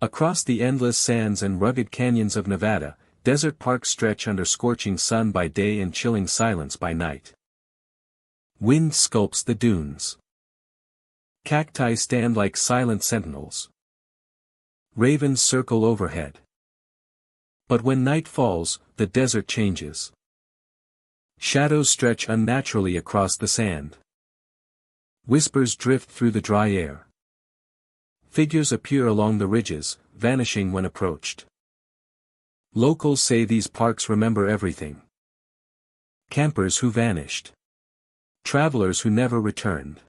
Across the endless sands and rugged canyons of Nevada, desert parks stretch under scorching sun by day and chilling silence by night. Wind sculpts the dunes. Cacti stand like silent sentinels. Ravens circle overhead. But when night falls, the desert changes. Shadows stretch unnaturally across the sand. Whispers drift through the dry air. Figures appear along the ridges, vanishing when approached. Locals say these parks remember everything. Campers who vanished. Travelers who never returned.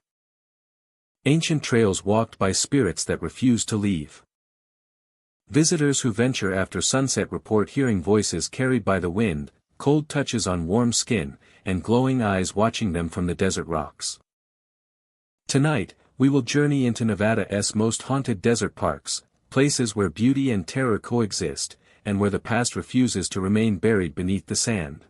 Ancient trails walked by spirits that refuse to leave. Visitors who venture after sunset report hearing voices carried by the wind, cold touches on warm skin, and glowing eyes watching them from the desert rocks. Tonight, we will journey into Nevada's most haunted desert parks, places where beauty and terror coexist, and where the past refuses to remain buried beneath the sand.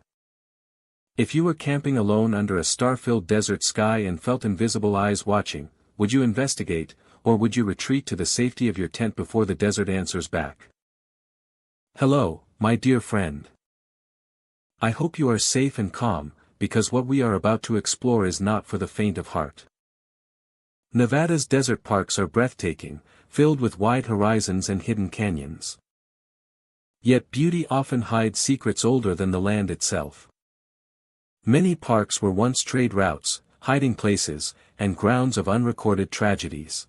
If you were camping alone under a star-filled desert sky and felt invisible eyes watching, would you investigate, or would you retreat to the safety of your tent before the desert answers back? Hello, my dear friend. I hope you are safe and calm, because what we are about to explore is not for the faint of heart. Nevada's desert parks are breathtaking, filled with wide horizons and hidden canyons. Yet beauty often hides secrets older than the land itself. Many parks were once trade routes, hiding places, and grounds of unrecorded tragedies.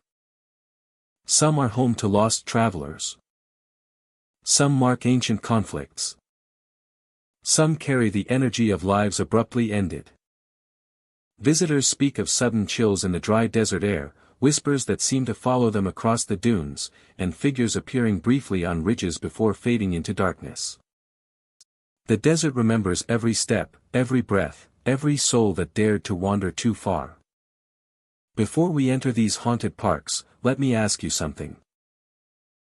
Some are home to lost travelers. Some mark ancient conflicts. Some carry the energy of lives abruptly ended. Visitors speak of sudden chills in the dry desert air, whispers that seem to follow them across the dunes, and figures appearing briefly on ridges before fading into darkness. The desert remembers every step, every breath, every soul that dared to wander too far. Before we enter these haunted parks, let me ask you something.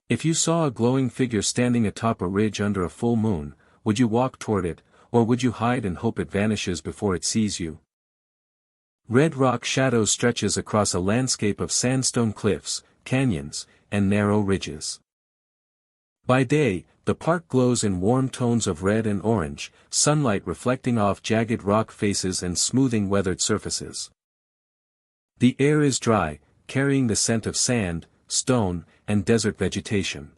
If you saw a glowing figure standing atop a ridge under a full moon, would you walk toward it, or would you hide and hope it vanishes before it sees you? Red rock shadow stretches across a landscape of sandstone cliffs, canyons, and narrow ridges. By day, the park glows in warm tones of red and orange, sunlight reflecting off jagged rock faces and smoothing weathered surfaces. The air is dry, carrying the scent of sand, stone, and desert vegetation.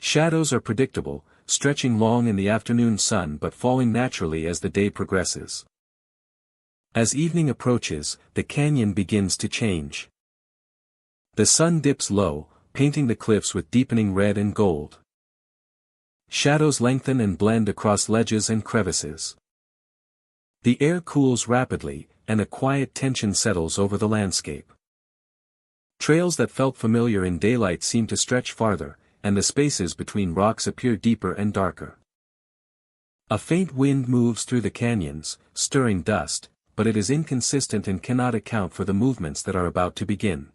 Shadows are predictable, stretching long in the afternoon sun but falling naturally as the day progresses. As evening approaches, the canyon begins to change. The sun dips low, painting the cliffs with deepening red and gold. Shadows lengthen and blend across ledges and crevices. The air cools rapidly, and a quiet tension settles over the landscape. Trails that felt familiar in daylight seem to stretch farther, and the spaces between rocks appear deeper and darker. A faint wind moves through the canyons, stirring dust, but it is inconsistent and cannot account for the movements that are about to begin.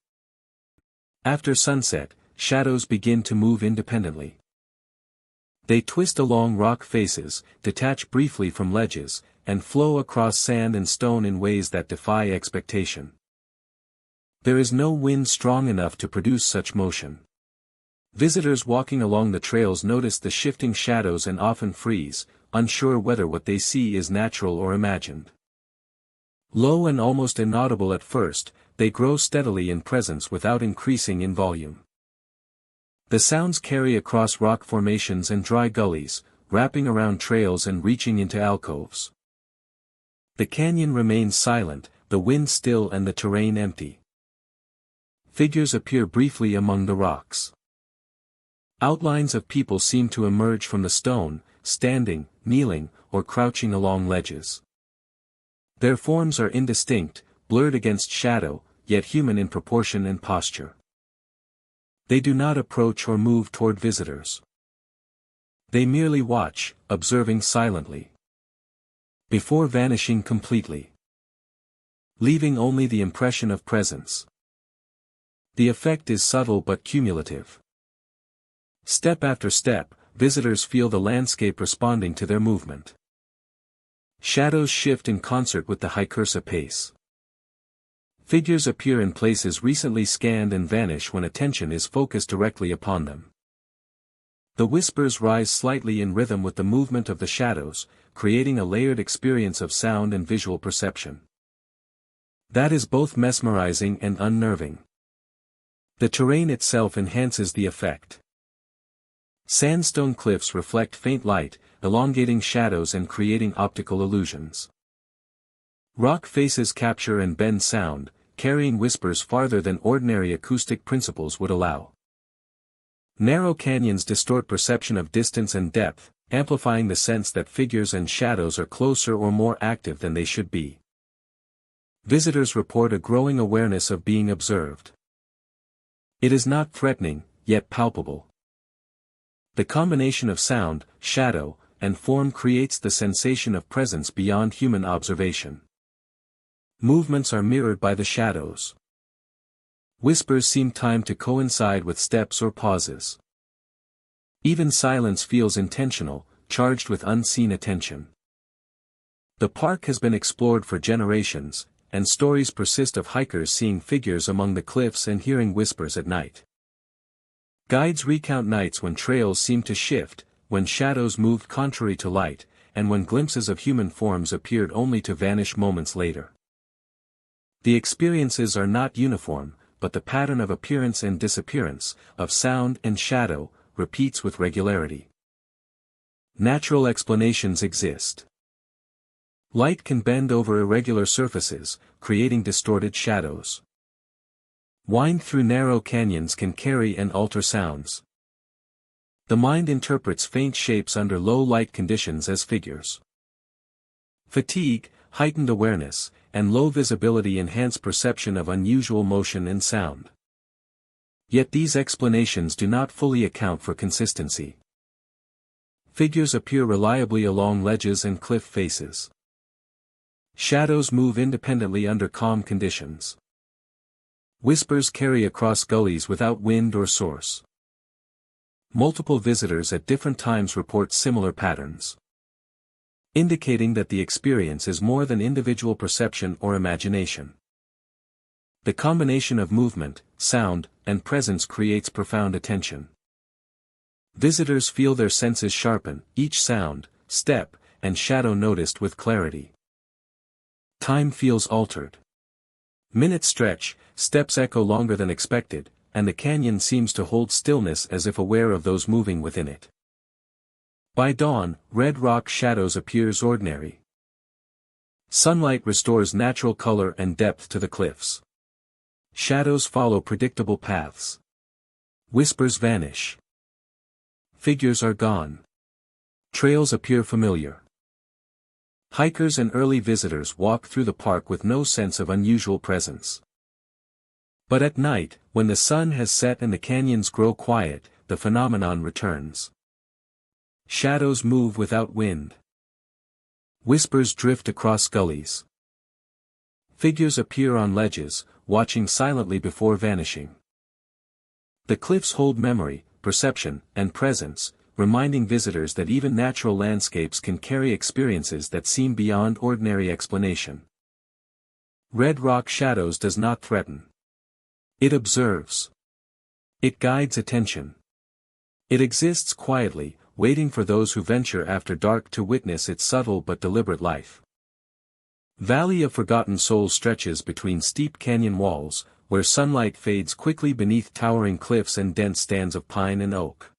After sunset, shadows begin to move independently. They twist along rock faces, detach briefly from ledges, and flow across sand and stone in ways that defy expectation. There is no wind strong enough to produce such motion. Visitors walking along the trails notice the shifting shadows and often freeze, unsure whether what they see is natural or imagined. Low and almost inaudible at first, they grow steadily in presence without increasing in volume. The sounds carry across rock formations and dry gullies, wrapping around trails and reaching into alcoves. The canyon remains silent, the wind still and the terrain empty. Figures appear briefly among the rocks. Outlines of people seem to emerge from the stone, standing, kneeling, or crouching along ledges. Their forms are indistinct, blurred against shadow, yet human in proportion and posture. They do not approach or move toward visitors. They merely watch, observing silently. Before vanishing completely. Leaving only the impression of presence. The effect is subtle but cumulative. Step after step, visitors feel the landscape responding to their movement. Shadows shift in concert with the hikers' pace. Figures appear in places recently scanned and vanish when attention is focused directly upon them. The whispers rise slightly in rhythm with the movement of the shadows, creating a layered experience of sound and visual perception that is both mesmerizing and unnerving. The terrain itself enhances the effect. Sandstone cliffs reflect faint light, elongating shadows and creating optical illusions. Rock faces capture and bend sound, carrying whispers farther than ordinary acoustic principles would allow. Narrow canyons distort perception of distance and depth, amplifying the sense that figures and shadows are closer or more active than they should be. Visitors report a growing awareness of being observed. It is not threatening, yet palpable. The combination of sound, shadow, and form creates the sensation of presence beyond human observation. Movements are mirrored by the shadows. Whispers seem timed to coincide with steps or pauses. Even silence feels intentional, charged with unseen attention. The park has been explored for generations, and stories persist of hikers seeing figures among the cliffs and hearing whispers at night. Guides recount nights when trails seemed to shift, when shadows moved contrary to light, and when glimpses of human forms appeared only to vanish moments later. The experiences are not uniform, but the pattern of appearance and disappearance, of sound and shadow, repeats with regularity. Natural explanations exist. Light can bend over irregular surfaces, creating distorted shadows. Wind through narrow canyons can carry and alter sounds. The mind interprets faint shapes under low light conditions as figures. Fatigue, heightened awareness, and low visibility enhance perception of unusual motion and sound. Yet these explanations do not fully account for consistency. Figures appear reliably along ledges and cliff faces. Shadows move independently under calm conditions. Whispers carry across gullies without wind or source. Multiple visitors at different times report similar patterns, indicating that the experience is more than individual perception or imagination. The combination of movement, sound, and presence creates profound attention. Visitors feel their senses sharpen, each sound, step, and shadow noticed with clarity. Time feels altered. Minutes stretch, steps echo longer than expected, and the canyon seems to hold stillness as if aware of those moving within it. By dawn, red rock shadows appears ordinary. Sunlight restores natural color and depth to the cliffs. Shadows follow predictable paths. Whispers vanish. Figures are gone. Trails appear familiar. Hikers and early visitors walk through the park with no sense of unusual presence. But at night, when the sun has set and the canyons grow quiet, the phenomenon returns. Shadows move without wind. Whispers drift across gullies. Figures appear on ledges, watching silently before vanishing. The cliffs hold memory, perception, and presence, reminding visitors that even natural landscapes can carry experiences that seem beyond ordinary explanation. Red rock shadows does not threaten. It observes. It guides attention. It exists quietly, waiting for those who venture after dark to witness its subtle but deliberate life. Valley of Forgotten Souls stretches between steep canyon walls, where sunlight fades quickly beneath towering cliffs and dense stands of pine and oak.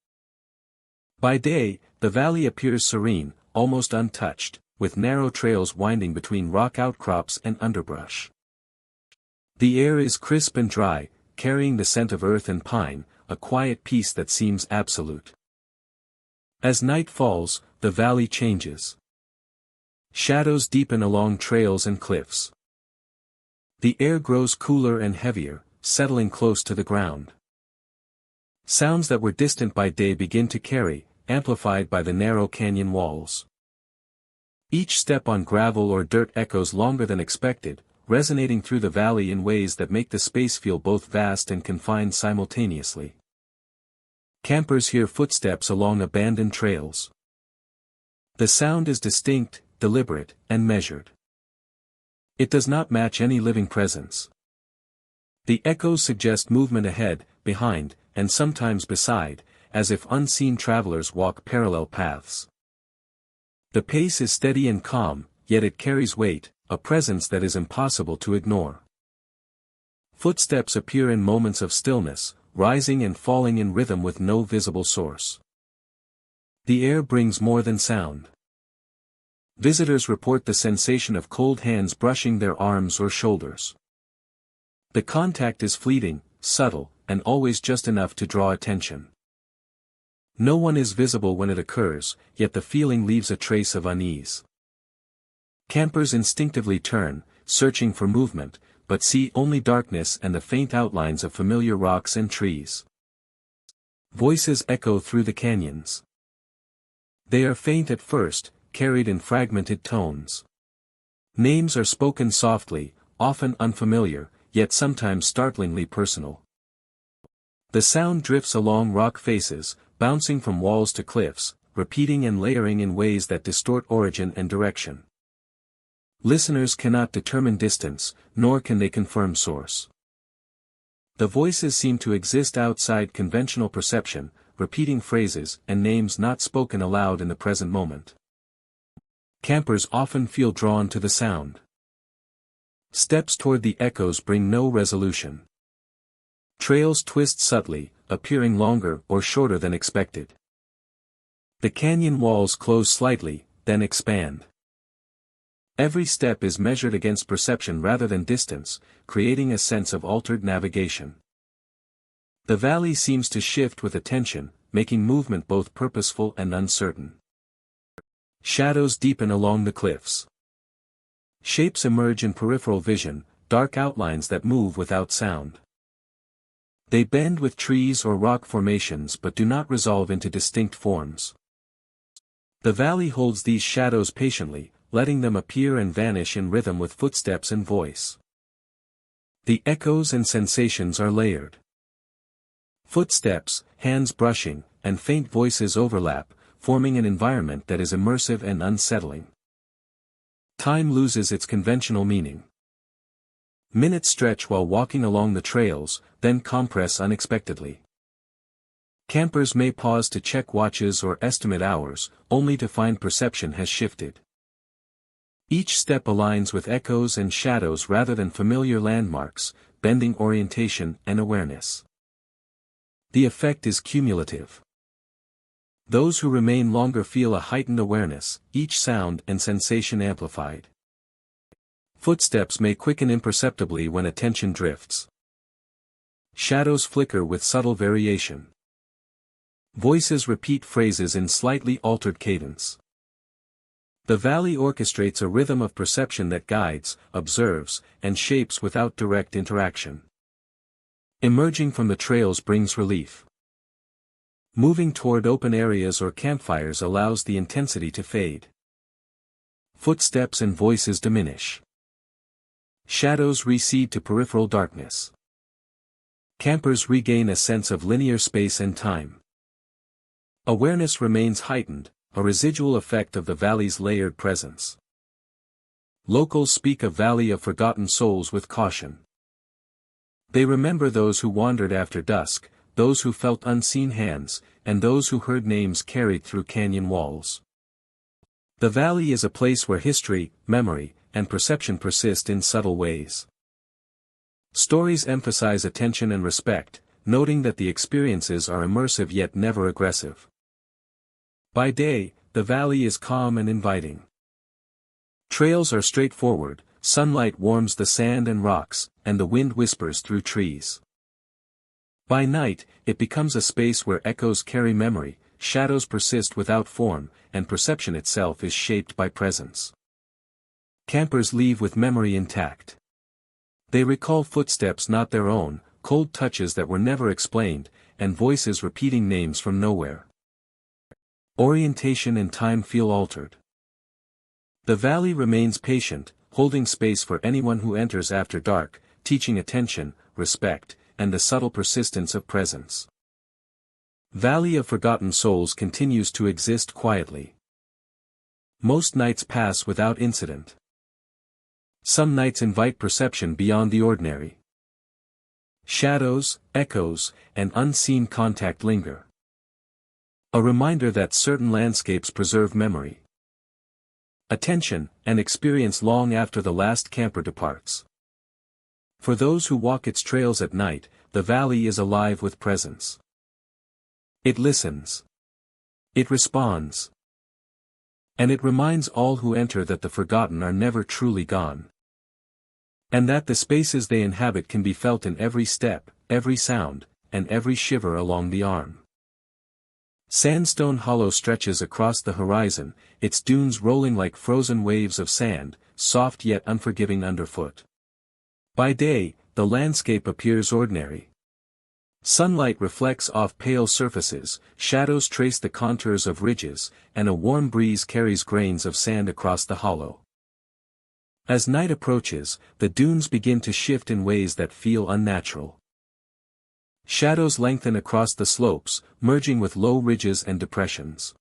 By day, the valley appears serene, almost untouched, with narrow trails winding between rock outcrops and underbrush. The air is crisp and dry, carrying the scent of earth and pine, a quiet peace that seems absolute. As night falls, the valley changes. Shadows deepen along trails and cliffs. The air grows cooler and heavier, settling close to the ground. Sounds that were distant by day begin to carry, amplified by the narrow canyon walls. Each step on gravel or dirt echoes longer than expected, resonating through the valley in ways that make the space feel both vast and confined simultaneously. Campers hear footsteps along abandoned trails. The sound is distinct, deliberate, and measured. It does not match any living presence. The echoes suggest movement ahead, behind, and sometimes beside, as if unseen travelers walk parallel paths. The pace is steady and calm, yet it carries weight, a presence that is impossible to ignore. Footsteps appear in moments of stillness, rising and falling in rhythm with no visible source. The air brings more than sound. Visitors report the sensation of cold hands brushing their arms or shoulders. The contact is fleeting, subtle, and always just enough to draw attention. No one is visible when it occurs, yet the feeling leaves a trace of unease. Campers instinctively turn, searching for movement, but see only darkness and the faint outlines of familiar rocks and trees. Voices echo through the canyons. They are faint at first, carried in fragmented tones. Names are spoken softly, often unfamiliar, yet sometimes startlingly personal. The sound drifts along rock faces, bouncing from walls to cliffs, repeating and layering in ways that distort origin and direction. Listeners cannot determine distance, nor can they confirm source. The voices seem to exist outside conventional perception, repeating phrases and names not spoken aloud in the present moment. Campers often feel drawn to the sound. Steps toward the echoes bring no resolution. Trails twist subtly, appearing longer or shorter than expected. The canyon walls close slightly, then expand. Every step is measured against perception rather than distance, creating a sense of altered navigation. The valley seems to shift with attention, making movement both purposeful and uncertain. Shadows deepen along the cliffs. Shapes emerge in peripheral vision, dark outlines that move without sound. They bend with trees or rock formations but do not resolve into distinct forms. The valley holds these shadows patiently, letting them appear and vanish in rhythm with footsteps and voice. The echoes and sensations are layered. Footsteps, hands brushing, and faint voices overlap, forming an environment that is immersive and unsettling. Time loses its conventional meaning. Minutes stretch while walking along the trails, then compress unexpectedly. Campers may pause to check watches or estimate hours, only to find perception has shifted. Each step aligns with echoes and shadows rather than familiar landmarks, bending orientation and awareness. The effect is cumulative. Those who remain longer feel a heightened awareness, each sound and sensation amplified. Footsteps may quicken imperceptibly when attention drifts. Shadows flicker with subtle variation. Voices repeat phrases in slightly altered cadence. The valley orchestrates a rhythm of perception that guides, observes, and shapes without direct interaction. Emerging from the trails brings relief. Moving toward open areas or campfires allows the intensity to fade. Footsteps and voices diminish. Shadows recede to peripheral darkness. Campers regain a sense of linear space and time. Awareness remains heightened, a residual effect of the valley's layered presence. Locals speak of Valley of Forgotten Souls with caution. They remember those who wandered after dusk, those who felt unseen hands, and those who heard names carried through canyon walls. The valley is a place where history, memory, and perception persist in subtle ways. Stories emphasize attention and respect, noting that the experiences are immersive yet never aggressive. By day, the valley is calm and inviting. Trails are straightforward, sunlight warms the sand and rocks, and the wind whispers through trees. By night, it becomes a space where echoes carry memory, shadows persist without form, and perception itself is shaped by presence. Campers leave with memory intact. They recall footsteps not their own, cold touches that were never explained, and voices repeating names from nowhere. Orientation and time feel altered. The valley remains patient, holding space for anyone who enters after dark, teaching attention, respect, and the subtle persistence of presence. Valley of Forgotten Souls continues to exist quietly. Most nights pass without incident. Some nights invite perception beyond the ordinary. Shadows, echoes, and unseen contact linger. A reminder that certain landscapes preserve memory, attention, and experience long after the last camper departs. For those who walk its trails at night, the valley is alive with presence. It listens. It responds. And it reminds all who enter that the forgotten are never truly gone. And that the spaces they inhabit can be felt in every step, every sound, and every shiver along the arm. Sandstone Hollow stretches across the horizon, its dunes rolling like frozen waves of sand, soft yet unforgiving underfoot. By day, the landscape appears ordinary. Sunlight reflects off pale surfaces, shadows trace the contours of ridges, and a warm breeze carries grains of sand across the hollow. As night approaches, the dunes begin to shift in ways that feel unnatural. Shadows lengthen across the slopes, merging with low ridges and depressions.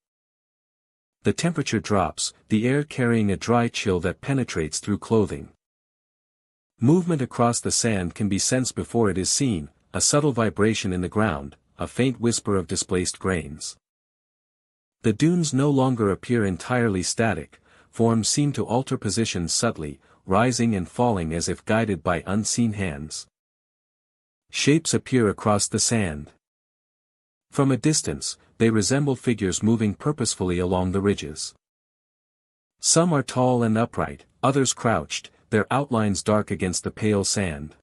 The temperature drops, the air carrying a dry chill that penetrates through clothing. Movement across the sand can be sensed before it is seen, a subtle vibration in the ground, a faint whisper of displaced grains. The dunes no longer appear entirely static, forms seem to alter positions subtly, rising and falling as if guided by unseen hands. Shapes appear across the sand. From a distance, they resemble figures moving purposefully along the ridges. Some are tall and upright, others crouched, their outlines dark against the pale sand.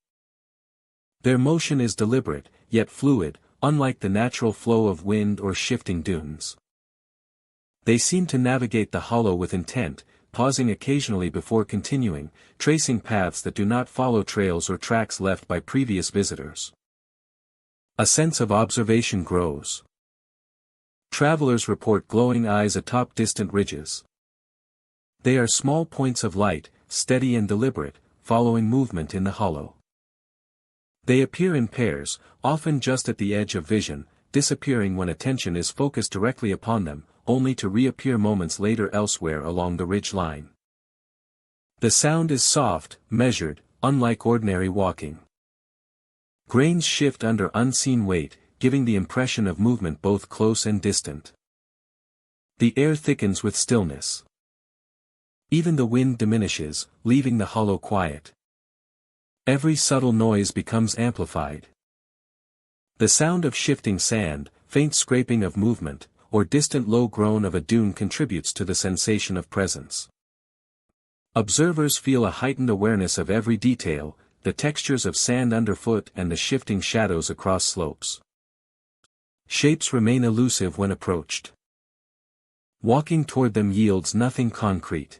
Their motion is deliberate, yet fluid, unlike the natural flow of wind or shifting dunes. They seem to navigate the hollow with intent, pausing occasionally before continuing, tracing paths that do not follow trails or tracks left by previous visitors. A sense of observation grows. Travelers report glowing eyes atop distant ridges. They are small points of light, steady and deliberate, following movement in the hollow. They appear in pairs, often just at the edge of vision, disappearing when attention is focused directly upon them, only to reappear moments later elsewhere along the ridge line. The sound is soft, measured, unlike ordinary walking. Grains shift under unseen weight, giving the impression of movement both close and distant. The air thickens with stillness. Even the wind diminishes, leaving the hollow quiet. Every subtle noise becomes amplified. The sound of shifting sand, faint scraping of movement, or distant low groan of a dune contributes to the sensation of presence. Observers feel a heightened awareness of every detail, the textures of sand underfoot and the shifting shadows across slopes. Shapes remain elusive when approached. Walking toward them yields nothing concrete.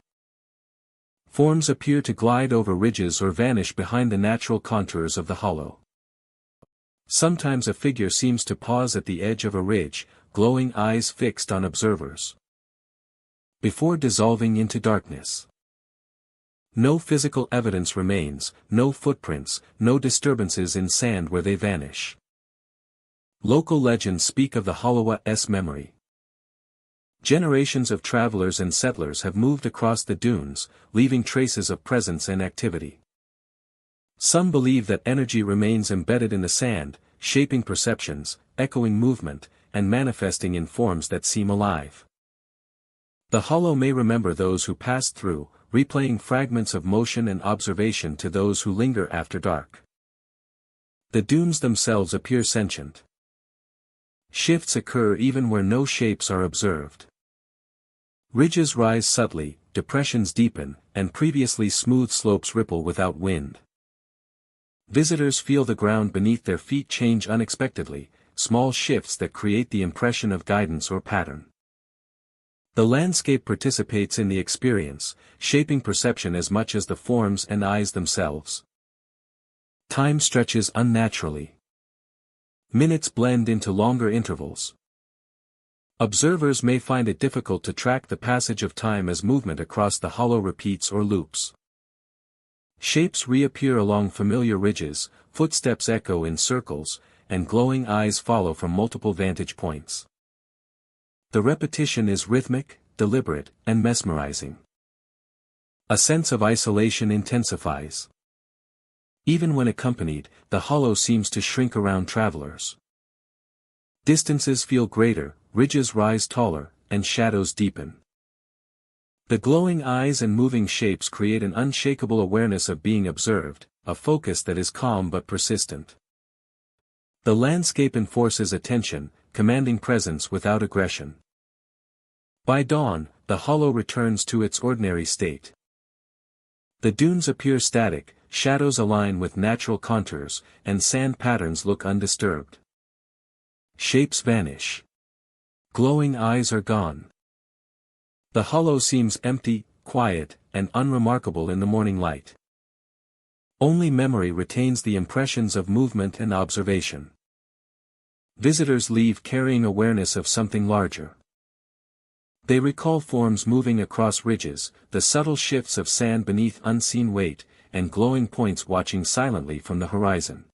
Forms appear to glide over ridges or vanish behind the natural contours of the hollow. Sometimes a figure seems to pause at the edge of a ridge, glowing eyes fixed on observers, before dissolving into darkness. No physical evidence remains, no footprints, no disturbances in sand where they vanish. Local legends speak of the hollow's memory. Generations of travelers and settlers have moved across the dunes, leaving traces of presence and activity. Some believe that energy remains embedded in the sand, shaping perceptions, echoing movement, and manifesting in forms that seem alive. The hollow may remember those who passed through, replaying fragments of motion and observation to those who linger after dark. The dunes themselves appear sentient. Shifts occur even where no shapes are observed. Ridges rise subtly, depressions deepen, and previously smooth slopes ripple without wind. Visitors feel the ground beneath their feet change unexpectedly, small shifts that create the impression of guidance or pattern. The landscape participates in the experience, shaping perception as much as the forms and eyes themselves. Time stretches unnaturally. Minutes blend into longer intervals. Observers may find it difficult to track the passage of time as movement across the hollow repeats or loops. Shapes reappear along familiar ridges, footsteps echo in circles, and glowing eyes follow from multiple vantage points. The repetition is rhythmic, deliberate, and mesmerizing. A sense of isolation intensifies. Even when accompanied, the hollow seems to shrink around travelers. Distances feel greater, ridges rise taller, and shadows deepen. The glowing eyes and moving shapes create an unshakable awareness of being observed, a focus that is calm but persistent. The landscape enforces attention, commanding presence without aggression. By dawn, the hollow returns to its ordinary state. The dunes appear static, shadows align with natural contours, and sand patterns look undisturbed. Shapes vanish. Glowing eyes are gone. The hollow seems empty, quiet, and unremarkable in the morning light. Only memory retains the impressions of movement and observation. Visitors leave carrying awareness of something larger. They recall forms moving across ridges, the subtle shifts of sand beneath unseen weight, and glowing points watching silently from the horizon.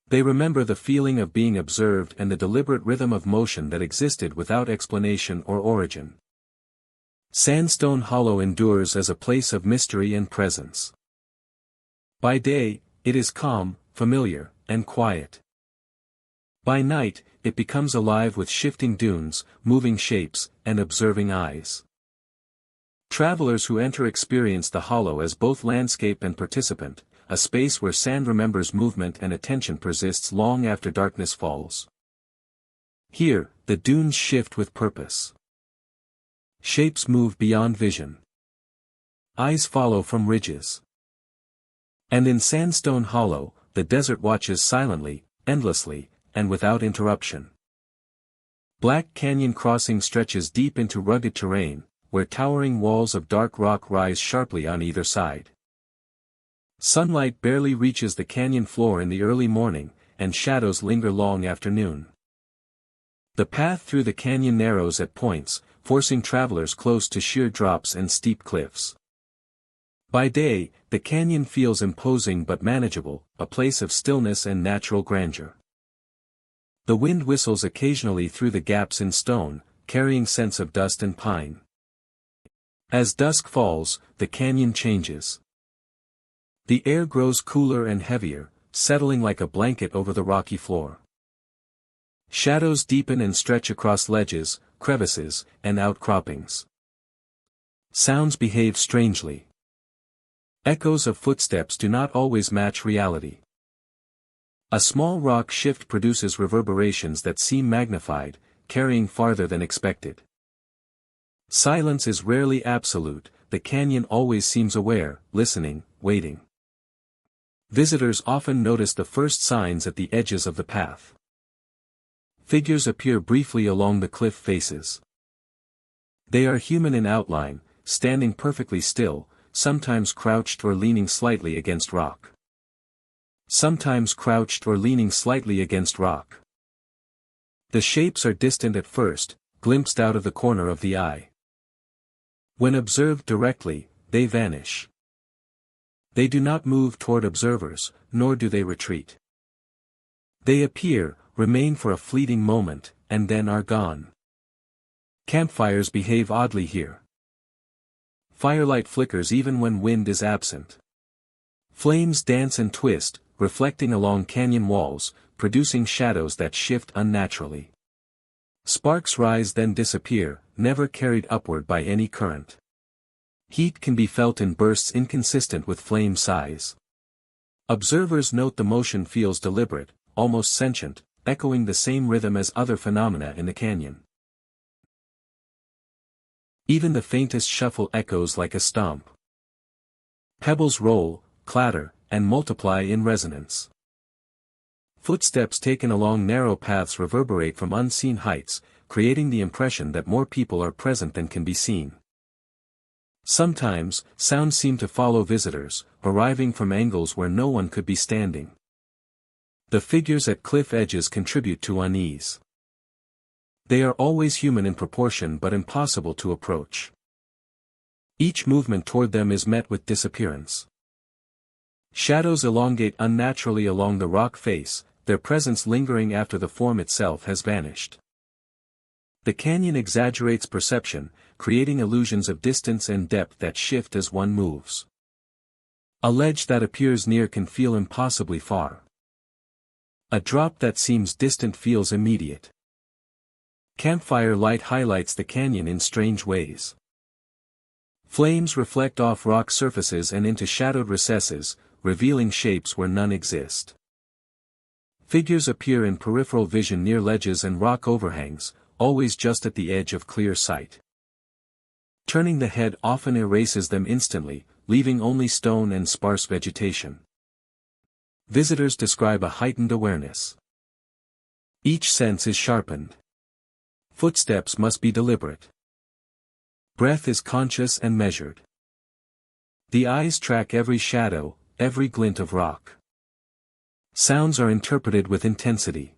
They remember the feeling of being observed and the deliberate rhythm of motion that existed without explanation or origin. Sandstone Hollow endures as a place of mystery and presence. By day, it is calm, familiar, and quiet. By night, it becomes alive with shifting dunes, moving shapes, and observing eyes. Travelers who enter experience the hollow as both landscape and participant, a space where sand remembers movement and attention persists long after darkness falls. Here, the dunes shift with purpose. Shapes move beyond vision. Eyes follow from ridges. And in Sandstone Hollow, the desert watches silently, endlessly, and without interruption. Black Canyon Crossing stretches deep into rugged terrain, where towering walls of dark rock rise sharply on either side. Sunlight barely reaches the canyon floor in the early morning, and shadows linger long after noon. The path through the canyon narrows at points, forcing travelers close to sheer drops and steep cliffs. By day, the canyon feels imposing but manageable, a place of stillness and natural grandeur. The wind whistles occasionally through the gaps in stone, carrying scents of dust and pine. As dusk falls, the canyon changes. The air grows cooler and heavier, settling like a blanket over the rocky floor. Shadows deepen and stretch across ledges, crevices, and outcroppings. Sounds behave strangely. Echoes of footsteps do not always match reality. A small rock shift produces reverberations that seem magnified, carrying farther than expected. Silence is rarely absolute, the canyon always seems aware, listening, waiting. Visitors often notice the first signs at the edges of the path. Figures appear briefly along the cliff faces. They are human in outline, standing perfectly still, sometimes crouched or leaning slightly against rock. Sometimes crouched or leaning slightly against rock. The shapes are distant at first, glimpsed out of the corner of the eye. When observed directly, they vanish. They do not move toward observers, nor do they retreat. They appear, remain for a fleeting moment, and then are gone. Campfires behave oddly here. Firelight flickers even when wind is absent. Flames dance and twist, reflecting along canyon walls, producing shadows that shift unnaturally. Sparks rise then disappear, never carried upward by any current. Heat can be felt in bursts inconsistent with flame size. Observers note the motion feels deliberate, almost sentient, echoing the same rhythm as other phenomena in the canyon. Even the faintest shuffle echoes like a stomp. Pebbles roll, clatter, and multiply in resonance. Footsteps taken along narrow paths reverberate from unseen heights, creating the impression that more people are present than can be seen. Sometimes, sounds seem to follow visitors, arriving from angles where no one could be standing. The figures at cliff edges contribute to unease. They are always human in proportion but impossible to approach. Each movement toward them is met with disappearance. Shadows elongate unnaturally along the rock face, their presence lingering after the form itself has vanished. The canyon exaggerates perception, creating illusions of distance and depth that shift as one moves. A ledge that appears near can feel impossibly far. A drop that seems distant feels immediate. Campfire light highlights the canyon in strange ways. Flames reflect off rock surfaces and into shadowed recesses, revealing shapes where none exist. Figures appear in peripheral vision near ledges and rock overhangs, always just at the edge of clear sight. Turning the head often erases them instantly, leaving only stone and sparse vegetation. Visitors describe a heightened awareness. Each sense is sharpened. Footsteps must be deliberate. Breath is conscious and measured. The eyes track every shadow, every glint of rock. Sounds are interpreted with intensity.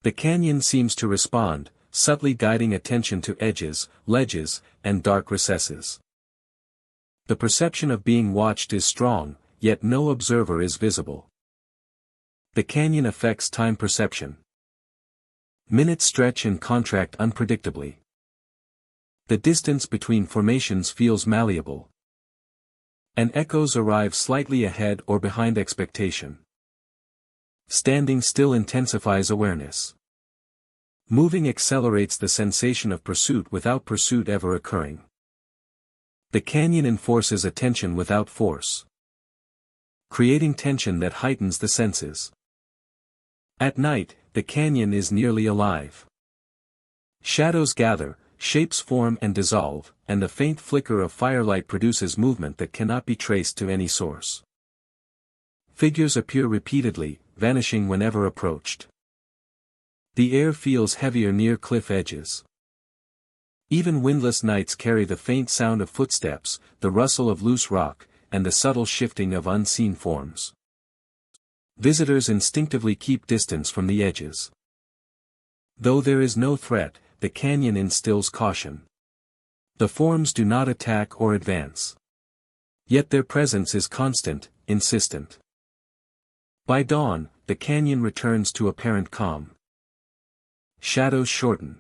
The canyon seems to respond, subtly guiding attention to edges, ledges, and dark recesses. The perception of being watched is strong, yet no observer is visible. The canyon affects time perception. Minutes stretch and contract unpredictably. The distance between formations feels malleable. And echoes arrive slightly ahead or behind expectation. Standing still intensifies awareness. Moving accelerates the sensation of pursuit without pursuit ever occurring. The canyon enforces attention without force, creating tension that heightens the senses. At night, the canyon is nearly alive. Shadows gather, shapes form and dissolve, and the faint flicker of firelight produces movement that cannot be traced to any source. Figures appear repeatedly, vanishing whenever approached. The air feels heavier near cliff edges. Even windless nights carry the faint sound of footsteps, the rustle of loose rock, and the subtle shifting of unseen forms. Visitors instinctively keep distance from the edges. Though there is no threat, the canyon instills caution. The forms do not attack or advance. Yet their presence is constant, insistent. By dawn, the canyon returns to apparent calm. Shadows shorten.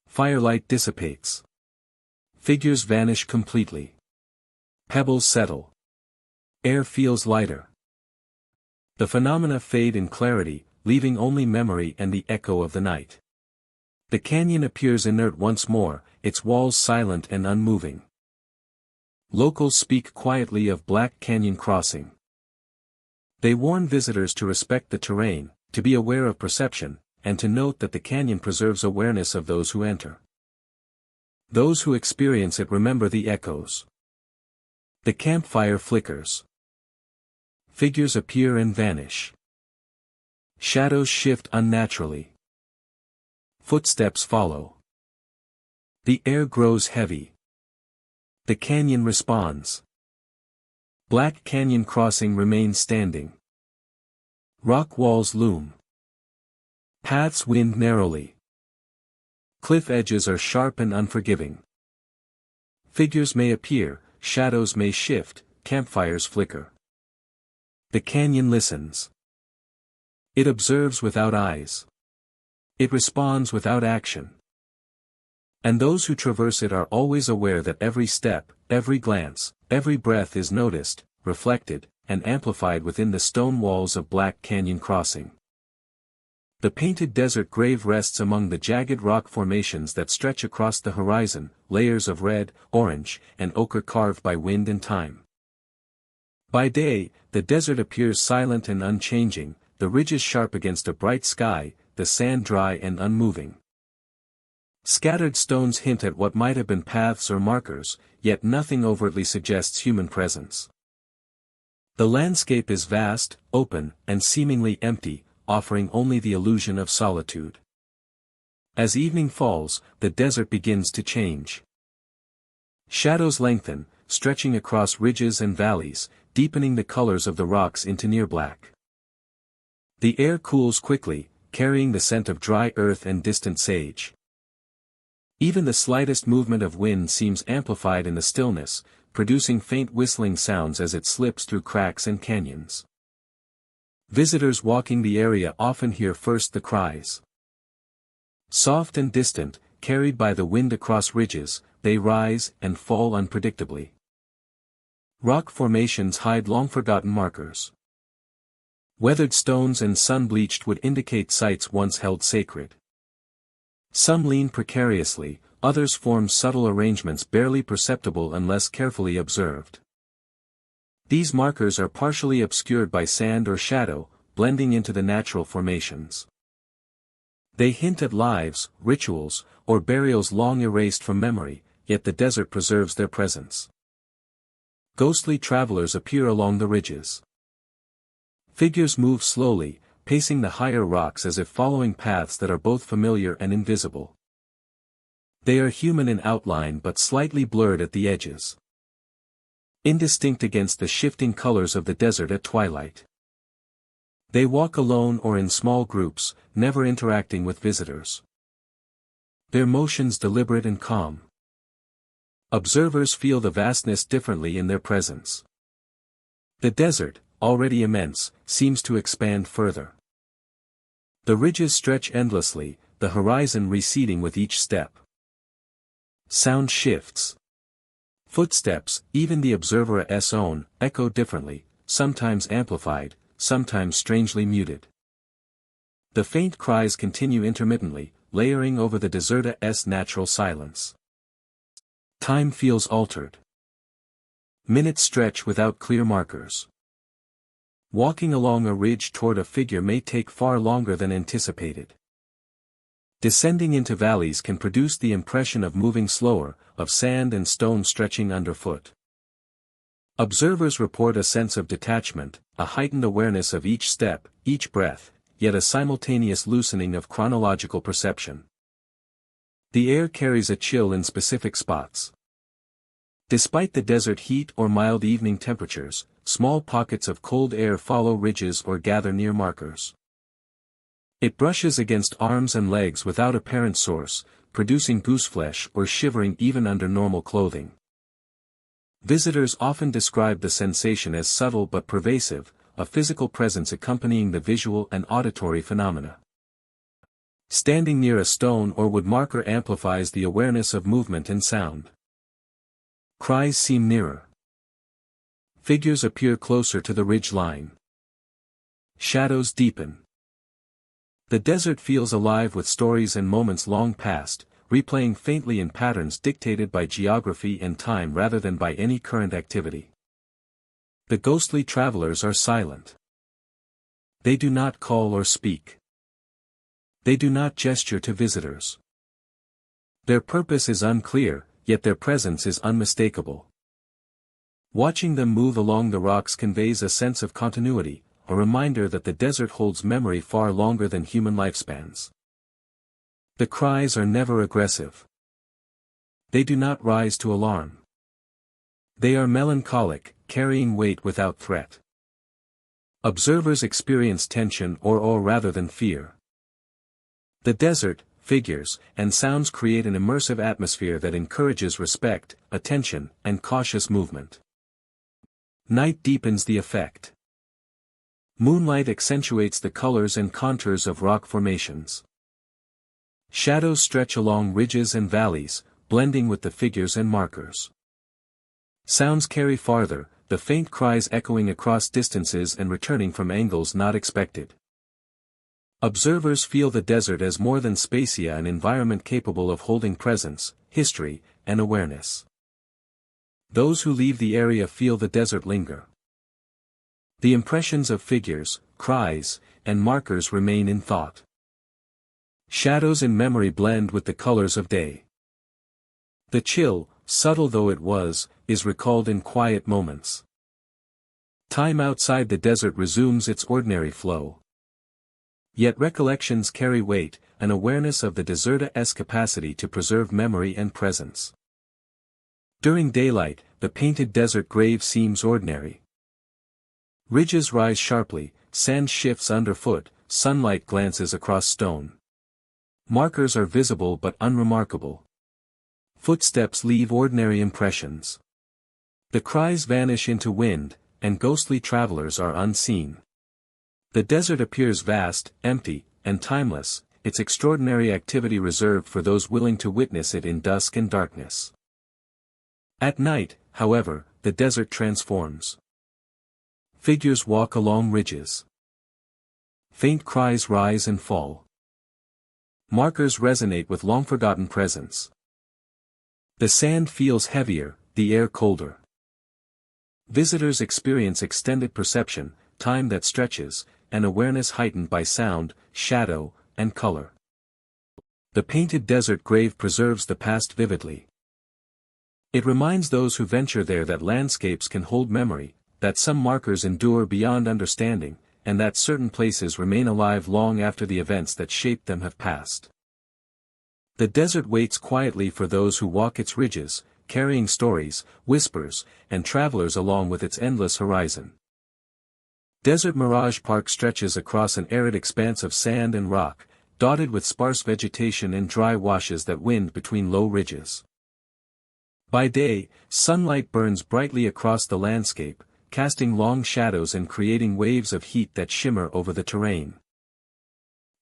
Firelight dissipates. Figures vanish completely. Pebbles settle. Air feels lighter. The phenomena fade in clarity, leaving only memory and the echo of the night. The canyon appears inert once more, its walls silent and unmoving. Locals speak quietly of Black Canyon Crossing. They warn visitors to respect the terrain, to be aware of perception, and to note that the canyon preserves awareness of those who enter. Those who experience it remember the echoes. The campfire flickers. Figures appear and vanish. Shadows shift unnaturally. Footsteps follow. The air grows heavy. The canyon responds. Black Canyon Crossing remains standing. Rock walls loom. Paths wind narrowly. Cliff edges are sharp and unforgiving. Figures may appear, shadows may shift, campfires flicker. The canyon listens. It observes without eyes. It responds without action. And those who traverse it are always aware that every step, every glance, every breath is noticed, reflected, and amplified within the stone walls of Black Canyon Crossing. The painted desert grave rests among the jagged rock formations that stretch across the horizon, layers of red, orange, and ochre carved by wind and time. By day, the desert appears silent and unchanging, the ridges sharp against a bright sky, the sand dry and unmoving. Scattered stones hint at what might have been paths or markers, yet nothing overtly suggests human presence. The landscape is vast, open, and seemingly empty, offering only the illusion of solitude. As evening falls, the desert begins to change. Shadows lengthen, stretching across ridges and valleys, deepening the colors of the rocks into near black. The air cools quickly, carrying the scent of dry earth and distant sage. Even the slightest movement of wind seems amplified in the stillness, producing faint whistling sounds as it slips through cracks and canyons. Visitors walking the area often hear first the cries. Soft and distant, carried by the wind across ridges, they rise and fall unpredictably. Rock formations hide long-forgotten markers. Weathered stones and sun-bleached would indicate sites once held sacred. Some lean precariously, others form subtle arrangements barely perceptible unless carefully observed. These markers are partially obscured by sand or shadow, blending into the natural formations. They hint at lives, rituals, or burials long erased from memory, yet the desert preserves their presence. Ghostly travelers appear along the ridges. Figures move slowly, pacing the higher rocks as if following paths that are both familiar and invisible. They are human in outline but slightly blurred at the edges. Indistinct against the shifting colors of the desert at twilight. They walk alone or in small groups, never interacting with visitors. Their motions deliberate and calm. Observers feel the vastness differently in their presence. The desert, already immense, seems to expand further. The ridges stretch endlessly, the horizon receding with each step. Sound shifts. Footsteps, even the observer's own, echo differently, sometimes amplified, sometimes strangely muted. The faint cries continue intermittently, layering over the desert's natural silence. Time feels altered. Minutes stretch without clear markers. Walking along a ridge toward a figure may take far longer than anticipated. Descending into valleys can produce the impression of moving slower, of sand and stone stretching underfoot. Observers report a sense of detachment, a heightened awareness of each step, each breath, yet a simultaneous loosening of chronological perception. The air carries a chill in specific spots. Despite the desert heat or mild evening temperatures, small pockets of cold air follow ridges or gather near markers. It brushes against arms and legs without apparent source, producing gooseflesh or shivering even under normal clothing. Visitors often describe the sensation as subtle but pervasive, a physical presence accompanying the visual and auditory phenomena. Standing near a stone or wood marker amplifies the awareness of movement and sound. Cries seem nearer. Figures appear closer to the ridge line. Shadows deepen. The desert feels alive with stories and moments long past, replaying faintly in patterns dictated by geography and time rather than by any current activity. The ghostly travelers are silent. They do not call or speak. They do not gesture to visitors. Their purpose is unclear, yet their presence is unmistakable. Watching them move along the rocks conveys a sense of continuity, a reminder that the desert holds memory far longer than human lifespans. The cries are never aggressive. They do not rise to alarm. They are melancholic, carrying weight without threat. Observers experience tension or awe rather than fear. The desert, figures, and sounds create an immersive atmosphere that encourages respect, attention, and cautious movement. Night deepens the effect. Moonlight accentuates the colors and contours of rock formations. Shadows stretch along ridges and valleys, blending with the figures and markers. Sounds carry farther, the faint cries echoing across distances and returning from angles not expected. Observers feel the desert as more than spacia, an environment capable of holding presence, history, and awareness. Those who leave the area feel the desert linger. The impressions of figures, cries, and markers remain in thought. Shadows in memory blend with the colors of day. The chill, subtle though it was, is recalled in quiet moments. Time outside the desert resumes its ordinary flow. Yet recollections carry weight, an awareness of the desert's capacity to preserve memory and presence. During daylight, the painted desert grave seems ordinary. Ridges rise sharply, sand shifts underfoot, sunlight glances across stone. Markers are visible but unremarkable. Footsteps leave ordinary impressions. The cries vanish into wind, and ghostly travelers are unseen. The desert appears vast, empty, and timeless, its extraordinary activity reserved for those willing to witness it in dusk and darkness. At night, however, the desert transforms. Figures walk along ridges. Faint cries rise and fall. Markers resonate with long-forgotten presence. The sand feels heavier, the air colder. Visitors experience extended perception, time that stretches, and awareness heightened by sound, shadow, and color. The painted desert grave preserves the past vividly. It reminds those who venture there that landscapes can hold memory, that some markers endure beyond understanding, and that certain places remain alive long after the events that shaped them have passed. The desert waits quietly for those who walk its ridges, carrying stories, whispers, and travelers along with its endless horizon. Desert Mirage Park stretches across an arid expanse of sand and rock, dotted with sparse vegetation and dry washes that wind between low ridges. By day, sunlight burns brightly across the landscape, casting long shadows and creating waves of heat that shimmer over the terrain.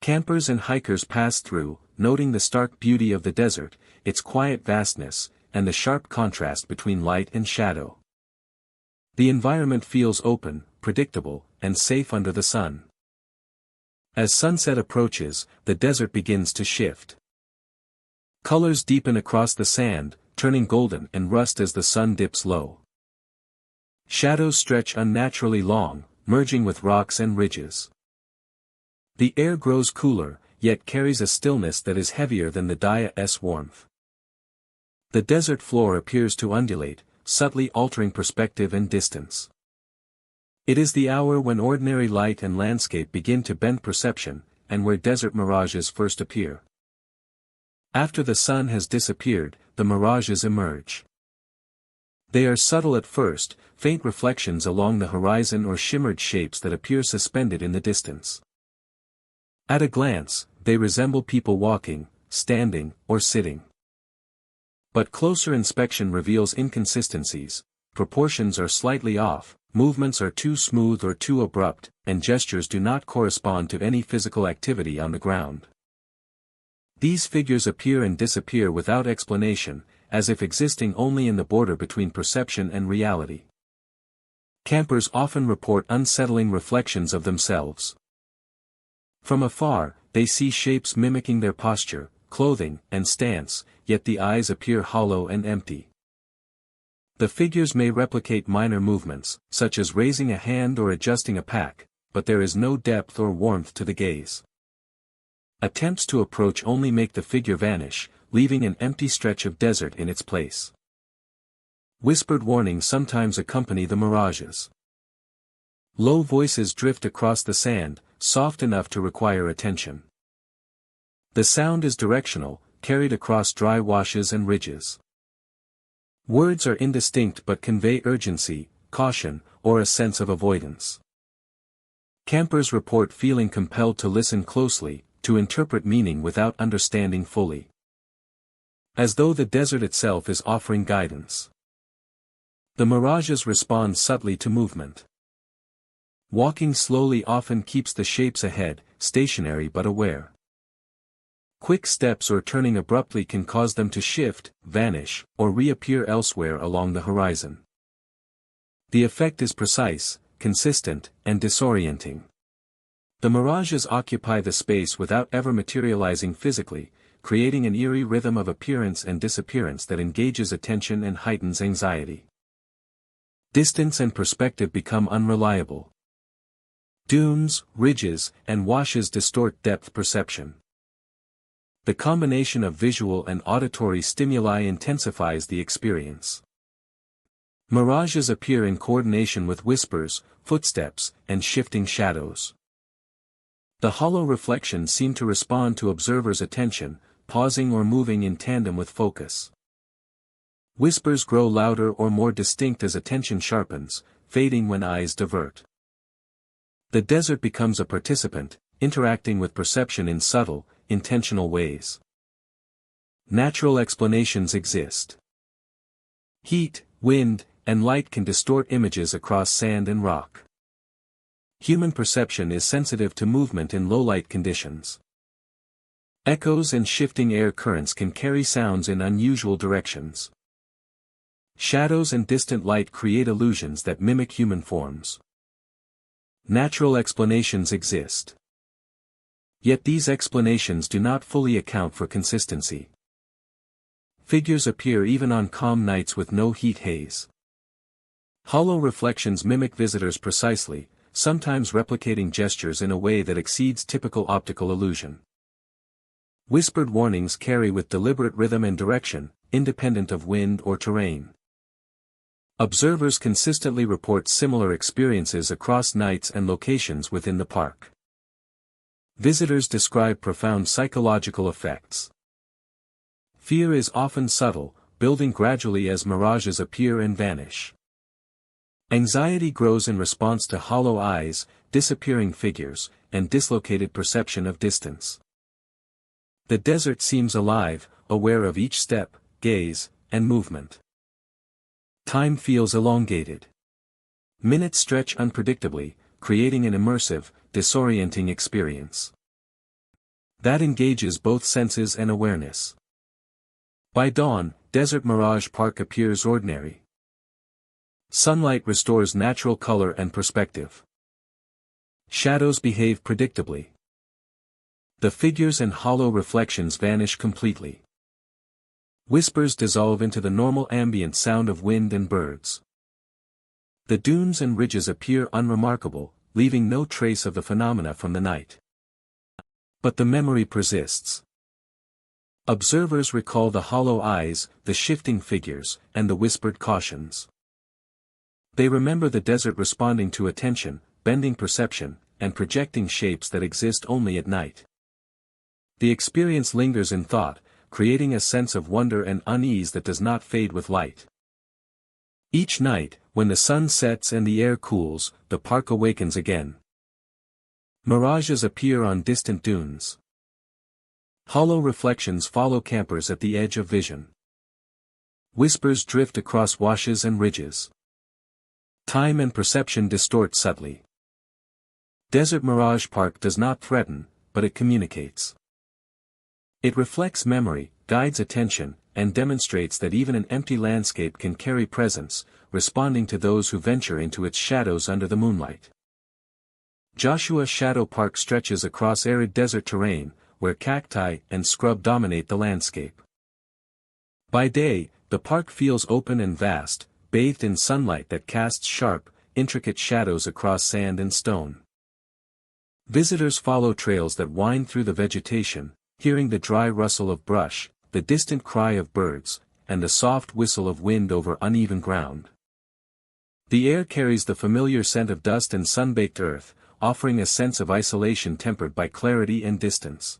Campers and hikers pass through, noting the stark beauty of the desert, its quiet vastness, and the sharp contrast between light and shadow. The environment feels open, predictable, and safe under the sun. As sunset approaches, the desert begins to shift. Colors deepen across the sand, turning golden and rust as the sun dips low. Shadows stretch unnaturally long, merging with rocks and ridges. The air grows cooler, yet carries a stillness that is heavier than the dia's warmth. The desert floor appears to undulate, subtly altering perspective and distance. It is the hour when ordinary light and landscape begin to bend perception, and where desert mirages first appear. After the sun has disappeared, the mirages emerge. They are subtle at first, faint reflections along the horizon or shimmered shapes that appear suspended in the distance. At a glance, they resemble people walking, standing, or sitting. But closer inspection reveals inconsistencies, proportions are slightly off, movements are too smooth or too abrupt, and gestures do not correspond to any physical activity on the ground. These figures appear and disappear without explanation, as if existing only in the border between perception and reality. Campers often report unsettling reflections of themselves. From afar, they see shapes mimicking their posture, clothing, and stance, yet the eyes appear hollow and empty. The figures may replicate minor movements, such as raising a hand or adjusting a pack, but there is no depth or warmth to the gaze. Attempts to approach only make the figure vanish, leaving an empty stretch of desert in its place. Whispered warnings sometimes accompany the mirages. Low voices drift across the sand, soft enough to require attention. The sound is directional, carried across dry washes and ridges. Words are indistinct but convey urgency, caution, or a sense of avoidance. Campers report feeling compelled to listen closely, to interpret meaning without understanding fully. As though the desert itself is offering guidance. The mirages respond subtly to movement. Walking slowly often keeps the shapes ahead, stationary but aware. Quick steps or turning abruptly can cause them to shift, vanish, or reappear elsewhere along the horizon. The effect is precise, consistent, and disorienting. The mirages occupy the space without ever materializing physically, creating an eerie rhythm of appearance and disappearance that engages attention and heightens anxiety. Distance and perspective become unreliable. Dunes, ridges, and washes distort depth perception. The combination of visual and auditory stimuli intensifies the experience. Mirages appear in coordination with whispers, footsteps, and shifting shadows. The hollow reflections seem to respond to observers' attention, pausing or moving in tandem with focus. Whispers grow louder or more distinct as attention sharpens, fading when eyes divert. The desert becomes a participant, interacting with perception in subtle, intentional ways. Natural explanations exist. Heat, wind, and light can distort images across sand and rock. Human perception is sensitive to movement in low-light conditions. Echoes and shifting air currents can carry sounds in unusual directions. Shadows and distant light create illusions that mimic human forms. Natural explanations exist. Yet these explanations do not fully account for consistency. Figures appear even on calm nights with no heat haze. Hollow reflections mimic visitors precisely, sometimes replicating gestures in a way that exceeds typical optical illusion. Whispered warnings carry with deliberate rhythm and direction, independent of wind or terrain. Observers consistently report similar experiences across nights and locations within the park. Visitors describe profound psychological effects. Fear is often subtle, building gradually as mirages appear and vanish. Anxiety grows in response to hollow eyes, disappearing figures, and dislocated perception of distance. The desert seems alive, aware of each step, gaze, and movement. Time feels elongated. Minutes stretch unpredictably, creating an immersive, disorienting experience that engages both senses and awareness. By dawn, Desert Mirage Park appears ordinary. Sunlight restores natural color and perspective. Shadows behave predictably. The figures and hollow reflections vanish completely. Whispers dissolve into the normal ambient sound of wind and birds. The dunes and ridges appear unremarkable, leaving no trace of the phenomena from the night. But the memory persists. Observers recall the hollow eyes, the shifting figures, and the whispered cautions. They remember the desert responding to attention, bending perception, and projecting shapes that exist only at night. The experience lingers in thought, creating a sense of wonder and unease that does not fade with light. Each night, when the sun sets and the air cools, the park awakens again. Mirages appear on distant dunes. Hollow reflections follow campers at the edge of vision. Whispers drift across washes and ridges. Time and perception distort subtly. Desert Mirage Park does not threaten, but it communicates. It reflects memory, guides attention, and demonstrates that even an empty landscape can carry presence, responding to those who venture into its shadows under the moonlight. Joshua Shadow Park stretches across arid desert terrain, where cacti and scrub dominate the landscape. By day, the park feels open and vast, bathed in sunlight that casts sharp, intricate shadows across sand and stone. Visitors follow trails that wind through the vegetation, hearing the dry rustle of brush, the distant cry of birds, and the soft whistle of wind over uneven ground. The air carries the familiar scent of dust and sun-baked earth, offering a sense of isolation tempered by clarity and distance.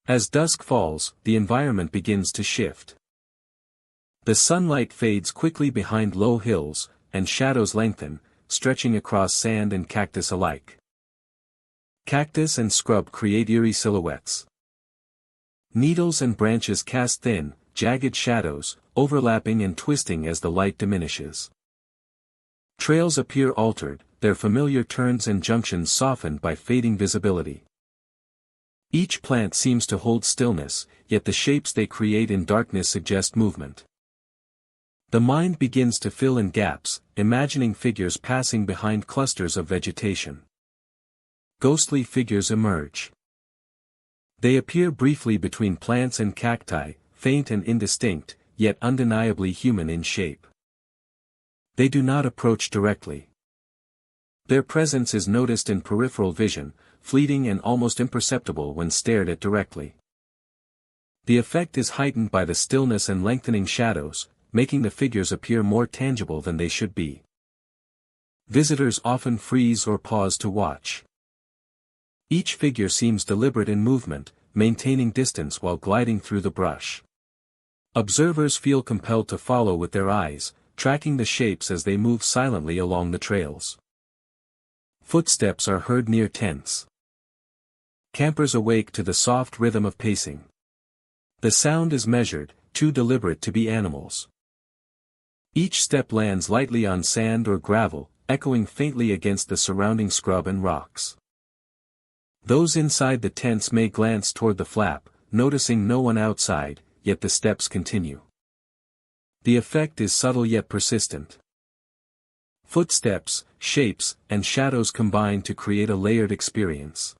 As dusk falls, the environment begins to shift. The sunlight fades quickly behind low hills, and shadows lengthen, stretching across sand and cactus alike. Cactus and scrub create eerie silhouettes. Needles and branches cast thin, jagged shadows, overlapping and twisting as the light diminishes. Trails appear altered, their familiar turns and junctions softened by fading visibility. Each plant seems to hold stillness, yet the shapes they create in darkness suggest movement. The mind begins to fill in gaps, imagining figures passing behind clusters of vegetation. Ghostly figures emerge. They appear briefly between plants and cacti, faint and indistinct, yet undeniably human in shape. They do not approach directly. Their presence is noticed in peripheral vision, fleeting and almost imperceptible when stared at directly. The effect is heightened by the stillness and lengthening shadows, making the figures appear more tangible than they should be. Visitors often freeze or pause to watch. Each figure seems deliberate in movement, maintaining distance while gliding through the brush. Observers feel compelled to follow with their eyes, tracking the shapes as they move silently along the trails. Footsteps are heard near tents. Campers awake to the soft rhythm of pacing. The sound is measured, too deliberate to be animals. Each step lands lightly on sand or gravel, echoing faintly against the surrounding scrub and rocks. Those inside the tents may glance toward the flap, noticing no one outside, yet the steps continue. The effect is subtle yet persistent. Footsteps, shapes, and shadows combine to create a layered experience.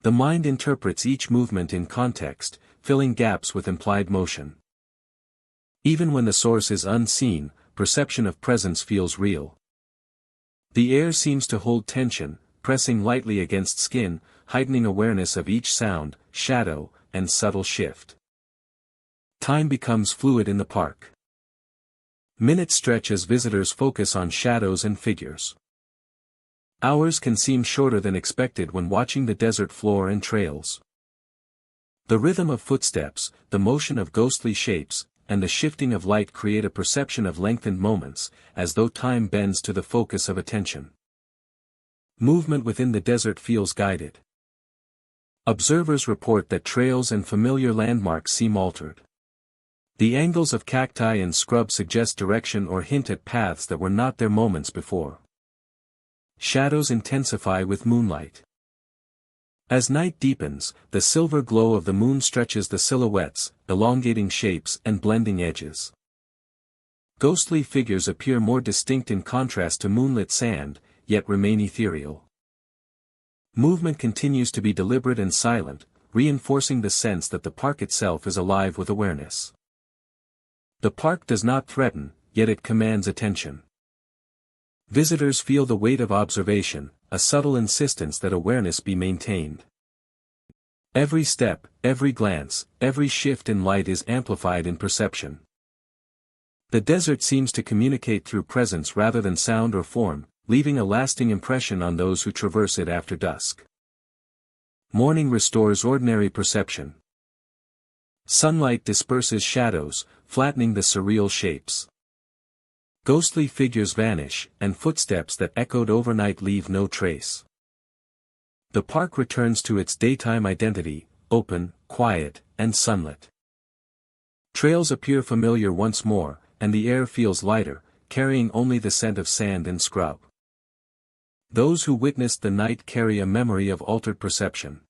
The mind interprets each movement in context, filling gaps with implied motion. Even when the source is unseen, perception of presence feels real. The air seems to hold tension, pressing lightly against skin, heightening awareness of each sound, shadow, and subtle shift. Time becomes fluid in the park. Minutes stretch as visitors focus on shadows and figures. Hours can seem shorter than expected when watching the desert floor and trails. The rhythm of footsteps, the motion of ghostly shapes, and the shifting of light create a perception of lengthened moments, as though time bends to the focus of attention. Movement within the desert feels guided. Observers report that trails and familiar landmarks seem altered. The angles of cacti and scrub suggest direction or hint at paths that were not there moments before. Shadows intensify with moonlight. As night deepens, the silver glow of the moon stretches the silhouettes, elongating shapes and blending edges. Ghostly figures appear more distinct in contrast to moonlit sand, yet remain ethereal. Movement continues to be deliberate and silent, reinforcing the sense that the park itself is alive with awareness. The park does not threaten, yet it commands attention. Visitors feel the weight of observation, a subtle insistence that awareness be maintained. Every step, every glance, every shift in light is amplified in perception. The desert seems to communicate through presence rather than sound or form, leaving a lasting impression on those who traverse it after dusk. Morning restores ordinary perception. Sunlight disperses shadows, flattening the surreal shapes. Ghostly figures vanish, and footsteps that echoed overnight leave no trace. The park returns to its daytime identity, open, quiet, and sunlit. Trails appear familiar once more, and the air feels lighter, carrying only the scent of sand and scrub. Those who witnessed the night carry a memory of altered perception.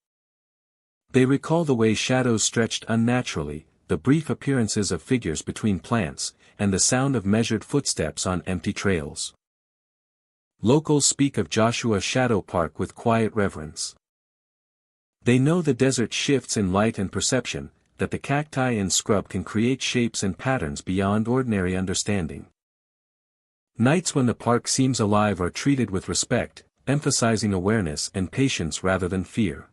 They recall the way shadows stretched unnaturally, the brief appearances of figures between plants, and the sound of measured footsteps on empty trails. Locals speak of Joshua Shadow Park with quiet reverence. They know the desert shifts in light and perception, that the cacti and scrub can create shapes and patterns beyond ordinary understanding. Nights when the park seems alive are treated with respect, emphasizing awareness and patience rather than fear.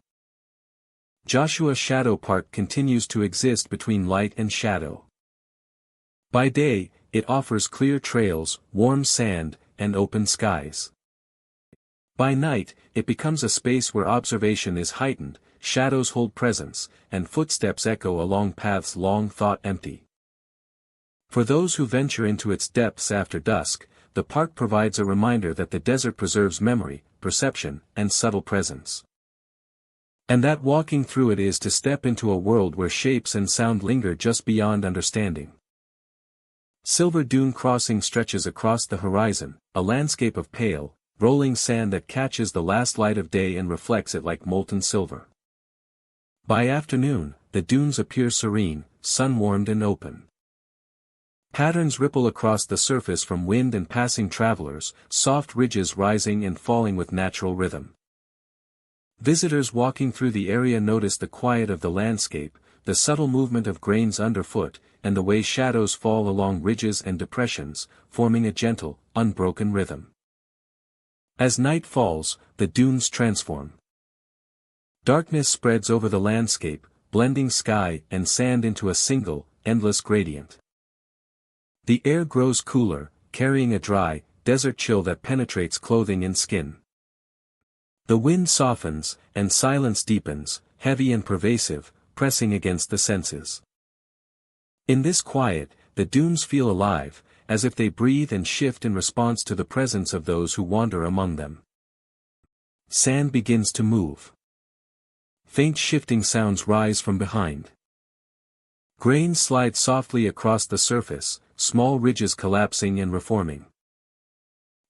Joshua Shadow Park continues to exist between light and shadow. By day, it offers clear trails, warm sand, and open skies. By night, it becomes a space where observation is heightened, shadows hold presence, and footsteps echo along paths long thought empty. For those who venture into its depths after dusk, the park provides a reminder that the desert preserves memory, perception, and subtle presence. And that walking through it is to step into a world where shapes and sound linger just beyond understanding. Silver Dune Crossing stretches across the horizon, a landscape of pale, rolling sand that catches the last light of day and reflects it like molten silver. By afternoon, the dunes appear serene, sun-warmed and open. Patterns ripple across the surface from wind and passing travelers, soft ridges rising and falling with natural rhythm. Visitors walking through the area notice the quiet of the landscape, the subtle movement of grains underfoot, and the way shadows fall along ridges and depressions, forming a gentle, unbroken rhythm. As night falls, the dunes transform. Darkness spreads over the landscape, blending sky and sand into a single, endless gradient. The air grows cooler, carrying a dry, desert chill that penetrates clothing and skin. The wind softens, and silence deepens, heavy and pervasive, pressing against the senses. In this quiet, the dunes feel alive, as if they breathe and shift in response to the presence of those who wander among them. Sand begins to move. Faint shifting sounds rise from behind. Grains slide softly across the surface, small ridges collapsing and reforming.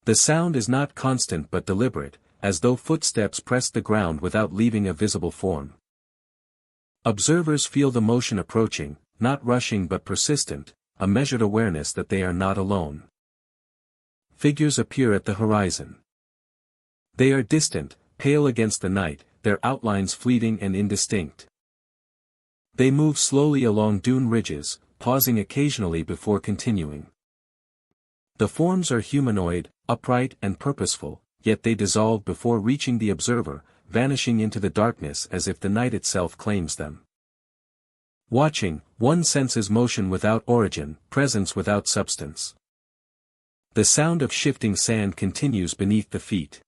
The sound is not constant but deliberate, as though footsteps press the ground without leaving a visible form. Observers feel the motion approaching, not rushing but persistent, a measured awareness that they are not alone. Figures appear at the horizon. They are distant, pale against the night, their outlines fleeting and indistinct. They move slowly along dune ridges, pausing occasionally before continuing. The forms are humanoid, upright and purposeful, yet they dissolve before reaching the observer, vanishing into the darkness as if the night itself claims them. Watching, one senses motion without origin, presence without substance. The sound of shifting sand continues beneath the feet.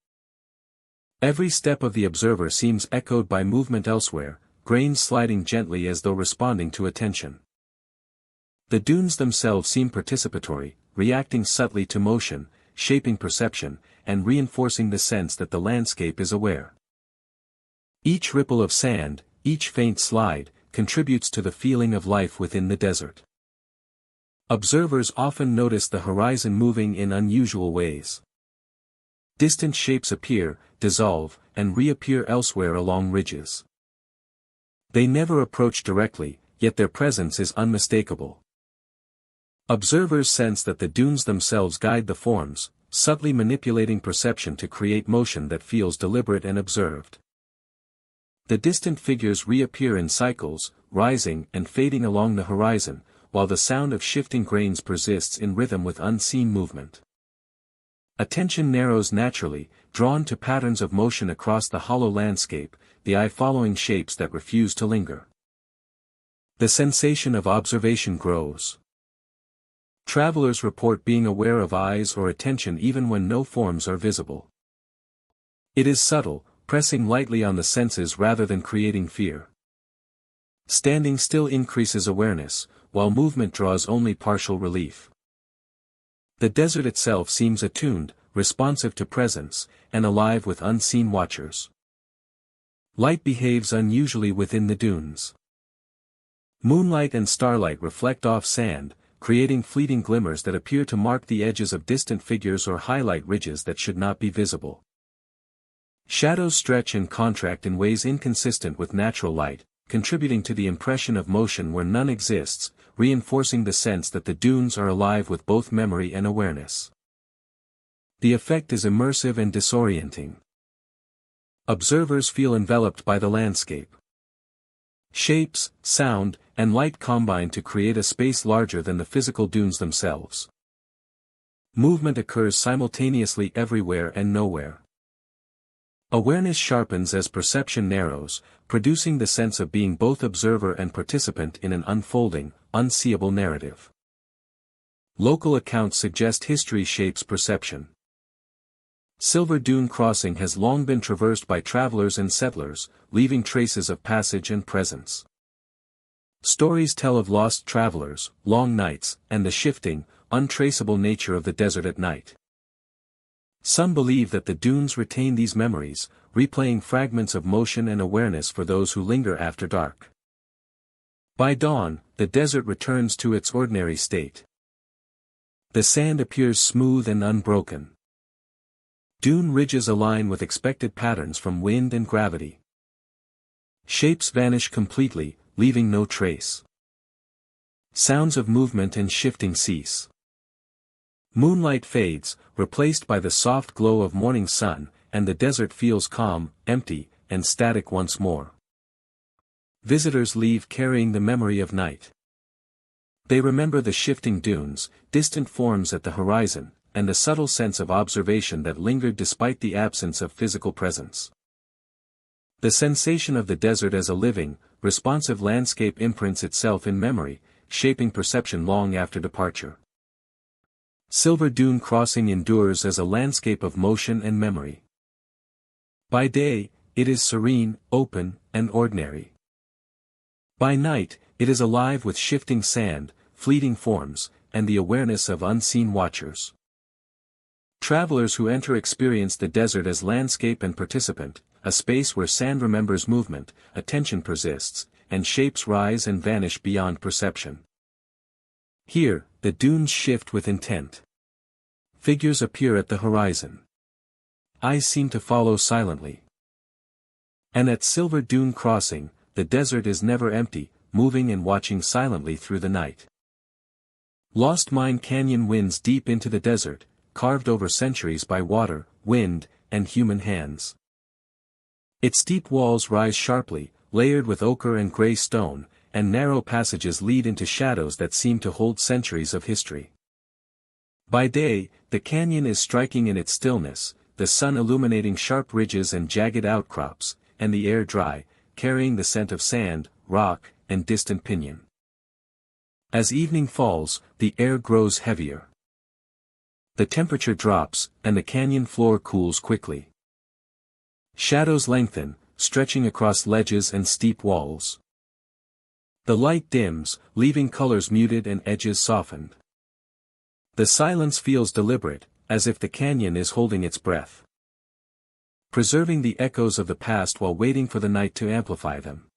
Every step of the observer seems echoed by movement elsewhere, grains sliding gently as though responding to attention. The dunes themselves seem participatory, reacting subtly to motion, shaping perception, and reinforcing the sense that the landscape is aware. Each ripple of sand, each faint slide, contributes to the feeling of life within the desert. Observers often notice the horizon moving in unusual ways. Distant shapes appear, dissolve, and reappear elsewhere along ridges. They never approach directly, yet their presence is unmistakable. Observers sense that the dunes themselves guide the forms, subtly manipulating perception to create motion that feels deliberate and observed. The distant figures reappear in cycles, rising and fading along the horizon, while the sound of shifting grains persists in rhythm with unseen movement. Attention narrows naturally, drawn to patterns of motion across the hollow landscape, the eye following shapes that refuse to linger. The sensation of observation grows. Travelers report being aware of eyes or attention even when no forms are visible. It is subtle, pressing lightly on the senses rather than creating fear. Standing still increases awareness, while movement draws only partial relief. The desert itself seems attuned, responsive to presence, and alive with unseen watchers. Light behaves unusually within the dunes. Moonlight and starlight reflect off sand, creating fleeting glimmers that appear to mark the edges of distant figures or highlight ridges that should not be visible. Shadows stretch and contract in ways inconsistent with natural light, contributing to the impression of motion where none exists, reinforcing the sense that the dunes are alive with both memory and awareness. The effect is immersive and disorienting. Observers feel enveloped by the landscape. Shapes, sound, and light combine to create a space larger than the physical dunes themselves. Movement occurs simultaneously everywhere and nowhere. Awareness sharpens as perception narrows, producing the sense of being both observer and participant in an unfolding, unseeable narrative. Local accounts suggest history shapes perception. Silver Dune Crossing has long been traversed by travelers and settlers, leaving traces of passage and presence. Stories tell of lost travelers, long nights, and the shifting, untraceable nature of the desert at night. Some believe that the dunes retain these memories, replaying fragments of motion and awareness for those who linger after dark. By dawn, the desert returns to its ordinary state. The sand appears smooth and unbroken. Dune ridges align with expected patterns from wind and gravity. Shapes vanish completely, leaving no trace. Sounds of movement and shifting cease. Moonlight fades, replaced by the soft glow of morning sun, and the desert feels calm, empty, and static once more. Visitors leave carrying the memory of night. They remember the shifting dunes, distant forms at the horizon, and the subtle sense of observation that lingered despite the absence of physical presence. The sensation of the desert as a living, responsive landscape imprints itself in memory, shaping perception long after departure. Silver Dune Crossing endures as a landscape of motion and memory. By day, it is serene, open, and ordinary. By night, it is alive with shifting sand, fleeting forms, and the awareness of unseen watchers. Travelers who enter experience the desert as landscape and participant, a space where sand remembers movement, attention persists, and shapes rise and vanish beyond perception. Here, the dunes shift with intent. Figures appear at the horizon. Eyes seem to follow silently. And at Silver Dune Crossing, the desert is never empty, moving and watching silently through the night. Lost Mine Canyon winds deep into the desert, carved over centuries by water, wind, and human hands. Its deep walls rise sharply, layered with ochre and gray stone, and narrow passages lead into shadows that seem to hold centuries of history. By day, the canyon is striking in its stillness, the sun illuminating sharp ridges and jagged outcrops, and the air dry, carrying the scent of sand, rock, and distant pinyon. As evening falls, the air grows heavier. The temperature drops, and the canyon floor cools quickly. Shadows lengthen, stretching across ledges and steep walls. The light dims, leaving colors muted and edges softened. The silence feels deliberate, as if the canyon is holding its breath, preserving the echoes of the past while waiting for the night to amplify them.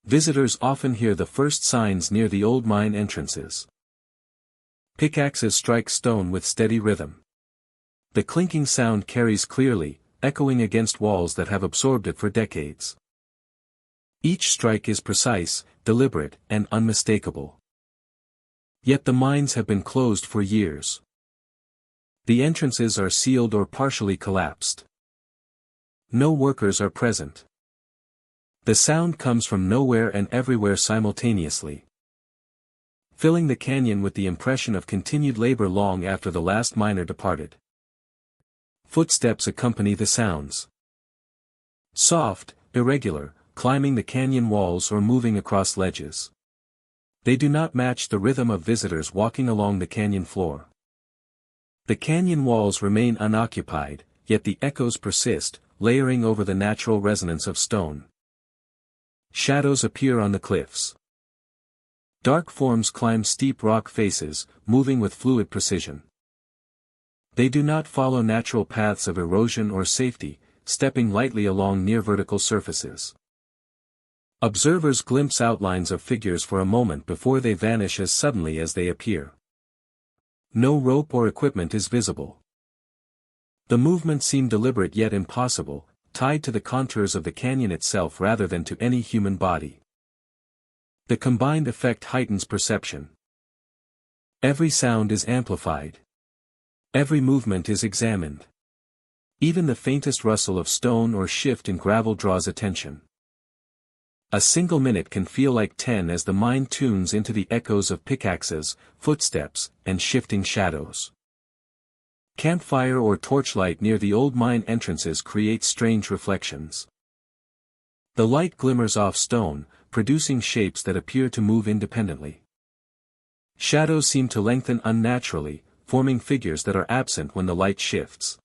Visitors often hear the first signs near the old mine entrances. Pickaxes strike stone with steady rhythm. The clinking sound carries clearly, echoing against walls that have absorbed it for decades. Each strike is precise, deliberate, and unmistakable. Yet the mines have been closed for years. The entrances are sealed or partially collapsed. No workers are present. The sound comes from nowhere and everywhere simultaneously, filling the canyon with the impression of continued labor long after the last miner departed. Footsteps accompany the sounds. Soft, irregular, climbing the canyon walls or moving across ledges. They do not match the rhythm of visitors walking along the canyon floor. The canyon walls remain unoccupied, yet the echoes persist, layering over the natural resonance of stone. Shadows appear on the cliffs. Dark forms climb steep rock faces, moving with fluid precision. They do not follow natural paths of erosion or safety, stepping lightly along near vertical surfaces. Observers glimpse outlines of figures for a moment before they vanish as suddenly as they appear. No rope or equipment is visible. The movements seem deliberate yet impossible, tied to the contours of the canyon itself rather than to any human body. The combined effect heightens perception. Every sound is amplified. Every movement is examined. Even the faintest rustle of stone or shift in gravel draws attention. A single minute can feel like 10 as the mind tunes into the echoes of pickaxes, footsteps, and shifting shadows. Campfire or torchlight near the old mine entrances creates strange reflections. The light glimmers off stone, producing shapes that appear to move independently. Shadows seem to lengthen unnaturally, forming figures that are absent when the light shifts.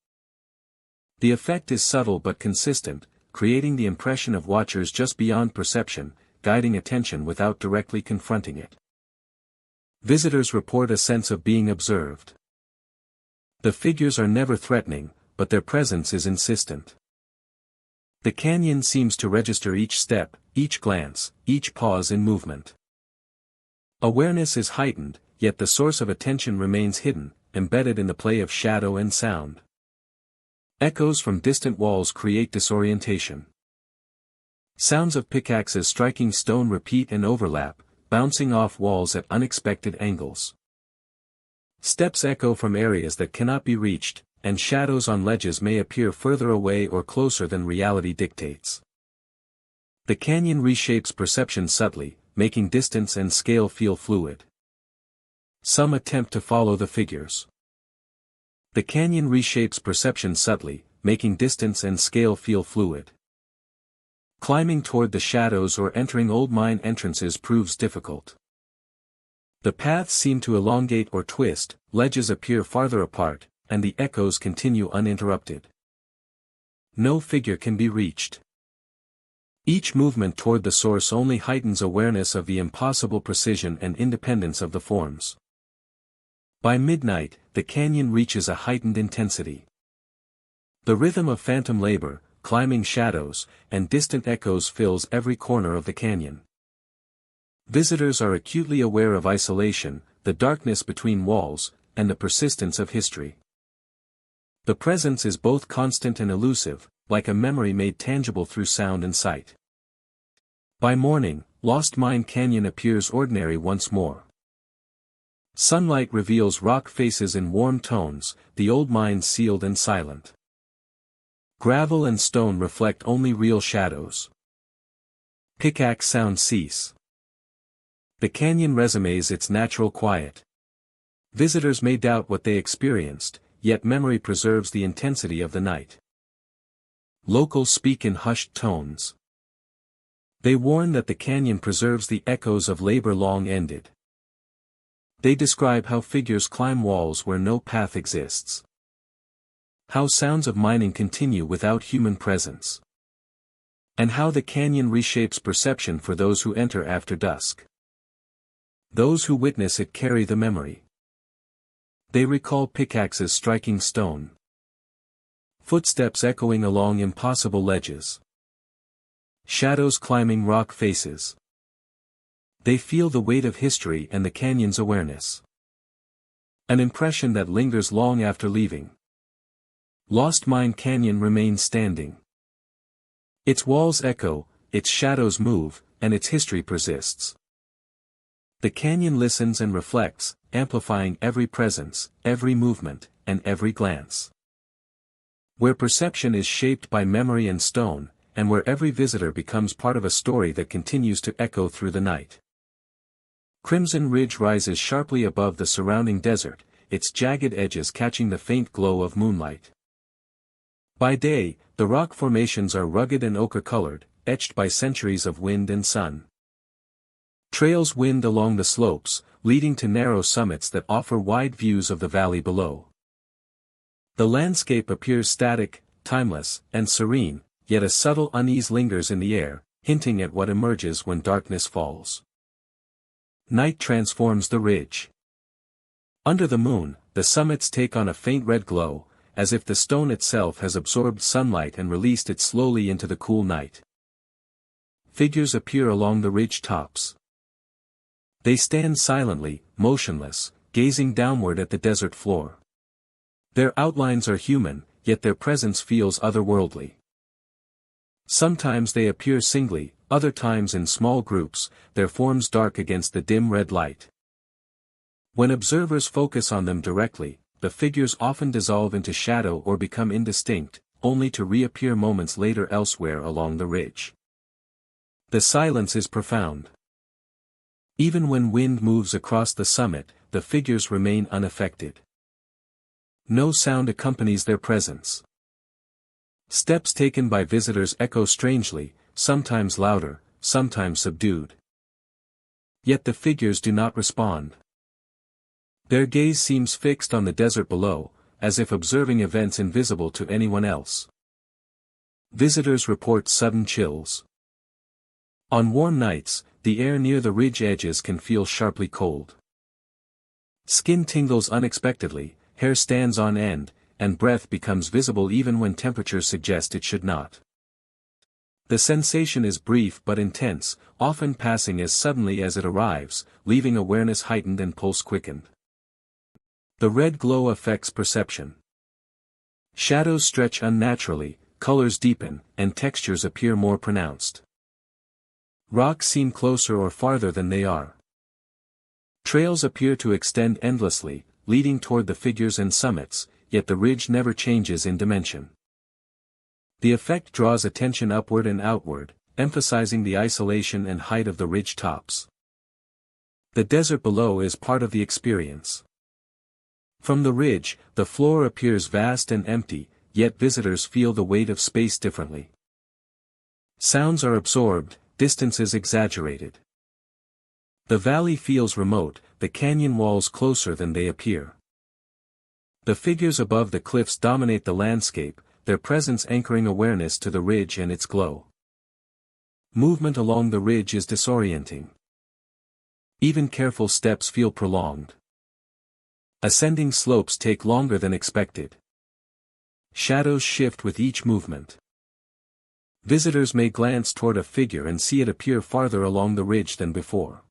The effect is subtle but consistent, creating the impression of watchers just beyond perception, guiding attention without directly confronting it. Visitors report a sense of being observed. The figures are never threatening, but their presence is insistent. The canyon seems to register each step, each glance, each pause in movement. Awareness is heightened, yet the source of attention remains hidden, embedded in the play of shadow and sound. Echoes from distant walls create disorientation. Sounds of pickaxes striking stone repeat and overlap, bouncing off walls at unexpected angles. Steps echo from areas that cannot be reached, and shadows on ledges may appear further away or closer than reality dictates. The canyon reshapes perception subtly, making distance and scale feel fluid. Some attempt to follow the figures. The canyon reshapes perception subtly, making distance and scale feel fluid. Climbing toward the shadows or entering old mine entrances proves difficult. The paths seem to elongate or twist, ledges appear farther apart, and the echoes continue uninterrupted. No figure can be reached. Each movement toward the source only heightens awareness of the impossible precision and independence of the forms. By midnight, the canyon reaches a heightened intensity. The rhythm of phantom labor, climbing shadows, and distant echoes fills every corner of the canyon. Visitors are acutely aware of isolation, the darkness between walls, and the persistence of history. The presence is both constant and elusive, like a memory made tangible through sound and sight. By morning, Lost Mine Canyon appears ordinary once more. Sunlight reveals rock faces in warm tones, the old mines sealed and silent. Gravel and stone reflect only real shadows. Pickaxe sounds cease. The canyon resumes its natural quiet. Visitors may doubt what they experienced, yet memory preserves the intensity of the night. Locals speak in hushed tones. They warn that the canyon preserves the echoes of labor long ended. They describe how figures climb walls where no path exists. How sounds of mining continue without human presence. And how the canyon reshapes perception for those who enter after dusk. Those who witness it carry the memory. They recall pickaxes striking stone. Footsteps echoing along impossible ledges. Shadows climbing rock faces. They feel the weight of history and the canyon's awareness. An impression that lingers long after leaving. Lost Mine Canyon remains standing. Its walls echo, its shadows move, and its history persists. The canyon listens and reflects, amplifying every presence, every movement, and every glance. Where perception is shaped by memory and stone, and where every visitor becomes part of a story that continues to echo through the night. Crimson Ridge rises sharply above the surrounding desert, its jagged edges catching the faint glow of moonlight. By day, the rock formations are rugged and ochre-colored, etched by centuries of wind and sun. Trails wind along the slopes, leading to narrow summits that offer wide views of the valley below. The landscape appears static, timeless, and serene, yet a subtle unease lingers in the air, hinting at what emerges when darkness falls. Night transforms the ridge. Under the moon, the summits take on a faint red glow, as if the stone itself has absorbed sunlight and released it slowly into the cool night. Figures appear along the ridge tops. They stand silently, motionless, gazing downward at the desert floor. Their outlines are human, yet their presence feels otherworldly. Sometimes they appear singly, other times in small groups, their forms dark against the dim red light. When observers focus on them directly, the figures often dissolve into shadow or become indistinct, only to reappear moments later elsewhere along the ridge. The silence is profound. Even when wind moves across the summit, the figures remain unaffected. No sound accompanies their presence. Steps taken by visitors echo strangely, sometimes louder, sometimes subdued. Yet the figures do not respond. Their gaze seems fixed on the desert below, as if observing events invisible to anyone else. Visitors report sudden chills. On warm nights, the air near the ridge edges can feel sharply cold. Skin tingles unexpectedly, hair stands on end, and breath becomes visible even when temperatures suggest it should not. The sensation is brief but intense, often passing as suddenly as it arrives, leaving awareness heightened and pulse quickened. The red glow affects perception. Shadows stretch unnaturally, colors deepen, and textures appear more pronounced. Rocks seem closer or farther than they are. Trails appear to extend endlessly, leading toward the figures and summits, yet the ridge never changes in dimension. The effect draws attention upward and outward, emphasizing the isolation and height of the ridge tops. The desert below is part of the experience. From the ridge, the floor appears vast and empty, yet visitors feel the weight of space differently. Sounds are absorbed, distances exaggerated. The valley feels remote, the canyon walls closer than they appear. The figures above the cliffs dominate the landscape, their presence anchoring awareness to the ridge and its glow. Movement along the ridge is disorienting. Even careful steps feel prolonged. Ascending slopes take longer than expected. Shadows shift with each movement. Visitors may glance toward a figure and see it appear farther along the ridge than before.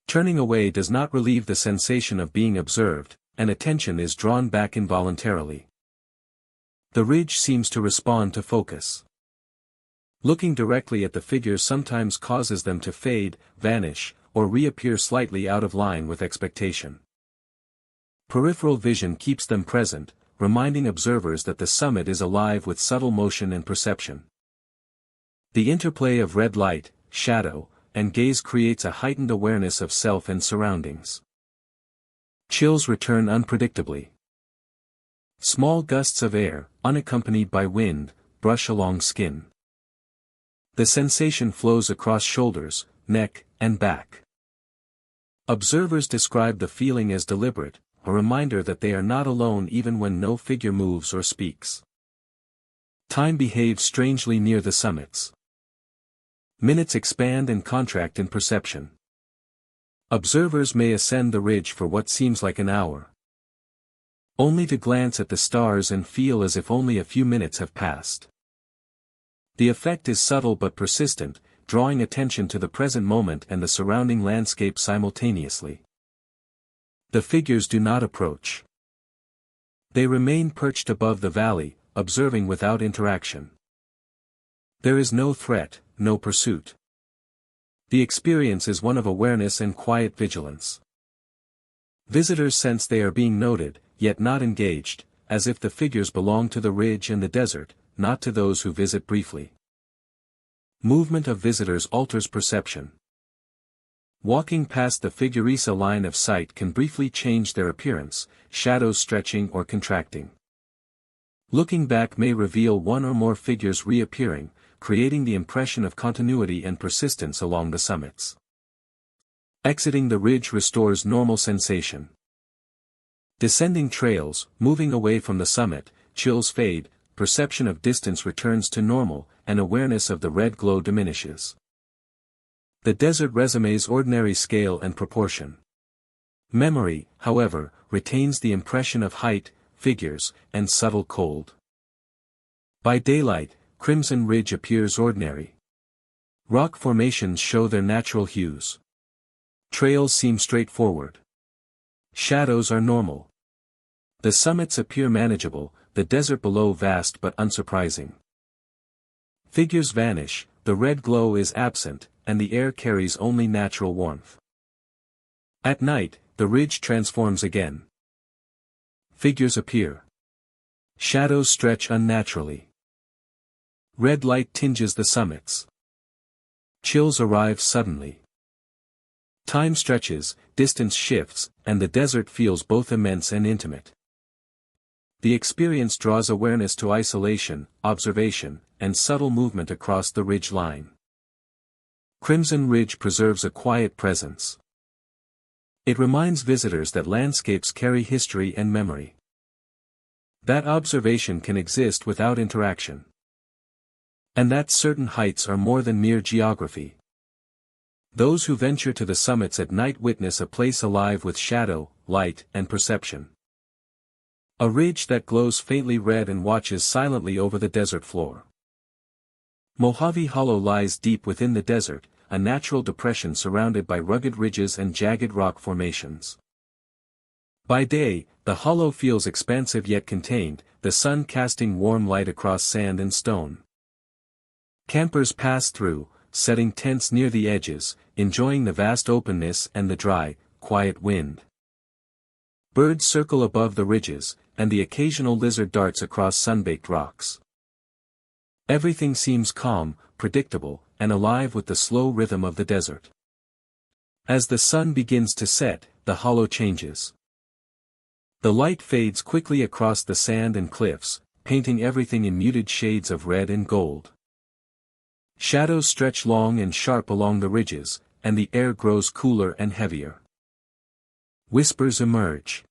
Turning away does not relieve the sensation of being observed, and attention is drawn back involuntarily. The ridge seems to respond to focus. Looking directly at the figure sometimes causes them to fade, vanish, or reappear slightly out of line with expectation. Peripheral vision keeps them present, reminding observers that the summit is alive with subtle motion and perception. The interplay of red light, shadow, and gaze creates a heightened awareness of self and surroundings. Chills return unpredictably. Small gusts of air, unaccompanied by wind, brush along skin. The sensation flows across shoulders, neck, and back. Observers describe the feeling as deliberate, a reminder that they are not alone even when no figure moves or speaks. Time behaves strangely near the summits. Minutes expand and contract in perception. Observers may ascend the ridge for what seems like an hour, only to glance at the stars and feel as if only a few minutes have passed. The effect is subtle but persistent, drawing attention to the present moment and the surrounding landscape simultaneously. The figures do not approach. They remain perched above the valley, observing without interaction. There is no threat, no pursuit. The experience is one of awareness and quiet vigilance. Visitors sense they are being noted, yet not engaged, as if the figures belong to the ridge and the desert, not to those who visit briefly. Movement of visitors alters perception. Walking past the figuresa line of sight can briefly change their appearance, shadows stretching or contracting. Looking back may reveal one or more figures reappearing, creating the impression of continuity and persistence along the summits. Exiting the ridge restores normal sensation. Descending trails, moving away from the summit, chills fade, perception of distance returns to normal, and awareness of the red glow diminishes. The desert resumes ordinary scale and proportion. Memory, however, retains the impression of height, figures, and subtle cold. By daylight, Crimson Ridge appears ordinary. Rock formations show their natural hues. Trails seem straightforward. Shadows are normal. The summits appear manageable, the desert below vast but unsurprising. Figures vanish, the red glow is absent, and the air carries only natural warmth. At night, the ridge transforms again. Figures appear. Shadows stretch unnaturally. Red light tinges the summits. Chills arrive suddenly. Time stretches, distance shifts, and the desert feels both immense and intimate. The experience draws awareness to isolation, observation, and subtle movement across the ridge line. Crimson Ridge preserves a quiet presence. It reminds visitors that landscapes carry history and memory. That observation can exist without interaction. And that certain heights are more than mere geography. Those who venture to the summits at night witness a place alive with shadow, light, and perception. A ridge that glows faintly red and watches silently over the desert floor. Mojave Hollow lies deep within the desert, a natural depression surrounded by rugged ridges and jagged rock formations. By day, the hollow feels expansive yet contained, the sun casting warm light across sand and stone. Campers pass through, setting tents near the edges, enjoying the vast openness and the dry, quiet wind. Birds circle above the ridges, and the occasional lizard darts across sun-baked rocks. Everything seems calm, predictable, and alive with the slow rhythm of the desert. As the sun begins to set, the hollow changes. The light fades quickly across the sand and cliffs, painting everything in muted shades of red and gold. Shadows stretch long and sharp along the ridges, and the air grows cooler and heavier. Whispers emerge.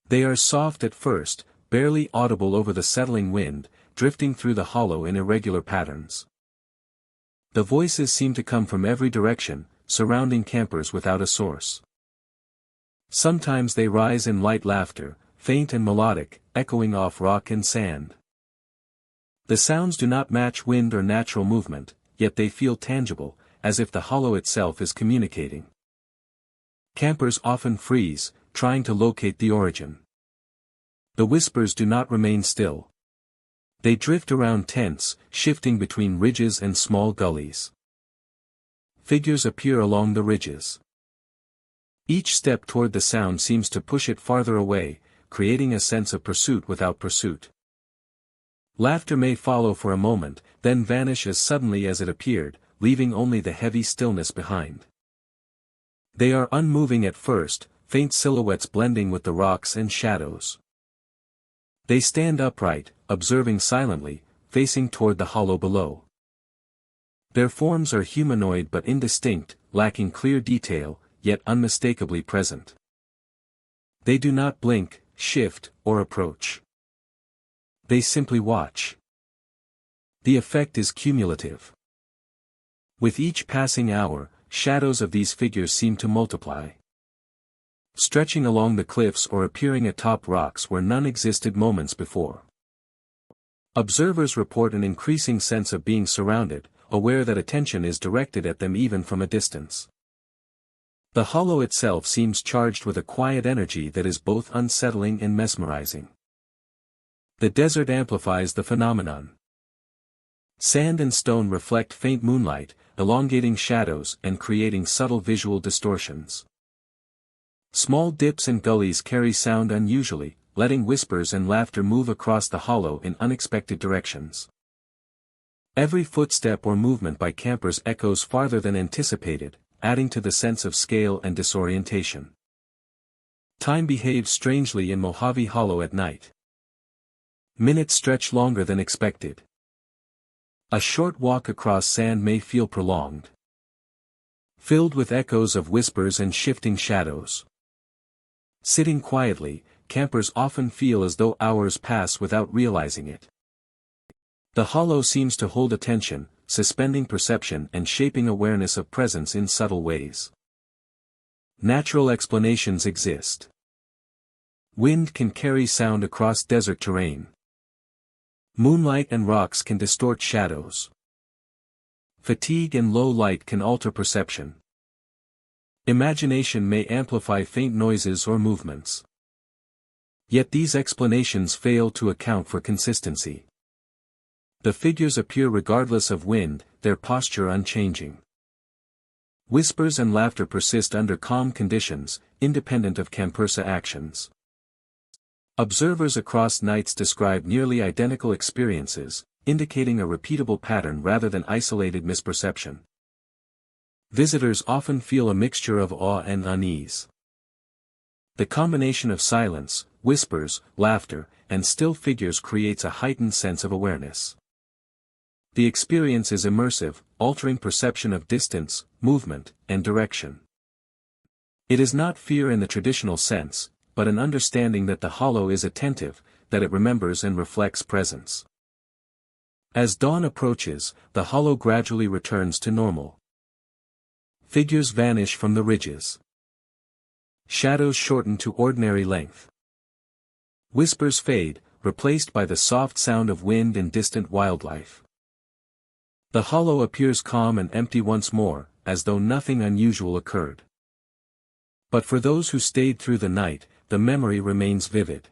They are soft at first, barely audible over the settling wind, drifting through the hollow in irregular patterns. The voices seem to come from every direction, surrounding campers without a source. Sometimes they rise in light laughter, faint and melodic, echoing off rock and sand. The sounds do not match wind or natural movement, yet they feel tangible, as if the hollow itself is communicating. Campers often freeze, trying to locate the origin. The whispers do not remain still. They drift around tents, shifting between ridges and small gullies. figures appear along the ridges. Each step toward the sound seems to push it farther away, creating a sense of pursuit without pursuit. Laughter may follow for a moment, then vanish as suddenly as it appeared, leaving only the heavy stillness behind. They are unmoving at first, faint silhouettes blending with the rocks and shadows. They stand upright, observing silently, facing toward the hollow below. Their forms are humanoid but indistinct, lacking clear detail, yet unmistakably present. They do not blink, shift, or approach. They simply watch. The effect is cumulative. With each passing hour, shadows of these figures seem to multiply. Stretching along the cliffs or appearing atop rocks where none existed moments before. Observers report an increasing sense of being surrounded, aware that attention is directed at them even from a distance. The hollow itself seems charged with a quiet energy that is both unsettling and mesmerizing. The desert amplifies the phenomenon. Sand and stone reflect faint moonlight, elongating shadows and creating subtle visual distortions. Small dips and gullies carry sound unusually, letting whispers and laughter move across the hollow in unexpected directions. Every footstep or movement by campers echoes farther than anticipated, adding to the sense of scale and disorientation. Time behaves strangely in Mojave Hollow at night. Minutes stretch longer than expected. A short walk across sand may feel prolonged, filled with echoes of whispers and shifting shadows. Sitting quietly, campers often feel as though hours pass without realizing it. The hollow seems to hold attention, suspending perception and shaping awareness of presence in subtle ways. Natural explanations exist. Wind can carry sound across desert terrain. Moonlight and rocks can distort shadows. Fatigue and low light can alter perception. Imagination may amplify faint noises or movements. Yet these explanations fail to account for consistency. The figures appear regardless of wind, their posture unchanging. Whispers and laughter persist under calm conditions, independent of Campersa actions. Observers across nights describe nearly identical experiences, indicating a repeatable pattern rather than isolated misperception. Visitors often feel a mixture of awe and unease. The combination of silence, whispers, laughter, and still figures creates a heightened sense of awareness. The experience is immersive, altering perception of distance, movement, and direction. It is not fear in the traditional sense, but an understanding that the hollow is attentive, that it remembers and reflects presence. As dawn approaches, the hollow gradually returns to normal. Figures vanish from the ridges. Shadows shorten to ordinary length. Whispers fade, replaced by the soft sound of wind and distant wildlife. The hollow appears calm and empty once more, as though nothing unusual occurred. But for those who stayed through the night, the memory remains vivid.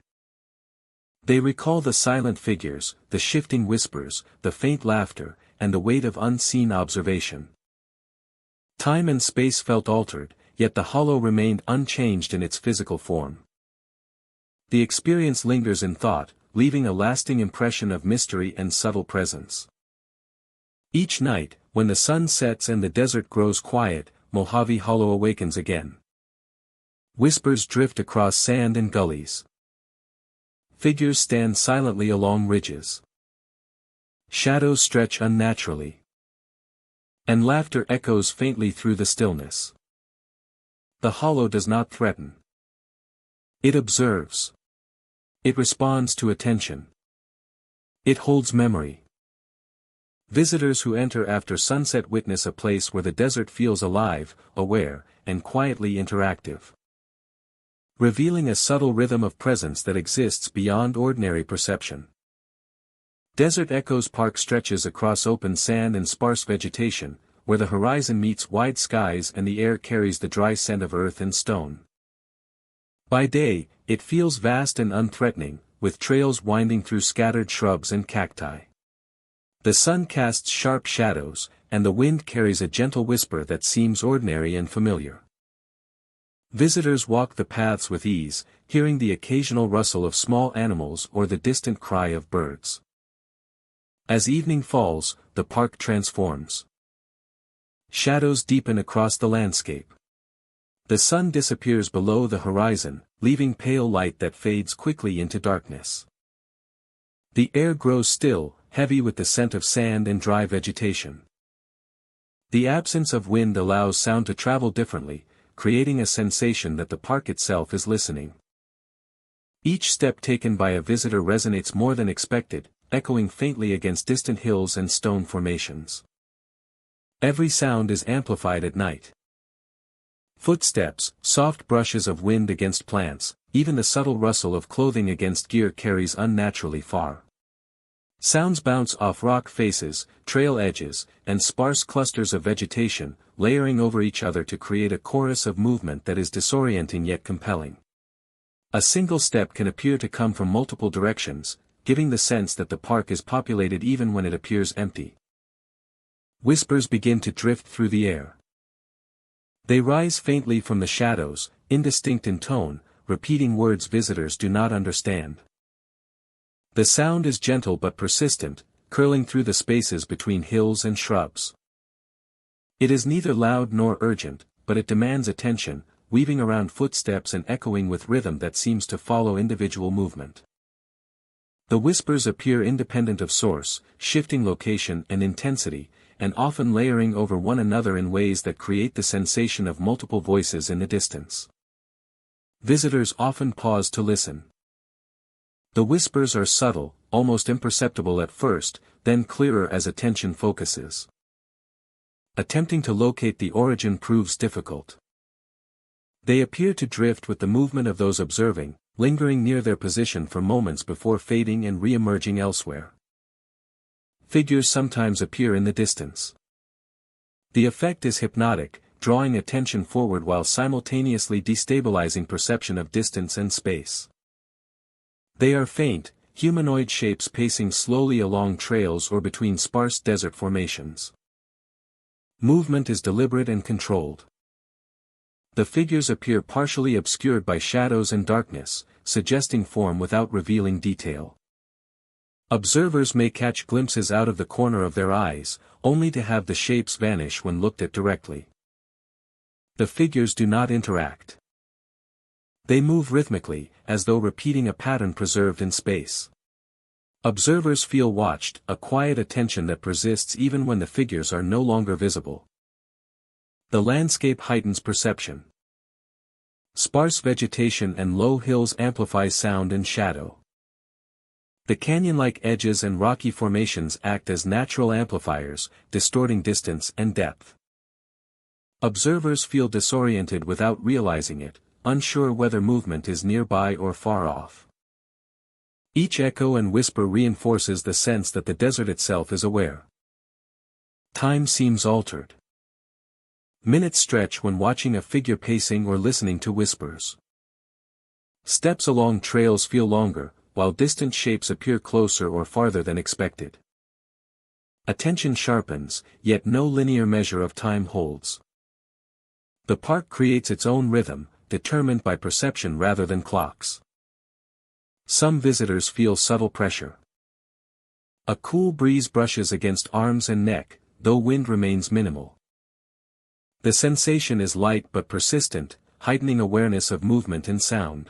They recall the silent figures, the shifting whispers, the faint laughter, and the weight of unseen observation. Time and space felt altered, yet the hollow remained unchanged in its physical form. The experience lingers in thought, leaving a lasting impression of mystery and subtle presence. Each night, when the sun sets and the desert grows quiet, Mojave Hollow awakens again. Whispers drift across sand and gullies. Figures stand silently along ridges. Shadows stretch unnaturally. And laughter echoes faintly through the stillness. The hollow does not threaten. It observes. It responds to attention. It holds memory. Visitors who enter after sunset witness a place where the desert feels alive, aware, and quietly interactive. Revealing a subtle rhythm of presence that exists beyond ordinary perception. Desert Echoes Park stretches across open sand and sparse vegetation, where the horizon meets wide skies and the air carries the dry scent of earth and stone. By day, it feels vast and unthreatening, with trails winding through scattered shrubs and cacti. The sun casts sharp shadows, and the wind carries a gentle whisper that seems ordinary and familiar. Visitors walk the paths with ease, hearing the occasional rustle of small animals or the distant cry of birds. As evening falls, the park transforms. Shadows deepen across the landscape. The sun disappears below the horizon, leaving pale light that fades quickly into darkness. The air grows still, heavy with the scent of sand and dry vegetation. The absence of wind allows sound to travel differently, creating a sensation that the park itself is listening. Each step taken by a visitor resonates more than expected, echoing faintly against distant hills and stone formations. Every sound is amplified at night. Footsteps, soft brushes of wind against plants, even the subtle rustle of clothing against gear carries unnaturally far. Sounds bounce off rock faces, trail edges, and sparse clusters of vegetation, layering over each other to create a chorus of movement that is disorienting yet compelling. A single step can appear to come from multiple directions, giving the sense that the park is populated even when it appears empty. Whispers begin to drift through the air. They rise faintly from the shadows, indistinct in tone, repeating words visitors do not understand. The sound is gentle but persistent, curling through the spaces between hills and shrubs. It is neither loud nor urgent, but it demands attention, weaving around footsteps and echoing with rhythm that seems to follow individual movement. The whispers appear independent of source, shifting location and intensity, and often layering over one another in ways that create the sensation of multiple voices in the distance. Visitors often pause to listen. The whispers are subtle, almost imperceptible at first, then clearer as attention focuses. Attempting to locate the origin proves difficult. They appear to drift with the movement of those observing, lingering near their position for moments before fading and re-emerging elsewhere. Figures sometimes appear in the distance. The effect is hypnotic, drawing attention forward while simultaneously destabilizing perception of distance and space. They are faint, humanoid shapes pacing slowly along trails or between sparse desert formations. Movement is deliberate and controlled. The figures appear partially obscured by shadows and darkness, suggesting form without revealing detail. Observers may catch glimpses out of the corner of their eyes, only to have the shapes vanish when looked at directly. The figures do not interact. They move rhythmically, as though repeating a pattern preserved in space. Observers feel watched, a quiet attention that persists even when the figures are no longer visible. The landscape heightens perception. Sparse vegetation and low hills amplify sound and shadow. The canyon-like edges and rocky formations act as natural amplifiers, distorting distance and depth. Observers feel disoriented without realizing it, unsure whether movement is nearby or far off. Each echo and whisper reinforces the sense that the desert itself is aware. Time seems altered. Minutes stretch when watching a figure pacing or listening to whispers. Steps along trails feel longer, while distant shapes appear closer or farther than expected. Attention sharpens, yet no linear measure of time holds. The park creates its own rhythm, determined by perception rather than clocks. Some visitors feel subtle pressure. A cool breeze brushes against arms and neck, though wind remains minimal. The sensation is light but persistent, heightening awareness of movement and sound.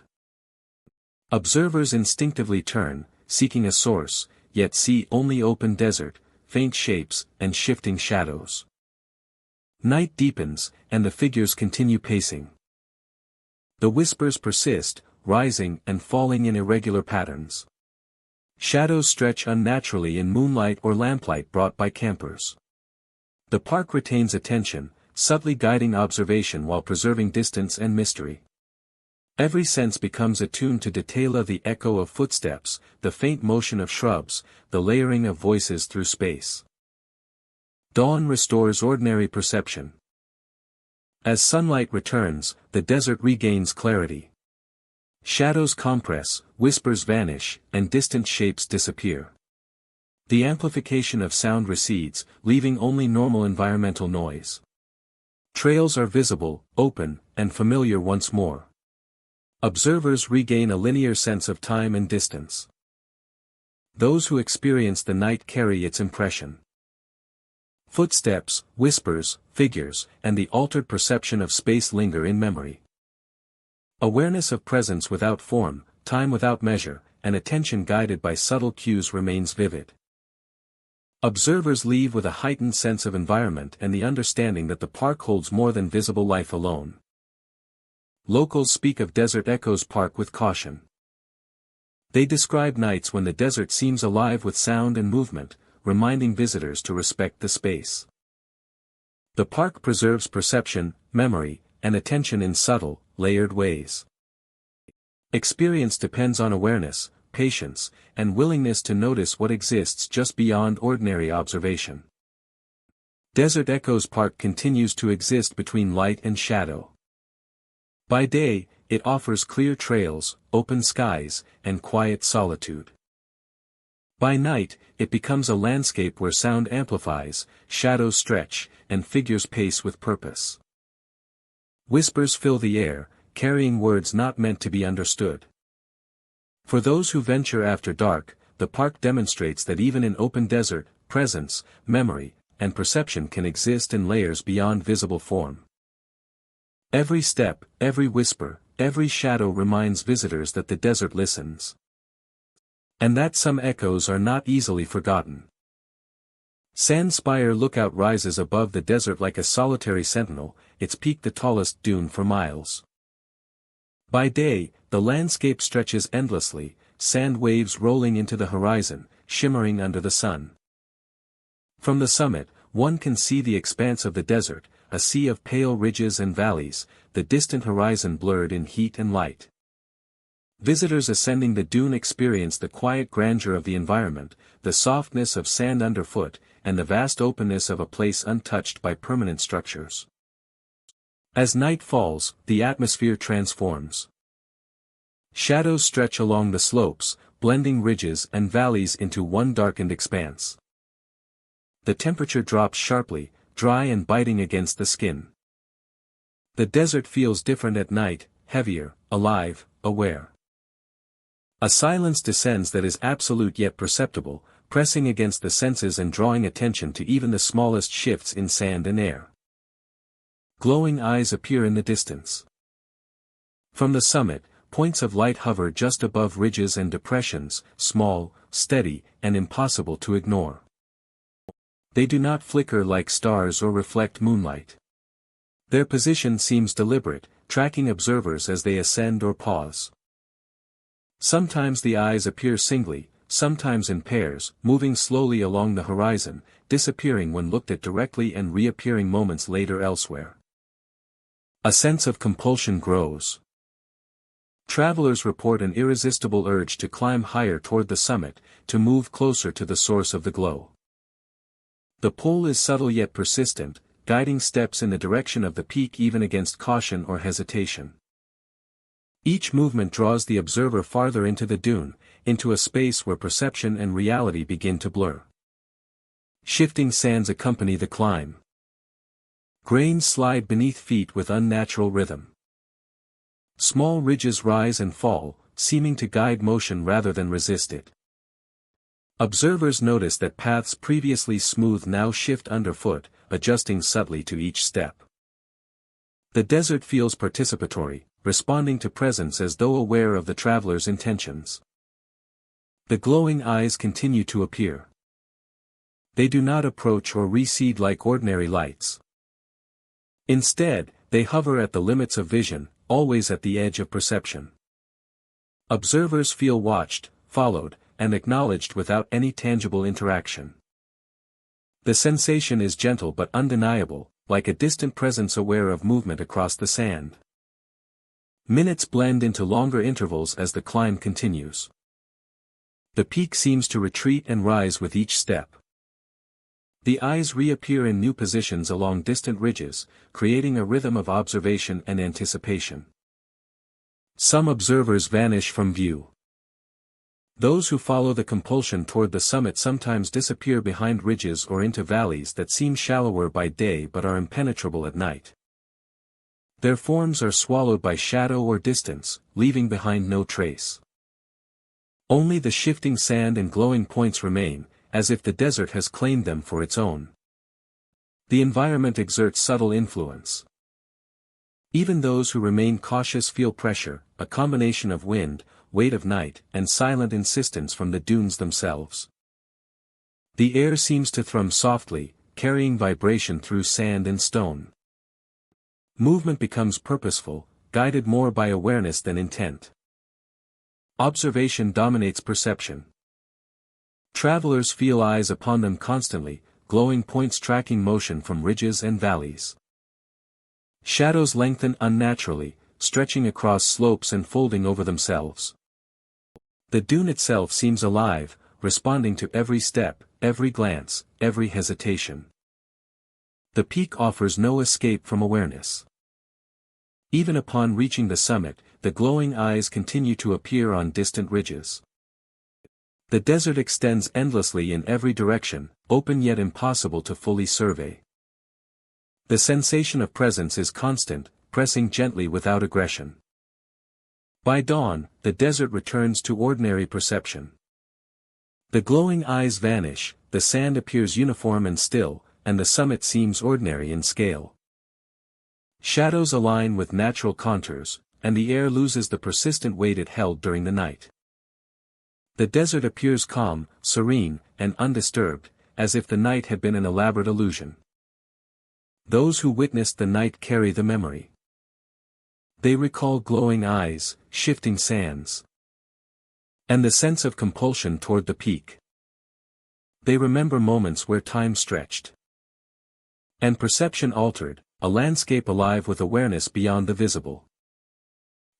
Observers instinctively turn, seeking a source, yet see only open desert, faint shapes, and shifting shadows. Night deepens, and the figures continue pacing. The whispers persist, rising and falling in irregular patterns. Shadows stretch unnaturally in moonlight or lamplight brought by campers. The park retains attention, subtly guiding observation while preserving distance and mystery. Every sense becomes attuned to detail: the echo of footsteps, the faint motion of shrubs, the layering of voices through space. Dawn restores ordinary perception. As sunlight returns, the desert regains clarity. Shadows compress, whispers vanish, and distant shapes disappear. The amplification of sound recedes, leaving only normal environmental noise. Trails are visible, open, and familiar once more. Observers regain a linear sense of time and distance. Those who experience the night carry its impression. Footsteps, whispers, figures, and the altered perception of space linger in memory. Awareness of presence without form, time without measure, and attention guided by subtle cues remains vivid. Observers leave with a heightened sense of environment and the understanding that the park holds more than visible life alone. Locals speak of Desert Echoes Park with caution. They describe nights when the desert seems alive with sound and movement, reminding visitors to respect the space. The park preserves perception, memory, and attention in subtle, layered ways. Experience depends on awareness, patience, and willingness to notice what exists just beyond ordinary observation. Desert Echoes Park continues to exist between light and shadow. By day, it offers clear trails, open skies, and quiet solitude. By night, it becomes a landscape where sound amplifies, shadows stretch, and figures pace with purpose. Whispers fill the air, carrying words not meant to be understood. For those who venture after dark, the park demonstrates that even in open desert, presence, memory, and perception can exist in layers beyond visible form. Every step, every whisper, every shadow reminds visitors that the desert listens. And that some echoes are not easily forgotten. Sandspire Lookout rises above the desert like a solitary sentinel, its peak the tallest dune for miles. By day, the landscape stretches endlessly, sand waves rolling into the horizon, shimmering under the sun. From the summit, one can see the expanse of the desert, a sea of pale ridges and valleys, the distant horizon blurred in heat and light. Visitors ascending the dune experience the quiet grandeur of the environment, the softness of sand underfoot, and the vast openness of a place untouched by permanent structures. As night falls, the atmosphere transforms. Shadows stretch along the slopes, blending ridges and valleys into one darkened expanse. The temperature drops sharply, dry and biting against the skin. The desert feels different at night, heavier, alive, aware. A silence descends that is absolute yet perceptible, pressing against the senses and drawing attention to even the smallest shifts in sand and air. Glowing eyes appear in the distance. From the summit, points of light hover just above ridges and depressions, small, steady, and impossible to ignore. They do not flicker like stars or reflect moonlight. Their position seems deliberate, tracking observers as they ascend or pause. Sometimes the eyes appear singly, sometimes in pairs, moving slowly along the horizon, disappearing when looked at directly and reappearing moments later elsewhere. A sense of compulsion grows. Travelers report an irresistible urge to climb higher toward the summit, to move closer to the source of the glow. The pull is subtle yet persistent, guiding steps in the direction of the peak even against caution or hesitation. Each movement draws the observer farther into the dune, into a space where perception and reality begin to blur. Shifting sands accompany the climb. Grains slide beneath feet with unnatural rhythm. Small ridges rise and fall, seeming to guide motion rather than resist it. Observers notice that paths previously smooth now shift underfoot, adjusting subtly to each step. The desert feels participatory, responding to presence as though aware of the traveler's intentions. The glowing eyes continue to appear. They do not approach or recede like ordinary lights. Instead, they hover at the limits of vision, always at the edge of perception. Observers feel watched, followed, and acknowledged without any tangible interaction. The sensation is gentle but undeniable, like a distant presence aware of movement across the sand. Minutes blend into longer intervals as the climb continues. The peak seems to retreat and rise with each step. The eyes reappear in new positions along distant ridges, creating a rhythm of observation and anticipation. Some observers vanish from view. Those who follow the compulsion toward the summit sometimes disappear behind ridges or into valleys that seem shallower by day but are impenetrable at night. Their forms are swallowed by shadow or distance, leaving behind no trace. Only the shifting sand and glowing points remain, as if the desert has claimed them for its own. The environment exerts subtle influence. Even those who remain cautious feel pressure, a combination of wind, weight of night, and silent insistence from the dunes themselves. The air seems to thrum softly, carrying vibration through sand and stone. Movement becomes purposeful, guided more by awareness than intent. Observation dominates perception. Travelers feel eyes upon them constantly, glowing points tracking motion from ridges and valleys. Shadows lengthen unnaturally, stretching across slopes and folding over themselves. The dune itself seems alive, responding to every step, every glance, every hesitation. The peak offers no escape from awareness. Even upon reaching the summit, the glowing eyes continue to appear on distant ridges. The desert extends endlessly in every direction, open yet impossible to fully survey. The sensation of presence is constant, pressing gently without aggression. By dawn, the desert returns to ordinary perception. The glowing eyes vanish, the sand appears uniform and still, and the summit seems ordinary in scale. Shadows align with natural contours, and the air loses the persistent weight it held during the night. The desert appears calm, serene, and undisturbed, as if the night had been an elaborate illusion. Those who witnessed the night carry the memory. They recall glowing eyes, shifting sands, and the sense of compulsion toward the peak. They remember moments where time stretched and perception altered, a landscape alive with awareness beyond the visible.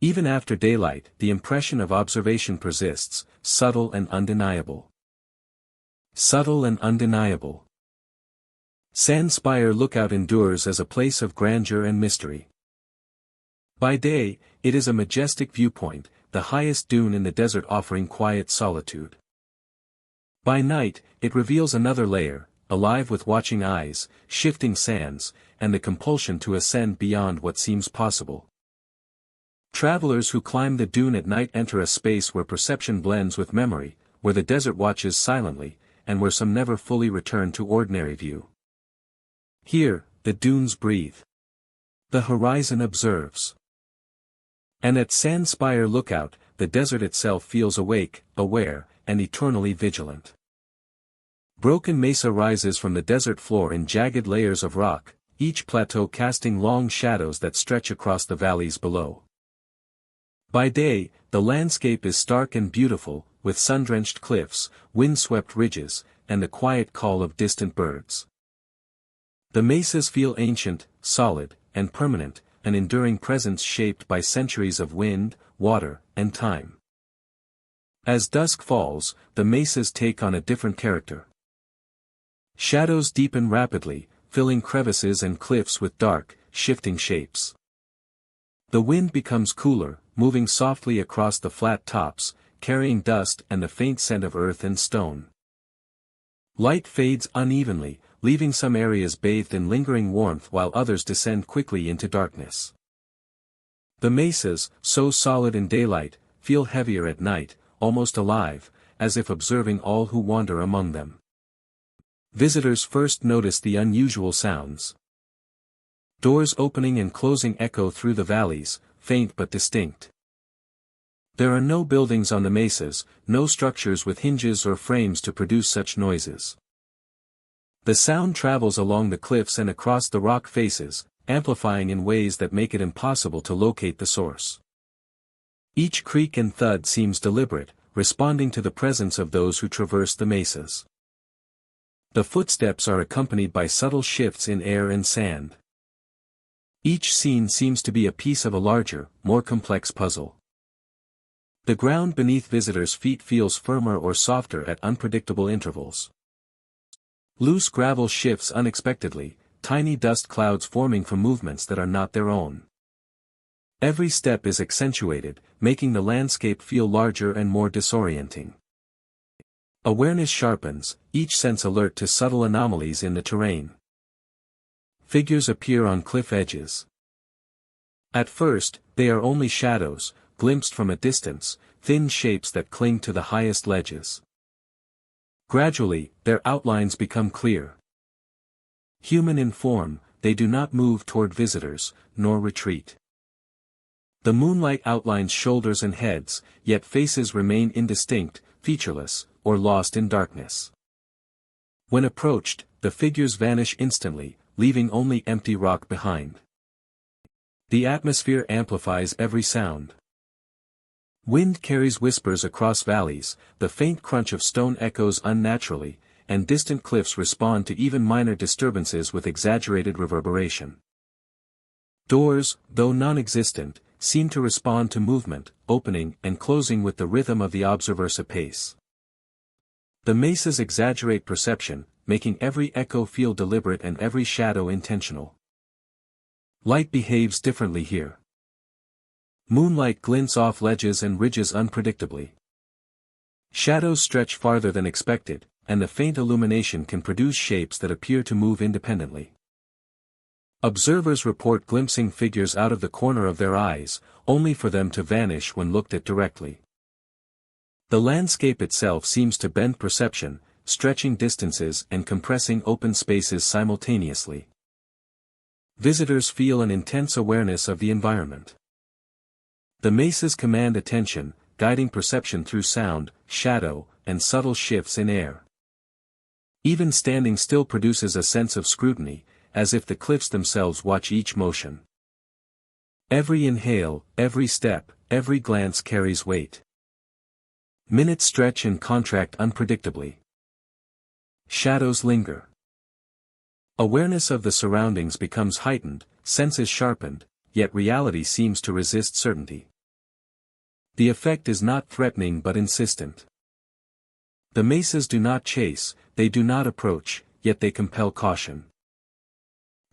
Even after daylight, the impression of observation persists, subtle and undeniable. Subtle and undeniable. Sandspire Lookout endures as a place of grandeur and mystery. By day, it is a majestic viewpoint, the highest dune in the desert offering quiet solitude. By night, it reveals another layer, alive with watching eyes, shifting sands, and the compulsion to ascend beyond what seems possible. Travelers who climb the dune at night enter a space where perception blends with memory, where the desert watches silently, and where some never fully return to ordinary view. Here, the dunes breathe. The horizon observes. And at Sandspire Lookout, the desert itself feels awake, aware, and eternally vigilant. Broken mesa rises from the desert floor in jagged layers of rock, each plateau casting long shadows that stretch across the valleys below. By day, the landscape is stark and beautiful, with sun-drenched cliffs, wind-swept ridges, and the quiet call of distant birds. The mesas feel ancient, solid, and permanent, an enduring presence shaped by centuries of wind, water, and time. As dusk falls, the mesas take on a different character. Shadows deepen rapidly, filling crevices and cliffs with dark, shifting shapes. The wind becomes cooler, moving softly across the flat tops, carrying dust and the faint scent of earth and stone. Light fades unevenly, leaving some areas bathed in lingering warmth while others descend quickly into darkness. The mesas, so solid in daylight, feel heavier at night, almost alive, as if observing all who wander among them. Visitors first notice the unusual sounds. Doors opening and closing echo through the valleys, faint but distinct. There are no buildings on the mesas, no structures with hinges or frames to produce such noises. The sound travels along the cliffs and across the rock faces, amplifying in ways that make it impossible to locate the source. Each creak and thud seems deliberate, responding to the presence of those who traverse the mesas. The footsteps are accompanied by subtle shifts in air and sand. Each scene seems to be a piece of a larger, more complex puzzle. The ground beneath visitors' feet feels firmer or softer at unpredictable intervals. Loose gravel shifts unexpectedly, tiny dust clouds forming from movements that are not their own. Every step is accentuated, making the landscape feel larger and more disorienting. Awareness sharpens, each sense alert to subtle anomalies in the terrain. Figures appear on cliff edges. At first, they are only shadows, glimpsed from a distance, thin shapes that cling to the highest ledges. Gradually, their outlines become clear. Human in form, they do not move toward visitors, nor retreat. The moonlight outlines shoulders and heads, yet faces remain indistinct, featureless, or lost in darkness. When approached, the figures vanish instantly, leaving only empty rock behind. The atmosphere amplifies every sound. Wind carries whispers across valleys, the faint crunch of stone echoes unnaturally, and distant cliffs respond to even minor disturbances with exaggerated reverberation. Doors, though non-existent, seem to respond to movement, opening and closing with the rhythm of the observer's pace. The mesas exaggerate perception, making every echo feel deliberate and every shadow intentional. Light behaves differently here. Moonlight glints off ledges and ridges unpredictably. Shadows stretch farther than expected, and the faint illumination can produce shapes that appear to move independently. Observers report glimpsing figures out of the corner of their eyes, only for them to vanish when looked at directly. The landscape itself seems to bend perception, stretching distances and compressing open spaces simultaneously. Visitors feel an intense awareness of the environment. The mesas command attention, guiding perception through sound, shadow, and subtle shifts in air. Even standing still produces a sense of scrutiny, as if the cliffs themselves watch each motion. Every inhale, every step, every glance carries weight. Minutes stretch and contract unpredictably. Shadows linger. Awareness of the surroundings becomes heightened, senses sharpened, yet reality seems to resist certainty. The effect is not threatening but insistent. The mesas do not chase, they do not approach, yet they compel caution.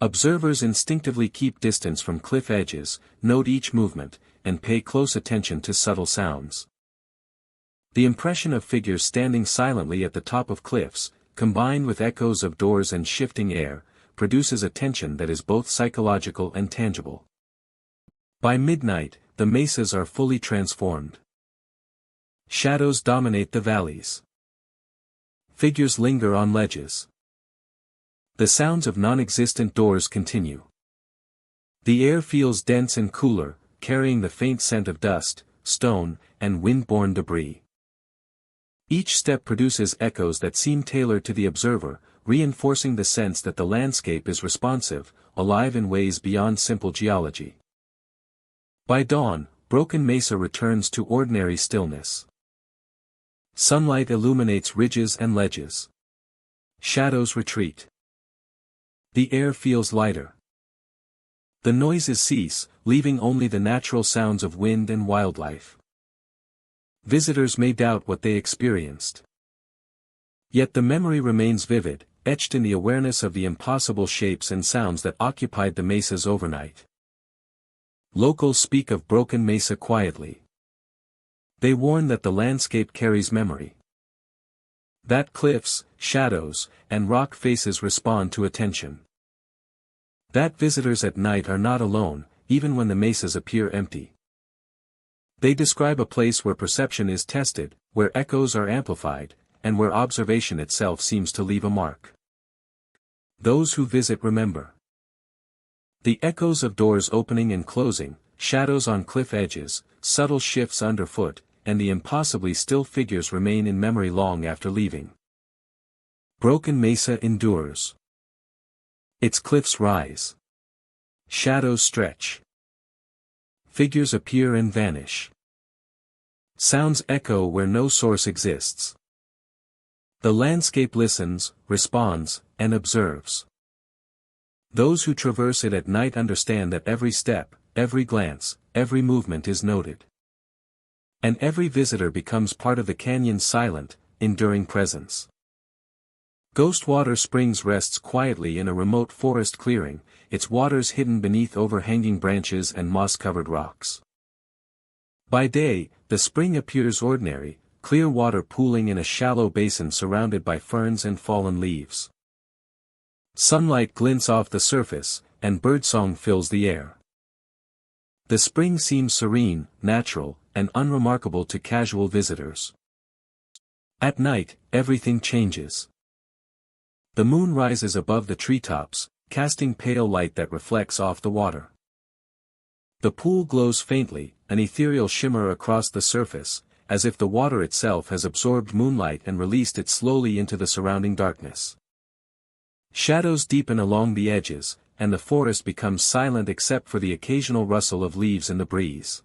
Observers instinctively keep distance from cliff edges, note each movement, and pay close attention to subtle sounds. The impression of figures standing silently at the top of cliffs, combined with echoes of doors and shifting air, produces a tension that is both psychological and tangible. By midnight, the mesas are fully transformed. Shadows dominate the valleys. Figures linger on ledges. The sounds of non-existent doors continue. The air feels dense and cooler, carrying the faint scent of dust, stone, and wind-borne debris. Each step produces echoes that seem tailored to the observer, reinforcing the sense that the landscape is responsive, alive in ways beyond simple geology. By dawn, Broken Mesa returns to ordinary stillness. Sunlight illuminates ridges and ledges. Shadows retreat. The air feels lighter. The noises cease, leaving only the natural sounds of wind and wildlife. Visitors may doubt what they experienced. Yet the memory remains vivid, etched in the awareness of the impossible shapes and sounds that occupied the mesas overnight. Locals speak of Broken Mesa quietly. They warn that the landscape carries memory. That cliffs, shadows, and rock faces respond to attention. That visitors at night are not alone, even when the mesas appear empty. They describe a place where perception is tested, where echoes are amplified, and where observation itself seems to leave a mark. Those who visit remember. The echoes of doors opening and closing, shadows on cliff edges, subtle shifts underfoot, and the impossibly still figures remain in memory long after leaving. Broken Mesa endures. Its cliffs rise. Shadows stretch. Figures appear and vanish. Sounds echo where no source exists. The landscape listens, responds, and observes. Those who traverse it at night understand that every step, every glance, every movement is noted. And every visitor becomes part of the canyon's silent, enduring presence. Ghostwater Springs rests quietly in a remote forest clearing, its waters hidden beneath overhanging branches and moss-covered rocks. By day, the spring appears ordinary, clear water pooling in a shallow basin surrounded by ferns and fallen leaves. Sunlight glints off the surface, and birdsong fills the air. The spring seems serene, natural, and unremarkable to casual visitors. At night, everything changes. The moon rises above the treetops, casting pale light that reflects off the water. The pool glows faintly, an ethereal shimmer across the surface, as if the water itself has absorbed moonlight and released it slowly into the surrounding darkness. Shadows deepen along the edges, and the forest becomes silent except for the occasional rustle of leaves in the breeze.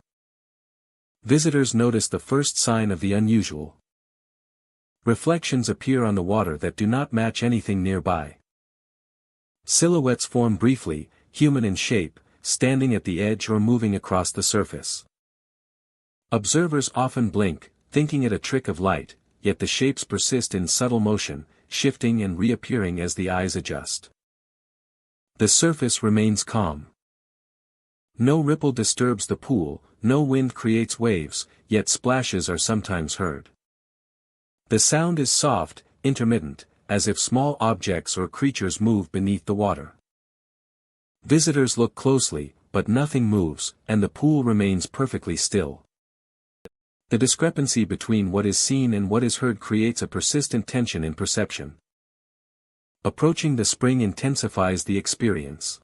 Visitors notice the first sign of the unusual. Reflections appear on the water that do not match anything nearby. Silhouettes form briefly, human in shape, standing at the edge or moving across the surface. Observers often blink, thinking it a trick of light, yet the shapes persist in subtle motion, shifting and reappearing as the eyes adjust. The surface remains calm. No ripple disturbs the pool, no wind creates waves, yet splashes are sometimes heard. The sound is soft, intermittent, as if small objects or creatures move beneath the water. Visitors look closely, but nothing moves, and the pool remains perfectly still. The discrepancy between what is seen and what is heard creates a persistent tension in perception. Approaching the spring intensifies the experience.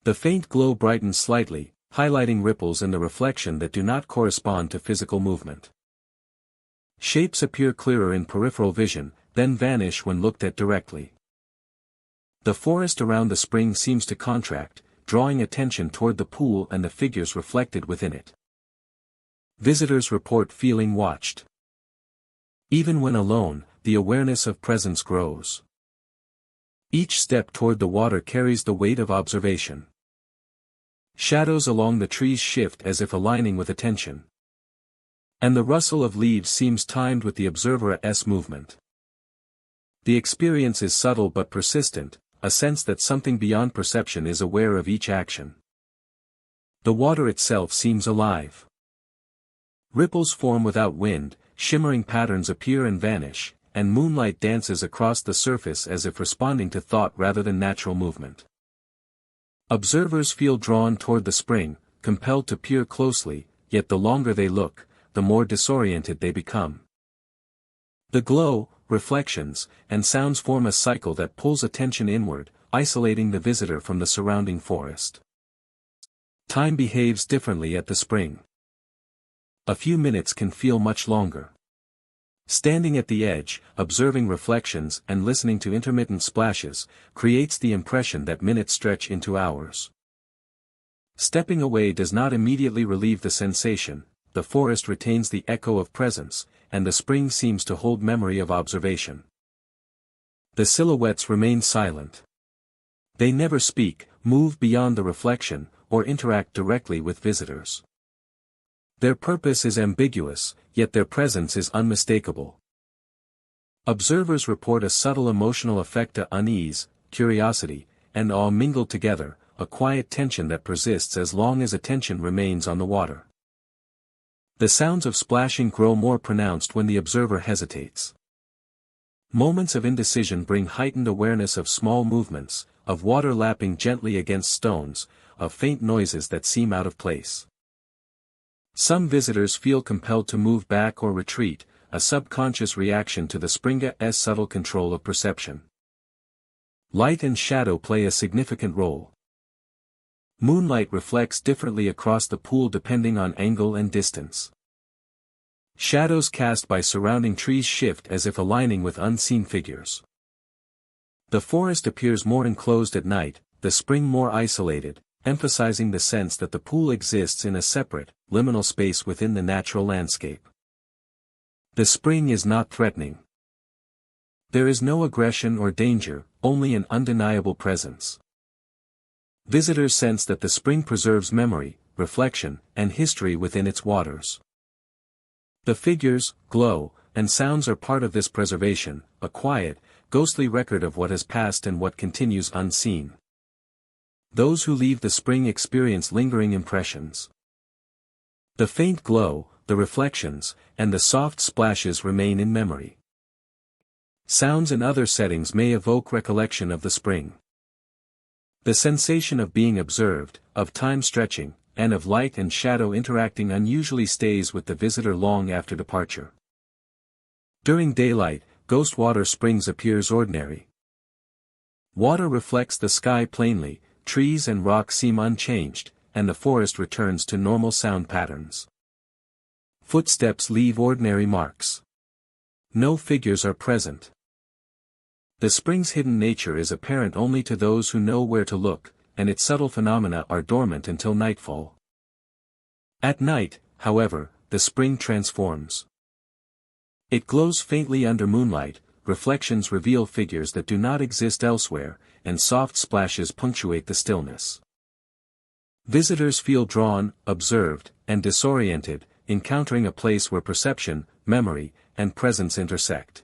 The faint glow brightens slightly, highlighting ripples in the reflection that do not correspond to physical movement. Shapes appear clearer in peripheral vision, then vanish when looked at directly. The forest around the spring seems to contract, drawing attention toward the pool and the figures reflected within it. Visitors report feeling watched. Even when alone, the awareness of presence grows. Each step toward the water carries the weight of observation. Shadows along the trees shift as if aligning with attention. And the rustle of leaves seems timed with the observer's movement. The experience is subtle but persistent, a sense that something beyond perception is aware of each action. The water itself seems alive. Ripples form without wind, shimmering patterns appear and vanish, and moonlight dances across the surface as if responding to thought rather than natural movement. Observers feel drawn toward the spring, compelled to peer closely, yet the longer they look, the more disoriented they become. The glow, reflections, and sounds form a cycle that pulls attention inward, isolating the visitor from the surrounding forest. Time behaves differently at the spring. A few minutes can feel much longer. Standing at the edge, observing reflections and listening to intermittent splashes, creates the impression that minutes stretch into hours. Stepping away does not immediately relieve the sensation, the forest retains the echo of presence, and the spring seems to hold memory of observation. The silhouettes remain silent. They never speak, move beyond the reflection, or interact directly with visitors. Their purpose is ambiguous, yet their presence is unmistakable. Observers report a subtle emotional effect of unease, curiosity, and awe mingled together, a quiet tension that persists as long as attention remains on the water. The sounds of splashing grow more pronounced when the observer hesitates. Moments of indecision bring heightened awareness of small movements, of water lapping gently against stones, of faint noises that seem out of place. Some visitors feel compelled to move back or retreat, a subconscious reaction to the spring's subtle control of perception. Light and shadow play a significant role. Moonlight reflects differently across the pool depending on angle and distance. Shadows cast by surrounding trees shift as if aligning with unseen figures. The forest appears more enclosed at night, the spring more isolated, emphasizing the sense that the pool exists in a separate, liminal space within the natural landscape. The spring is not threatening. There is no aggression or danger, only an undeniable presence. Visitors sense that the spring preserves memory, reflection, and history within its waters. The figures, glow, and sounds are part of this preservation, a quiet, ghostly record of what has passed and what continues unseen. Those who leave the spring experience lingering impressions. The faint glow, the reflections, and the soft splashes remain in memory. Sounds and other settings may evoke recollection of the spring. The sensation of being observed, of time stretching, and of light and shadow interacting unusually stays with the visitor long after departure. During daylight, ghost water springs appears ordinary. Water reflects the sky plainly, trees and rocks seem unchanged, and the forest returns to normal sound patterns. Footsteps leave ordinary marks. No figures are present. The spring's hidden nature is apparent only to those who know where to look, and its subtle phenomena are dormant until nightfall. At night, however, the spring transforms. It glows faintly under moonlight, reflections reveal figures that do not exist elsewhere, and soft splashes punctuate the stillness. Visitors feel drawn, observed, and disoriented, encountering a place where perception, memory, and presence intersect.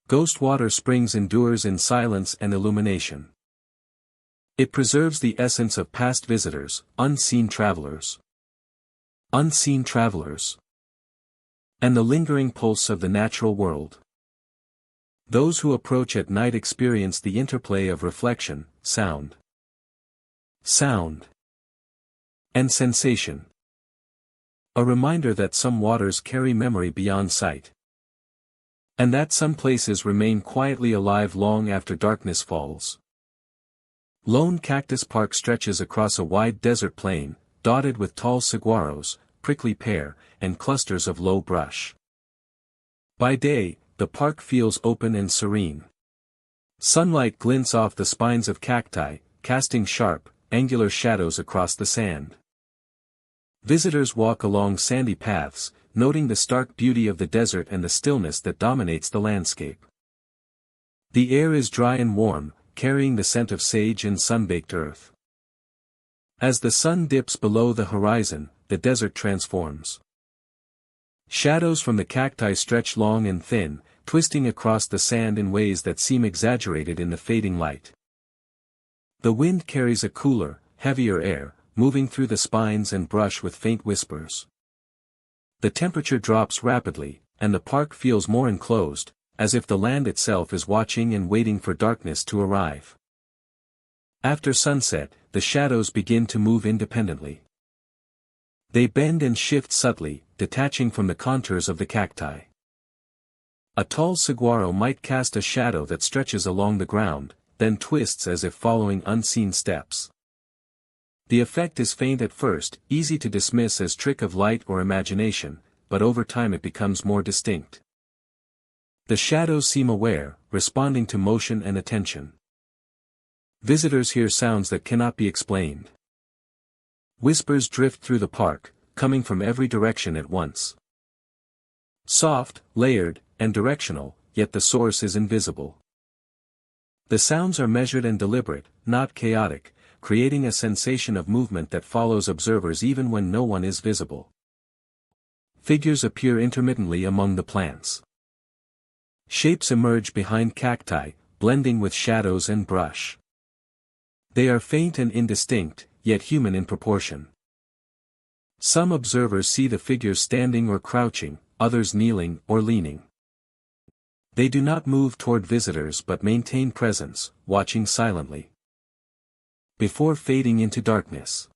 Ghost water springs endures in silence and illumination. It preserves the essence of past visitors, unseen travelers. Unseen travelers. And the lingering pulse of the natural world. Those who approach at night experience the interplay of reflection, sound, and sensation. A reminder that some waters carry memory beyond sight. And that some places remain quietly alive long after darkness falls. Lone Cactus Park stretches across a wide desert plain, dotted with tall saguaros, prickly pear, and clusters of low brush. By day, the park feels open and serene. Sunlight glints off the spines of cacti, casting sharp, angular shadows across the sand. Visitors walk along sandy paths, noting the stark beauty of the desert and the stillness that dominates the landscape. The air is dry and warm, carrying the scent of sage and sun-baked earth. As the sun dips below the horizon, the desert transforms. Shadows from the cacti stretch long and thin, twisting across the sand in ways that seem exaggerated in the fading light. The wind carries a cooler, heavier air, moving through the spines and brush with faint whispers. The temperature drops rapidly, and the park feels more enclosed, as if the land itself is watching and waiting for darkness to arrive. After sunset, the shadows begin to move independently. They bend and shift subtly, detaching from the contours of the cacti. A tall saguaro might cast a shadow that stretches along the ground, then twists as if following unseen steps. The effect is faint at first, easy to dismiss as trick of light or imagination, but over time it becomes more distinct. The shadows seem aware, responding to motion and attention. Visitors hear sounds that cannot be explained. Whispers drift through the park, coming from every direction at once. Soft, layered, and directional, yet the source is invisible. The sounds are measured and deliberate, not chaotic, creating a sensation of movement that follows observers even when no one is visible. Figures appear intermittently among the plants. Shapes emerge behind cacti, blending with shadows and brush. They are faint and indistinct, yet human in proportion. Some observers see the figures standing or crouching, others kneeling or leaning. They do not move toward visitors but maintain presence, watching silently. Before fading into darkness.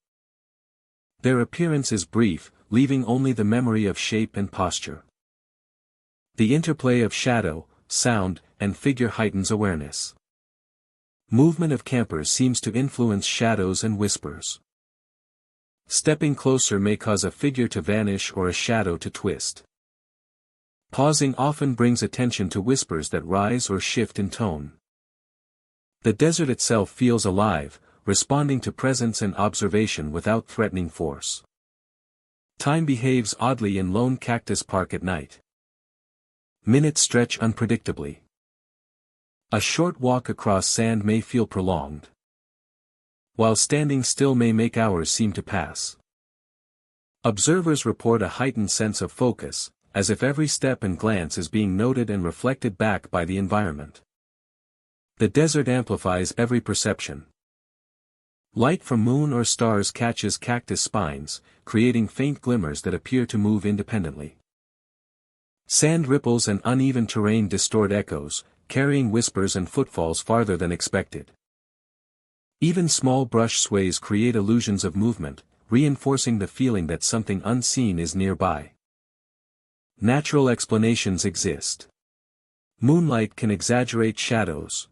Their appearance is brief, leaving only the memory of shape and posture. The interplay of shadow, sound, and figure heightens awareness. Movement of campers seems to influence shadows and whispers. Stepping closer may cause a figure to vanish or a shadow to twist. Pausing often brings attention to whispers that rise or shift in tone. The desert itself feels alive, responding to presence and observation without threatening force. Time behaves oddly in Lone Cactus Park at night. Minutes stretch unpredictably. A short walk across sand may feel prolonged, while standing still may make hours seem to pass. Observers report a heightened sense of focus, as if every step and glance is being noted and reflected back by the environment. The desert amplifies every perception. Light from moon or stars catches cactus spines, creating faint glimmers that appear to move independently. Sand ripples and uneven terrain distort echoes, carrying whispers and footfalls farther than expected. Even small brush sways create illusions of movement, reinforcing the feeling that something unseen is nearby. Natural explanations exist. Moonlight can exaggerate shadows.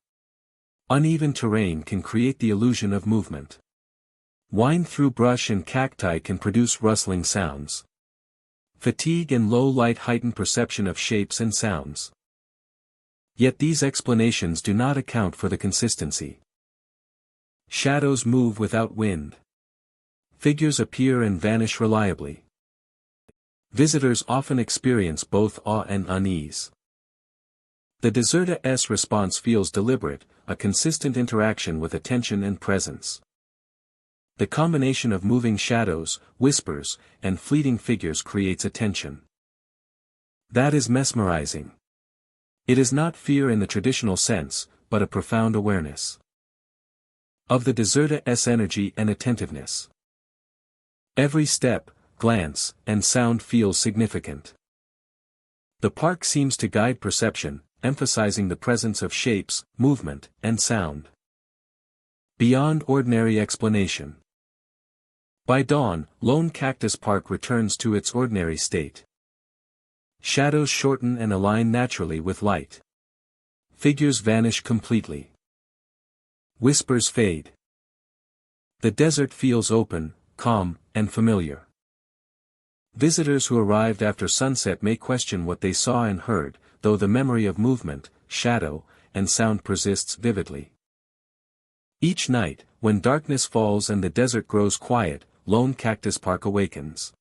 Uneven terrain can create the illusion of movement. Wind through brush and cacti can produce rustling sounds. Fatigue and low light heighten perception of shapes and sounds. Yet these explanations do not account for the consistency. Shadows move without wind. Figures appear and vanish reliably. Visitors often experience both awe and unease. The desert's response feels deliberate, a consistent interaction with attention and presence. The combination of moving shadows, whispers, and fleeting figures creates attention. That is mesmerizing. It is not fear in the traditional sense, but a profound awareness of the desert's energy and attentiveness. Every step, glance, and sound feels significant. The park seems to guide perception, emphasizing the presence of shapes, movement, and sound. Beyond ordinary explanation. By dawn, Lone Cactus Park returns to its ordinary state. Shadows shorten and align naturally with light. Figures vanish completely. Whispers fade. The desert feels open, calm, and familiar. Visitors who arrived after sunset may question what they saw and heard, though the memory of movement, shadow, and sound persists vividly. Each night, when darkness falls and the desert grows quiet, Lone Cactus Park awakens.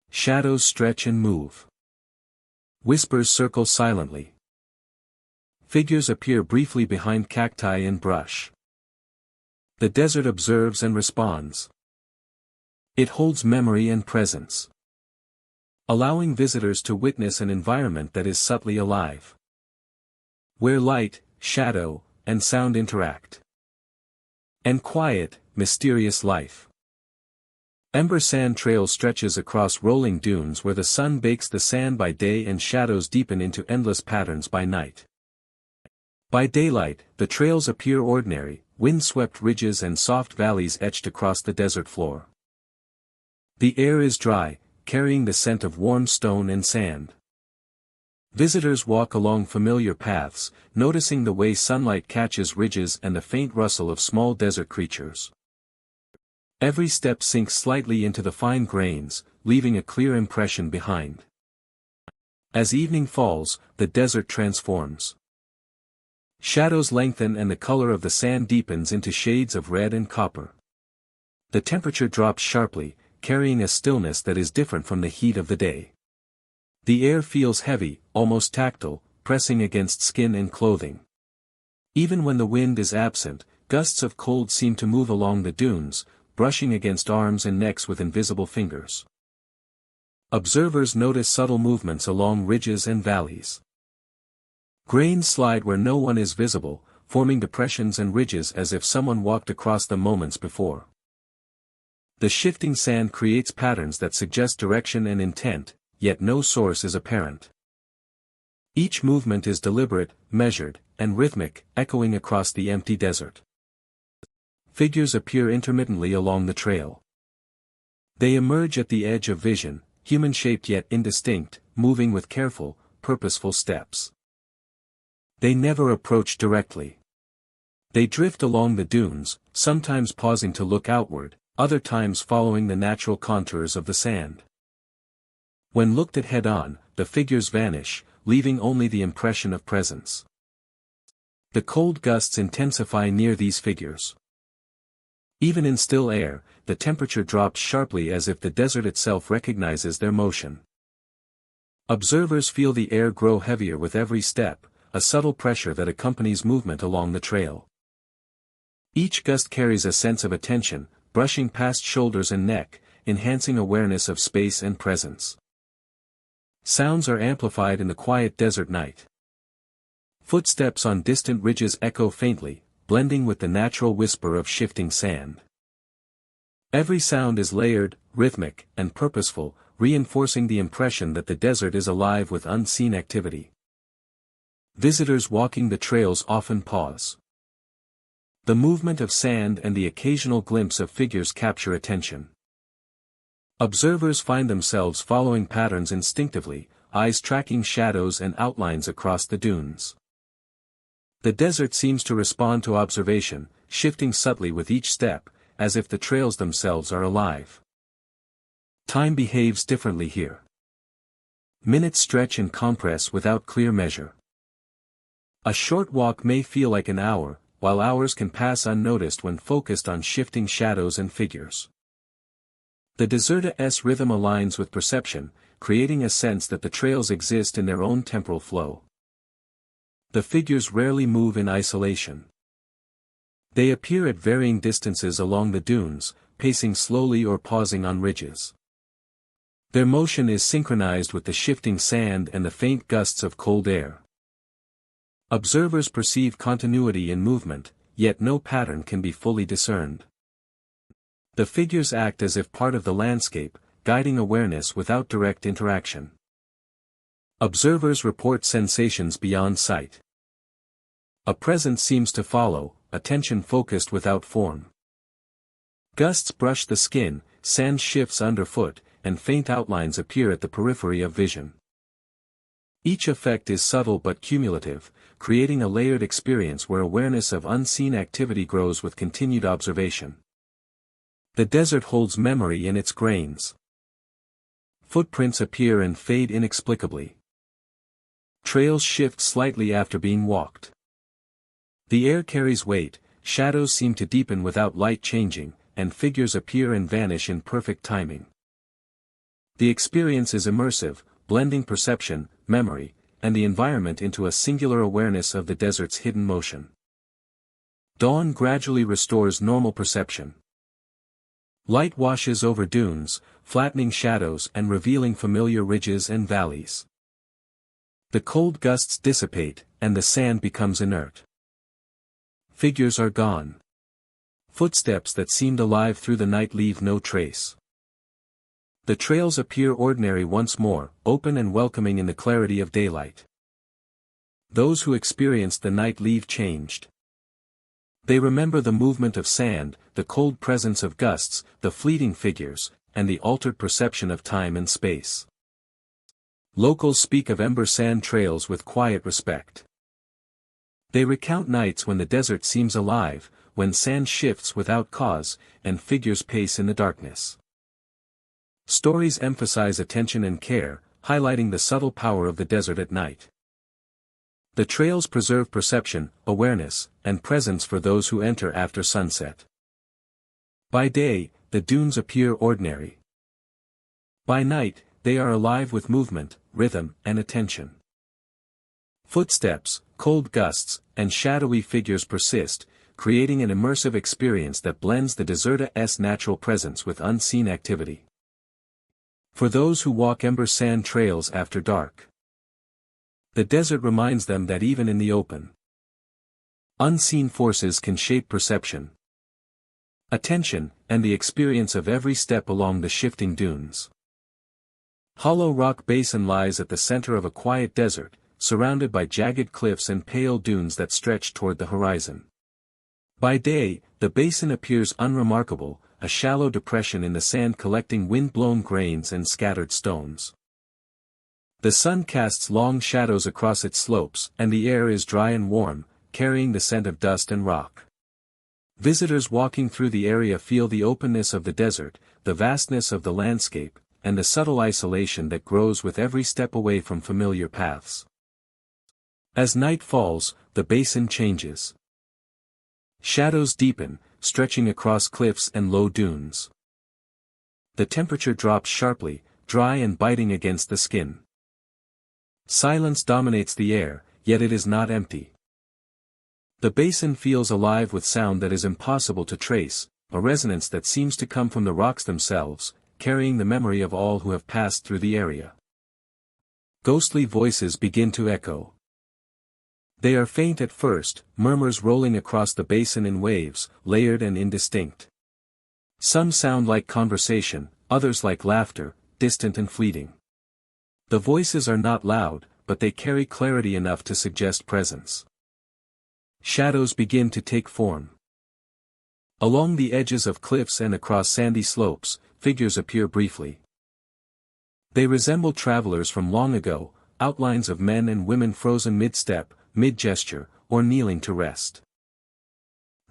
Shadows stretch and move. Whispers circle silently. Figures appear briefly behind cacti and brush. The desert observes and responds. It holds memory and presence, allowing visitors to witness an environment that is subtly alive, where light, shadow, and sound interact. And quiet, mysterious life. Ember sand trail stretches across rolling dunes where the sun bakes the sand by day and shadows deepen into endless patterns by night. By daylight, the trails appear ordinary, wind-swept ridges and soft valleys etched across the desert floor. The air is dry, carrying the scent of warm stone and sand. Visitors walk along familiar paths, noticing the way sunlight catches ridges and the faint rustle of small desert creatures. Every step sinks slightly into the fine grains, leaving a clear impression behind. As evening falls, the desert transforms. Shadows lengthen and the color of the sand deepens into shades of red and copper. The temperature drops sharply, carrying a stillness that is different from the heat of the day. The air feels heavy, almost tactile, pressing against skin and clothing. Even when the wind is absent, gusts of cold seem to move along the dunes, brushing against arms and necks with invisible fingers. Observers notice subtle movements along ridges and valleys. Grains slide where no one is visible, forming depressions and ridges as if someone walked across them moments before. The shifting sand creates patterns that suggest direction and intent, yet no source is apparent. Each movement is deliberate, measured, and rhythmic, echoing across the empty desert. Figures appear intermittently along the trail. They emerge at the edge of vision, human-shaped yet indistinct, moving with careful, purposeful steps. They never approach directly. They drift along the dunes, sometimes pausing to look outward, other times following the natural contours of the sand. When looked at head-on, the figures vanish, leaving only the impression of presence. The cold gusts intensify near these figures. Even in still air, the temperature drops sharply as if the desert itself recognizes their motion. Observers feel the air grow heavier with every step, a subtle pressure that accompanies movement along the trail. Each gust carries a sense of attention, brushing past shoulders and neck, enhancing awareness of space and presence. Sounds are amplified in the quiet desert night. Footsteps on distant ridges echo faintly, blending with the natural whisper of shifting sand. Every sound is layered, rhythmic, and purposeful, reinforcing the impression that the desert is alive with unseen activity. Visitors walking the trails often pause. The movement of sand and the occasional glimpse of figures capture attention. Observers find themselves following patterns instinctively, eyes tracking shadows and outlines across the dunes. The desert seems to respond to observation, shifting subtly with each step, as if the trails themselves are alive. Time behaves differently here. Minutes stretch and compress without clear measure. A short walk may feel like an hour, while hours can pass unnoticed when focused on shifting shadows and figures. The desert's rhythm aligns with perception, creating a sense that the trails exist in their own temporal flow. The figures rarely move in isolation. They appear at varying distances along the dunes, pacing slowly or pausing on ridges. Their motion is synchronized with the shifting sand and the faint gusts of cold air. Observers perceive continuity in movement, yet no pattern can be fully discerned. The figures act as if part of the landscape, guiding awareness without direct interaction. Observers report sensations beyond sight. A presence seems to follow, attention focused without form. Gusts brush the skin, sand shifts underfoot, and faint outlines appear at the periphery of vision. Each effect is subtle but cumulative, creating a layered experience where awareness of unseen activity grows with continued observation. The desert holds memory in its grains. Footprints appear and fade inexplicably. Trails shift slightly after being walked. The air carries weight, shadows seem to deepen without light changing, and figures appear and vanish in perfect timing. The experience is immersive, blending perception, memory, and the environment into a singular awareness of the desert's hidden motion. Dawn gradually restores normal perception. Light washes over dunes, flattening shadows and revealing familiar ridges and valleys. The cold gusts dissipate, and the sand becomes inert. Figures are gone. Footsteps that seemed alive through the night leave no trace. The trails appear ordinary once more, open and welcoming in the clarity of daylight. Those who experienced the night leave changed. They remember the movement of sand, the cold presence of gusts, the fleeting figures, and the altered perception of time and space. Locals speak of ember sand trails with quiet respect. They recount nights when the desert seems alive, when sand shifts without cause, and figures pace in the darkness. Stories emphasize attention and care, highlighting the subtle power of the desert at night. The trails preserve perception, awareness, and presence for those who enter after sunset. By day, the dunes appear ordinary. By night, they are alive with movement, rhythm, and attention. Footsteps, cold gusts, and shadowy figures persist, creating an immersive experience that blends the desert's natural presence with unseen activity. For those who walk ember sand trails after dark, the desert reminds them that even in the open, unseen forces can shape perception, attention, and the experience of every step along the shifting dunes. Hollow Rock Basin lies at the center of a quiet desert, surrounded by jagged cliffs and pale dunes that stretch toward the horizon. By day, the basin appears unremarkable, a shallow depression in the sand collecting wind-blown grains and scattered stones. The sun casts long shadows across its slopes, and the air is dry and warm, carrying the scent of dust and rock. Visitors walking through the area feel the openness of the desert, the vastness of the landscape, and the subtle isolation that grows with every step away from familiar paths. As night falls, the basin changes. Shadows deepen, stretching across cliffs and low dunes. The temperature drops sharply, dry and biting against the skin. Silence dominates the air, yet it is not empty. The basin feels alive with sound that is impossible to trace, a resonance that seems to come from the rocks themselves, carrying the memory of all who have passed through the area. Ghostly voices begin to echo. They are faint at first, murmurs rolling across the basin in waves, layered and indistinct. Some sound like conversation, others like laughter, distant and fleeting. The voices are not loud, but they carry clarity enough to suggest presence. Shadows begin to take form. Along the edges of cliffs and across sandy slopes, figures appear briefly. They resemble travelers from long ago, outlines of men and women frozen mid-step, mid-gesture, or kneeling to rest.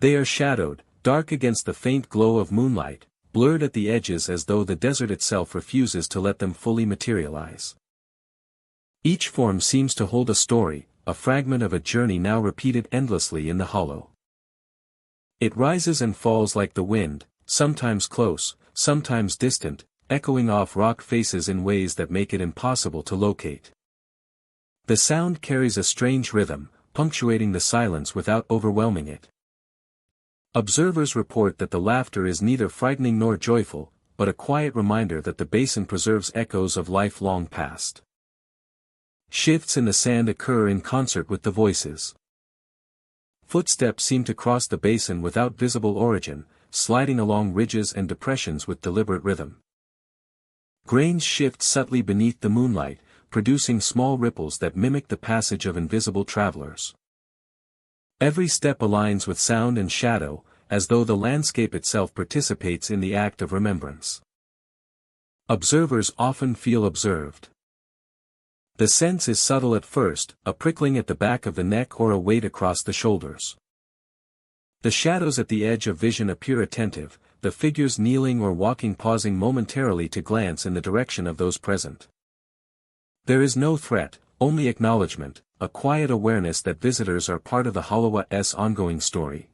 They are shadowed, dark against the faint glow of moonlight, blurred at the edges as though the desert itself refuses to let them fully materialize. Each form seems to hold a story, a fragment of a journey now repeated endlessly in the hollow. It rises and falls like the wind, sometimes close, sometimes distant, echoing off rock faces in ways that make it impossible to locate. The sound carries a strange rhythm, punctuating the silence without overwhelming it. Observers report that the laughter is neither frightening nor joyful, but a quiet reminder that the basin preserves echoes of life long past. Shifts in the sand occur in concert with the voices. Footsteps seem to cross the basin without visible origin, sliding along ridges and depressions with deliberate rhythm. Grains shift subtly beneath the moonlight, producing small ripples that mimic the passage of invisible travelers. Every step aligns with sound and shadow, as though the landscape itself participates in the act of remembrance. Observers often feel observed. The sense is subtle at first, a prickling at the back of the neck or a weight across the shoulders. The shadows at the edge of vision appear attentive, the figures kneeling or walking pausing momentarily to glance in the direction of those present. There is no threat, only acknowledgement, a quiet awareness that visitors are part of the Hollow's ongoing story.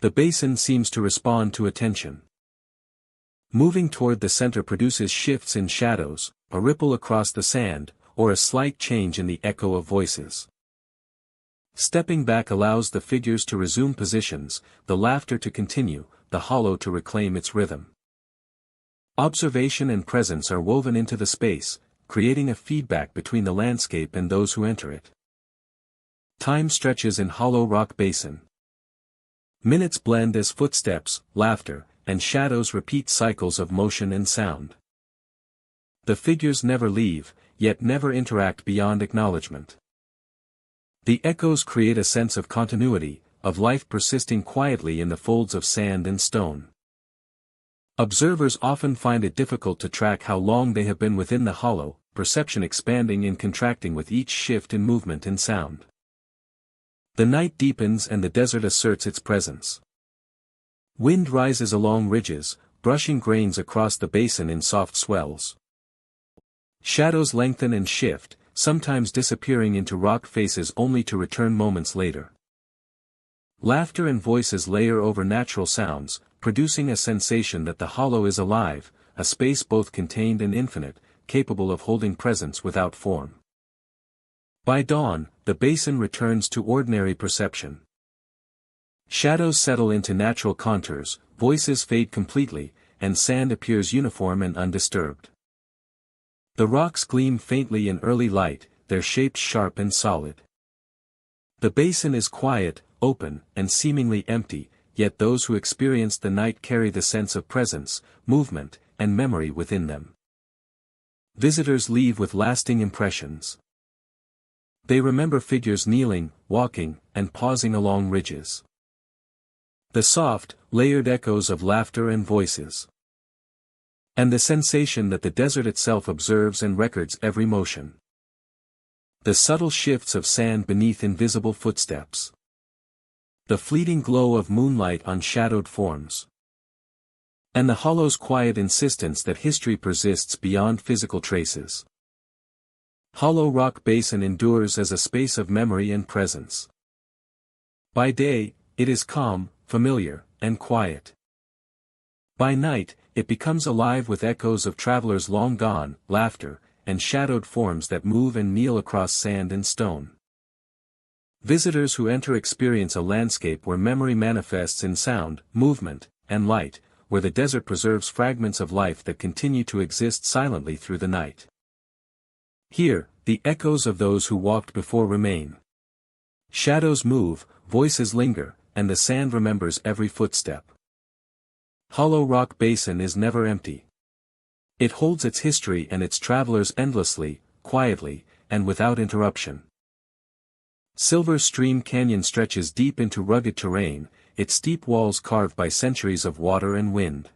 The basin seems to respond to attention. Moving toward the center produces shifts in shadows, a ripple across the sand, or a slight change in the echo of voices. Stepping back allows the figures to resume positions, the laughter to continue, the hollow to reclaim its rhythm. Observation and presence are woven into the space, creating a feedback between the landscape and those who enter it. Time stretches in hollow rock basin. Minutes blend as footsteps, laughter, and shadows repeat cycles of motion and sound. The figures never leave, yet never interact beyond acknowledgement. The echoes create a sense of continuity, of life persisting quietly in the folds of sand and stone. Observers often find it difficult to track how long they have been within the hollow, perception expanding and contracting with each shift in movement and sound. The night deepens and the desert asserts its presence. Wind rises along ridges, brushing grains across the basin in soft swells. Shadows lengthen and shift, sometimes disappearing into rock faces only to return moments later. Laughter and voices layer over natural sounds, producing a sensation that the hollow is alive, a space both contained and infinite, capable of holding presence without form. By dawn, the basin returns to ordinary perception. Shadows settle into natural contours, voices fade completely, and sand appears uniform and undisturbed. The rocks gleam faintly in early light, their shapes sharp and solid. The basin is quiet, open, and seemingly empty, yet those who experience the night carry the sense of presence, movement, and memory within them. Visitors leave with lasting impressions. They remember figures kneeling, walking, and pausing along ridges. The soft, layered echoes of laughter and voices. And the sensation that the desert itself observes and records every motion. The subtle shifts of sand beneath invisible footsteps. The fleeting glow of moonlight on shadowed forms. And the hollow's quiet insistence that history persists beyond physical traces. Hollow Rock Basin endures as a space of memory and presence. By day, it is calm, familiar, and quiet. By night, it becomes alive with echoes of travelers long gone, laughter, and shadowed forms that move and kneel across sand and stone. Visitors who enter experience a landscape where memory manifests in sound, movement, and light, where the desert preserves fragments of life that continue to exist silently through the night. Here, the echoes of those who walked before remain. Shadows move, voices linger, and the sand remembers every footstep. Hollow Rock Basin is never empty. It holds its history and its travelers endlessly, quietly, and without interruption. Silver Stream Canyon stretches deep into rugged terrain, its steep walls carved by centuries of water and wind.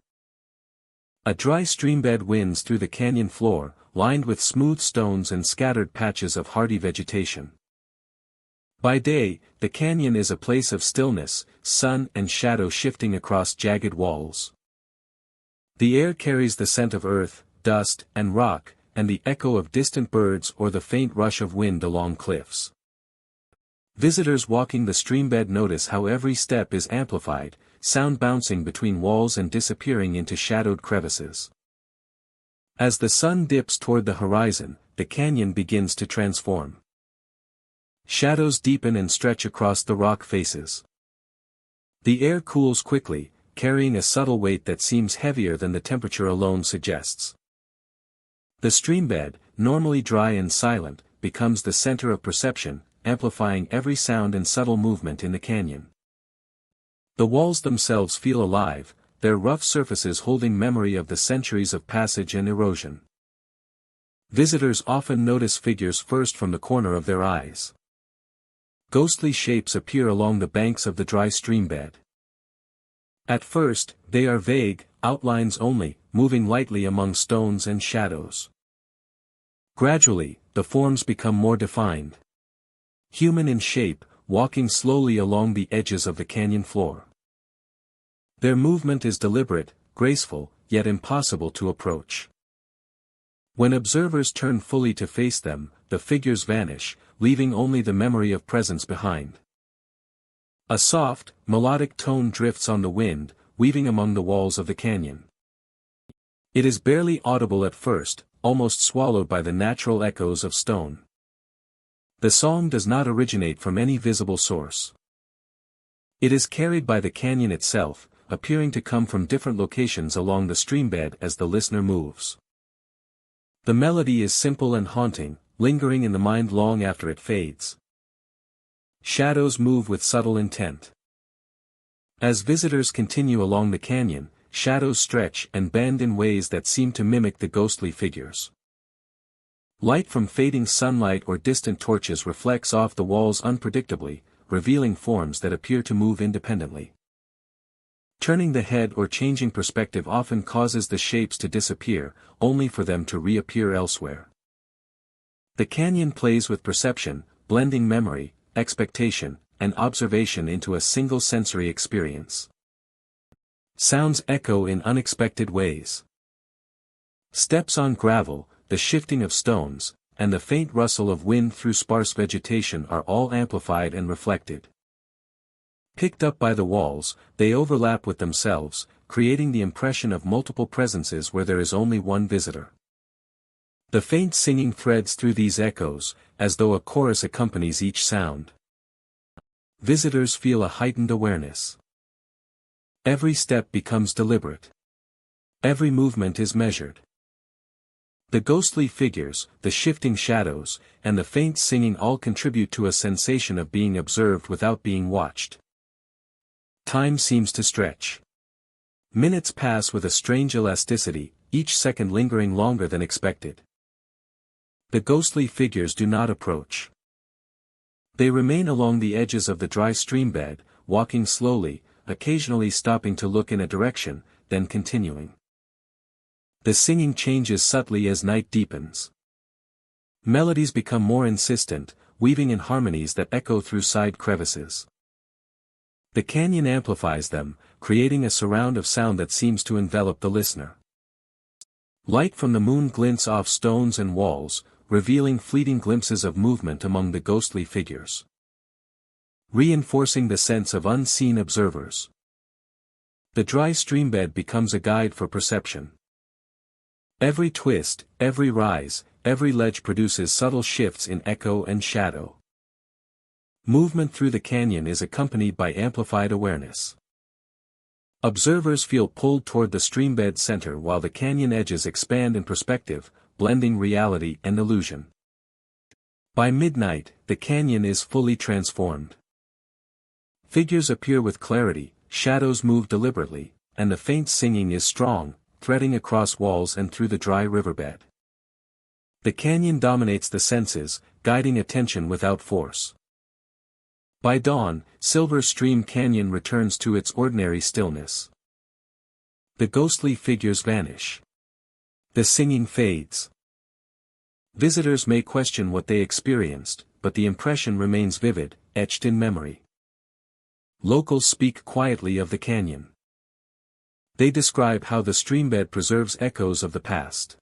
A dry streambed winds through the canyon floor, lined with smooth stones and scattered patches of hardy vegetation. By day, the canyon is a place of stillness, sun and shadow shifting across jagged walls. The air carries the scent of earth, dust, and rock, and the echo of distant birds or the faint rush of wind along cliffs. Visitors walking the streambed notice how every step is amplified, sound bouncing between walls and disappearing into shadowed crevices. As the sun dips toward the horizon, the canyon begins to transform. Shadows deepen and stretch across the rock faces. The air cools quickly, carrying a subtle weight that seems heavier than the temperature alone suggests. The streambed, normally dry and silent, becomes the center of perception, amplifying every sound and subtle movement in the canyon. The walls themselves feel alive, their rough surfaces holding memory of the centuries of passage and erosion. Visitors often notice figures first from the corner of their eyes. Ghostly shapes appear along the banks of the dry streambed. At first, they are vague, outlines only, moving lightly among stones and shadows. Gradually, the forms become more defined. Human in shape, walking slowly along the edges of the canyon floor. Their movement is deliberate, graceful, yet impossible to approach. When observers turn fully to face them, the figures vanish, leaving only the memory of presence behind. A soft, melodic tone drifts on the wind, weaving among the walls of the canyon. It is barely audible at first, almost swallowed by the natural echoes of stone. The song does not originate from any visible source. It is carried by the canyon itself, appearing to come from different locations along the streambed as the listener moves. The melody is simple and haunting, lingering in the mind long after it fades. Shadows move with subtle intent. As visitors continue along the canyon, shadows stretch and bend in ways that seem to mimic the ghostly figures. Light from fading sunlight or distant torches reflects off the walls unpredictably, revealing forms that appear to move independently. Turning the head or changing perspective often causes the shapes to disappear, only for them to reappear elsewhere. The canyon plays with perception, blending memory, expectation, and observation into a single sensory experience. Sounds echo in unexpected ways. Steps on gravel, the shifting of stones, and the faint rustle of wind through sparse vegetation are all amplified and reflected. Picked up by the walls, they overlap with themselves, creating the impression of multiple presences where there is only one visitor. The faint singing threads through these echoes, as though a chorus accompanies each sound. Visitors feel a heightened awareness. Every step becomes deliberate. Every movement is measured. The ghostly figures, the shifting shadows, and the faint singing all contribute to a sensation of being observed without being watched. Time seems to stretch. Minutes pass with a strange elasticity, each second lingering longer than expected. The ghostly figures do not approach. They remain along the edges of the dry streambed, walking slowly, occasionally stopping to look in a direction, then continuing. The singing changes subtly as night deepens. Melodies become more insistent, weaving in harmonies that echo through side crevices. The canyon amplifies them, creating a surround of sound that seems to envelop the listener. Light from the moon glints off stones and walls, revealing fleeting glimpses of movement among the ghostly figures. Reinforcing the sense of unseen observers. The dry streambed becomes a guide for perception. Every twist, every rise, every ledge produces subtle shifts in echo and shadow. Movement through the canyon is accompanied by amplified awareness. Observers feel pulled toward the streambed center while the canyon edges expand in perspective, blending reality and illusion. By midnight, the canyon is fully transformed. Figures appear with clarity, shadows move deliberately, and the faint singing is strong, threading across walls and through the dry riverbed. The canyon dominates the senses, guiding attention without force. By dawn, Silver Stream Canyon returns to its ordinary stillness. The ghostly figures vanish. The singing fades. Visitors may question what they experienced, but the impression remains vivid, etched in memory. Locals speak quietly of the canyon. They describe how the streambed preserves echoes of the past.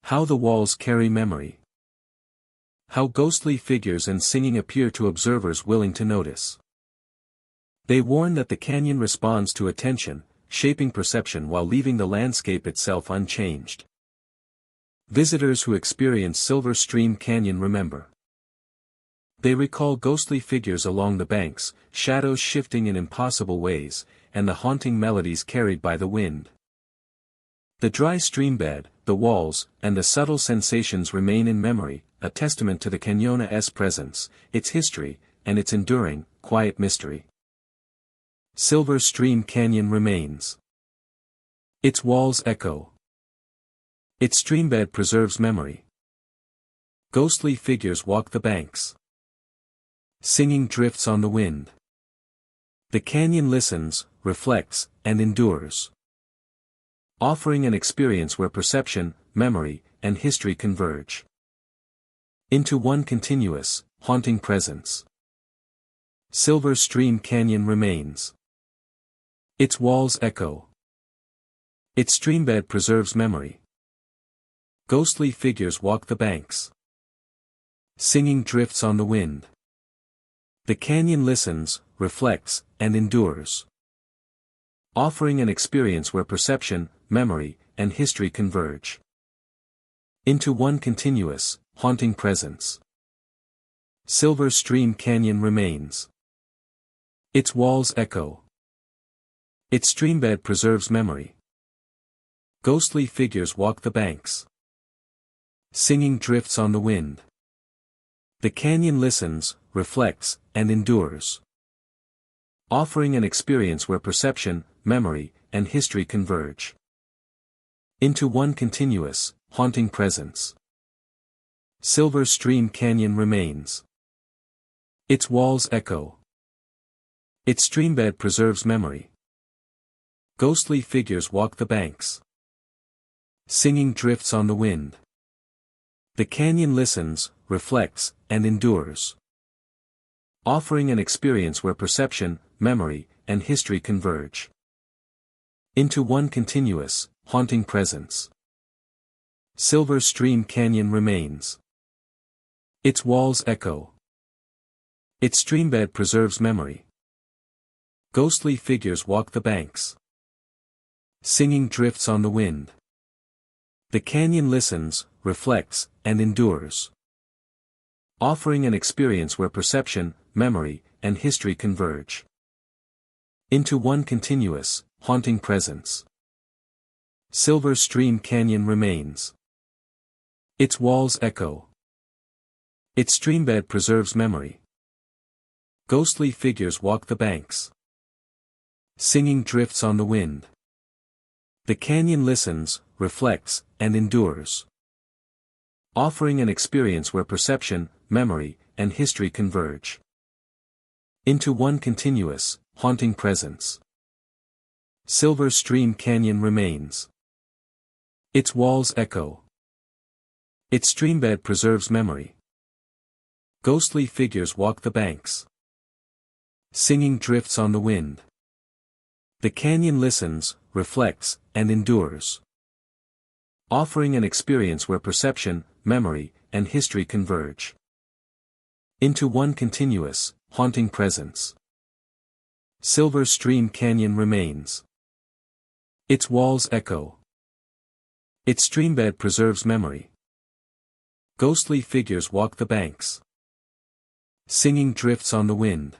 How the walls carry memory. How ghostly figures and singing appear to observers willing to notice. They warn that the canyon responds to attention, shaping perception while leaving the landscape itself unchanged. Visitors who experience Silver Stream Canyon remember. They recall ghostly figures along the banks, shadows shifting in impossible ways, and the haunting melodies carried by the wind. The dry streambed, the walls, and the subtle sensations remain in memory, a testament to the canyon's presence, its history, and its enduring, quiet mystery. Silver Stream Canyon remains. Its walls echo. Its streambed preserves memory. Ghostly figures walk the banks. Singing drifts on the wind. The canyon listens, reflects, and endures. Offering an experience where perception, memory, and history converge into one continuous, haunting presence. Silver Stream Canyon remains. Its walls echo. Its streambed preserves memory. Ghostly figures walk the banks. Singing drifts on the wind. The canyon listens, reflects, and endures. Offering an experience where perception, memory, and history converge into one continuous, haunting presence. Silver Stream Canyon remains. Its walls echo. Its streambed preserves memory. Ghostly figures walk the banks. Singing drifts on the wind. The canyon listens, reflects, and endures. Offering an experience where perception, memory, and history converge into one continuous, haunting presence. Silver Stream Canyon remains. Its walls echo. Its streambed preserves memory. Ghostly figures walk the banks. Singing drifts on the wind. The canyon listens, reflects, and endures. Offering an experience where perception, memory, and history converge into one continuous, haunting presence. Silver Stream Canyon remains. Its walls echo. Its streambed preserves memory. Ghostly figures walk the banks. Singing drifts on the wind. The canyon listens, reflects, and endures. Offering an experience where perception, memory, and history converge into one continuous, haunting presence. Silver Stream Canyon remains. Its walls echo. Its streambed preserves memory. Ghostly figures walk the banks. Singing drifts on the wind. The canyon listens, reflects, and endures. Offering an experience where perception, memory, and history converge into one continuous, haunting presence. Silver Stream Canyon remains. Its walls echo. Its streambed preserves memory. Ghostly figures walk the banks. Singing drifts on the wind. The canyon listens, reflects, and endures. Offering an experience where perception, memory, and history converge into one continuous, haunting presence. Silver Stream Canyon remains. Its walls echo. Its streambed preserves memory. Ghostly figures walk the banks. Singing drifts on the wind.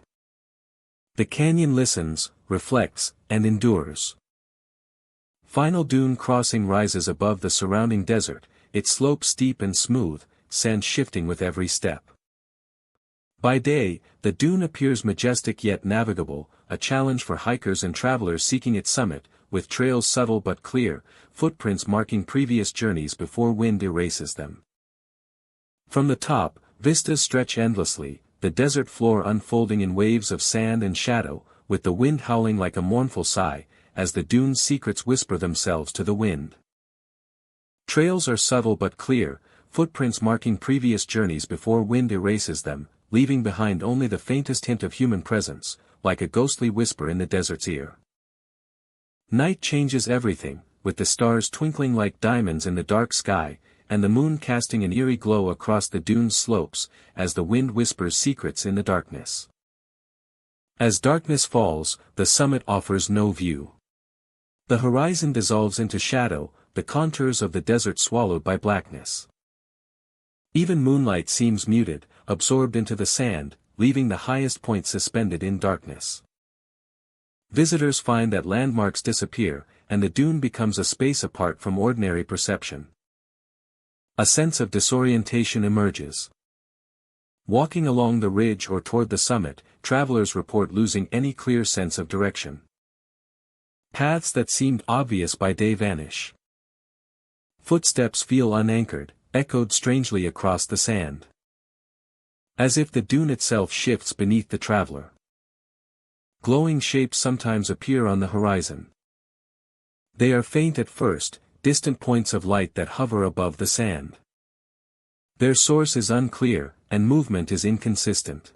The canyon listens, reflects, and endures. Final dune crossing rises above the surrounding desert, its slope steep and smooth, sand shifting with every step. By day, the dune appears majestic yet navigable, a challenge for hikers and travelers seeking its summit, with trails subtle but clear, footprints marking previous journeys before wind erases them. From the top, vistas stretch endlessly, the desert floor unfolding in waves of sand and shadow, with the wind howling like a mournful sigh, as the dune's secrets whisper themselves to the wind. Trails are subtle but clear, footprints marking previous journeys before wind erases them, leaving behind only the faintest hint of human presence, like a ghostly whisper in the desert's ear. Night changes everything, with the stars twinkling like diamonds in the dark sky, and the moon casting an eerie glow across the dune's slopes, as the wind whispers secrets in the darkness. As darkness falls, the summit offers no view. The horizon dissolves into shadow, the contours of the desert swallowed by blackness. Even moonlight seems muted, absorbed into the sand, leaving the highest point suspended in darkness. Visitors find that landmarks disappear, and the dune becomes a space apart from ordinary perception. A sense of disorientation emerges. Walking along the ridge or toward the summit, travelers report losing any clear sense of direction. Paths that seemed obvious by day vanish. Footsteps feel unanchored, echoed strangely across the sand. As if the dune itself shifts beneath the traveler. Glowing shapes sometimes appear on the horizon. They are faint at first, distant points of light that hover above the sand. Their source is unclear, and movement is inconsistent.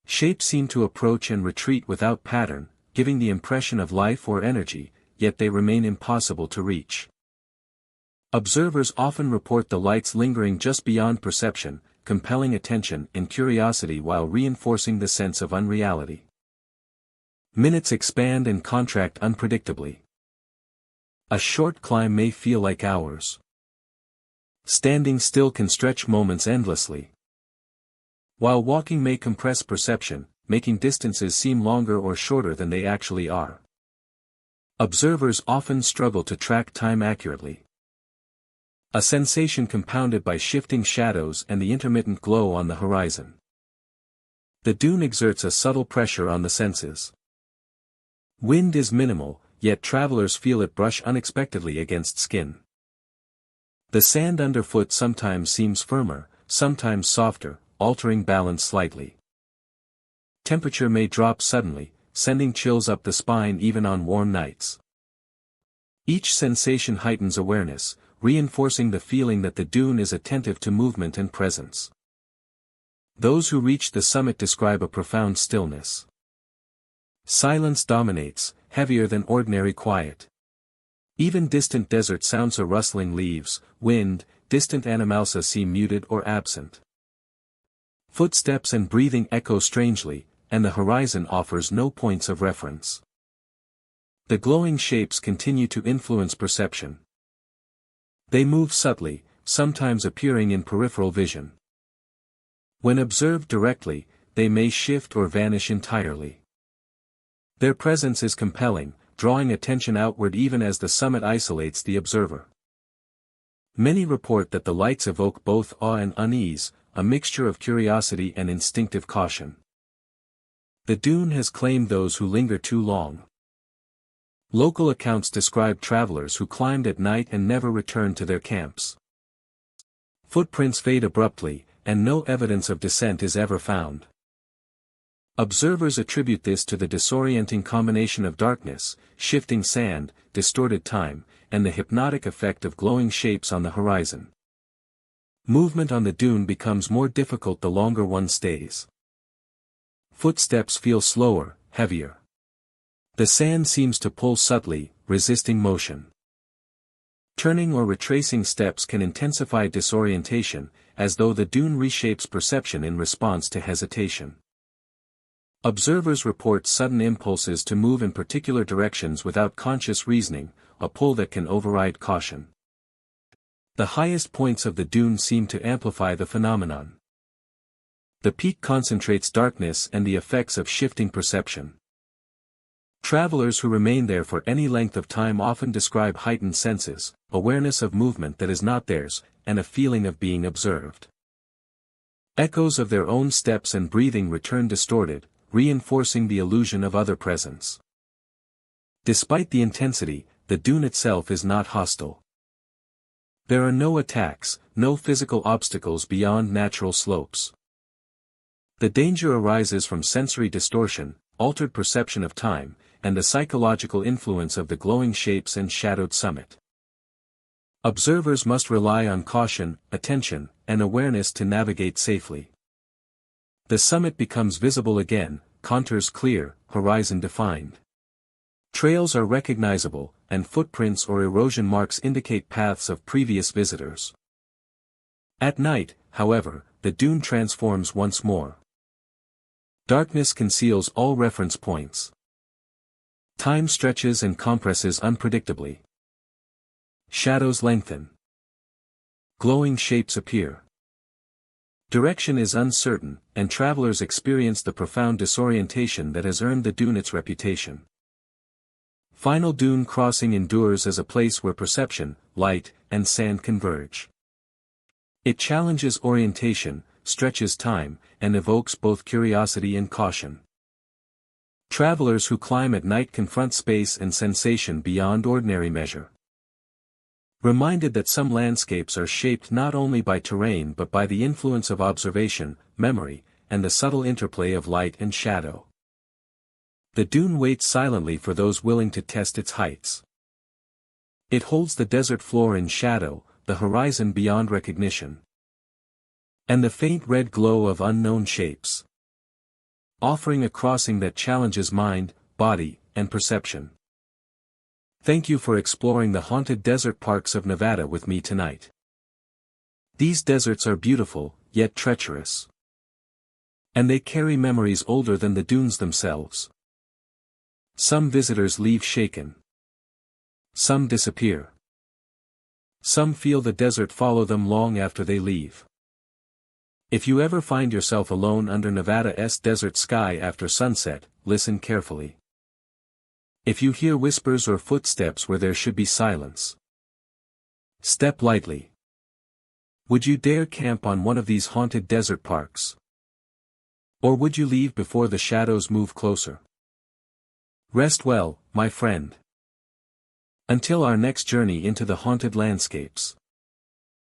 Shapes seem to approach and retreat without pattern, giving the impression of life or energy, yet they remain impossible to reach. Observers often report the lights lingering just beyond perception, compelling attention and curiosity while reinforcing the sense of unreality. Minutes expand and contract unpredictably. A short climb may feel like hours. Standing still can stretch moments endlessly. While walking may compress perception, making distances seem longer or shorter than they actually are. Observers often struggle to track time accurately. A sensation compounded by shifting shadows and the intermittent glow on the horizon. The dune exerts a subtle pressure on the senses. Wind is minimal, yet travelers feel it brush unexpectedly against skin. The sand underfoot sometimes seems firmer, sometimes softer, altering balance slightly. Temperature may drop suddenly, sending chills up the spine even on warm nights. Each sensation heightens awareness, reinforcing the feeling that the dune is attentive to movement and presence. Those who reach the summit describe a profound stillness. Silence dominates, heavier than ordinary quiet. Even distant desert sounds, rustling leaves, wind, distant animals seem muted or absent. Footsteps and breathing echo strangely, and the horizon offers no points of reference. The glowing shapes continue to influence perception. They move subtly, sometimes appearing in peripheral vision. When observed directly, they may shift or vanish entirely. Their presence is compelling, drawing attention outward even as the summit isolates the observer. Many report that the lights evoke both awe and unease, a mixture of curiosity and instinctive caution. The dune has claimed those who linger too long. Local accounts describe travelers who climbed at night and never returned to their camps. Footprints fade abruptly, and no evidence of descent is ever found. Observers attribute this to the disorienting combination of darkness, shifting sand, distorted time, and the hypnotic effect of glowing shapes on the horizon. Movement on the dune becomes more difficult the longer one stays. Footsteps feel slower, heavier. The sand seems to pull subtly, resisting motion. Turning or retracing steps can intensify disorientation, as though the dune reshapes perception in response to hesitation. Observers report sudden impulses to move in particular directions without conscious reasoning, a pull that can override caution. The highest points of the dune seem to amplify the phenomenon. The peak concentrates darkness and the effects of shifting perception. Travelers who remain there for any length of time often describe heightened senses, awareness of movement that is not theirs, and a feeling of being observed. Echoes of their own steps and breathing return distorted, reinforcing the illusion of other presence. Despite the intensity, the dune itself is not hostile. There are no attacks, no physical obstacles beyond natural slopes. The danger arises from sensory distortion, altered perception of time, and the psychological influence of the glowing shapes and shadowed summit. Observers must rely on caution, attention, and awareness to navigate safely. The summit becomes visible again, contours clear, horizon defined. Trails are recognizable, and footprints or erosion marks indicate paths of previous visitors. At night, however, the dune transforms once more. Darkness conceals all reference points. Time stretches and compresses unpredictably. Shadows lengthen. Glowing shapes appear. Direction is uncertain, and travelers experience the profound disorientation that has earned the dune its reputation. Final dune crossing endures as a place where perception, light, and sand converge. It challenges orientation, stretches time, and evokes both curiosity and caution. Travelers who climb at night confront space and sensation beyond ordinary measure. Reminded that some landscapes are shaped not only by terrain but by the influence of observation, memory, and the subtle interplay of light and shadow. The dune waits silently for those willing to test its heights. It holds the desert floor in shadow, the horizon beyond recognition, and the faint red glow of unknown shapes, offering a crossing that challenges mind, body, and perception. Thank you for exploring the haunted desert parks of Nevada with me tonight. These deserts are beautiful, yet treacherous. And they carry memories older than the dunes themselves. Some visitors leave shaken. Some disappear. Some feel the desert follow them long after they leave. If you ever find yourself alone under Nevada's desert sky after sunset, listen carefully. If you hear whispers or footsteps where there should be silence, step lightly. Would you dare camp on one of these haunted desert parks? Or would you leave before the shadows move closer? Rest well, my friend. Until our next journey into the haunted landscapes.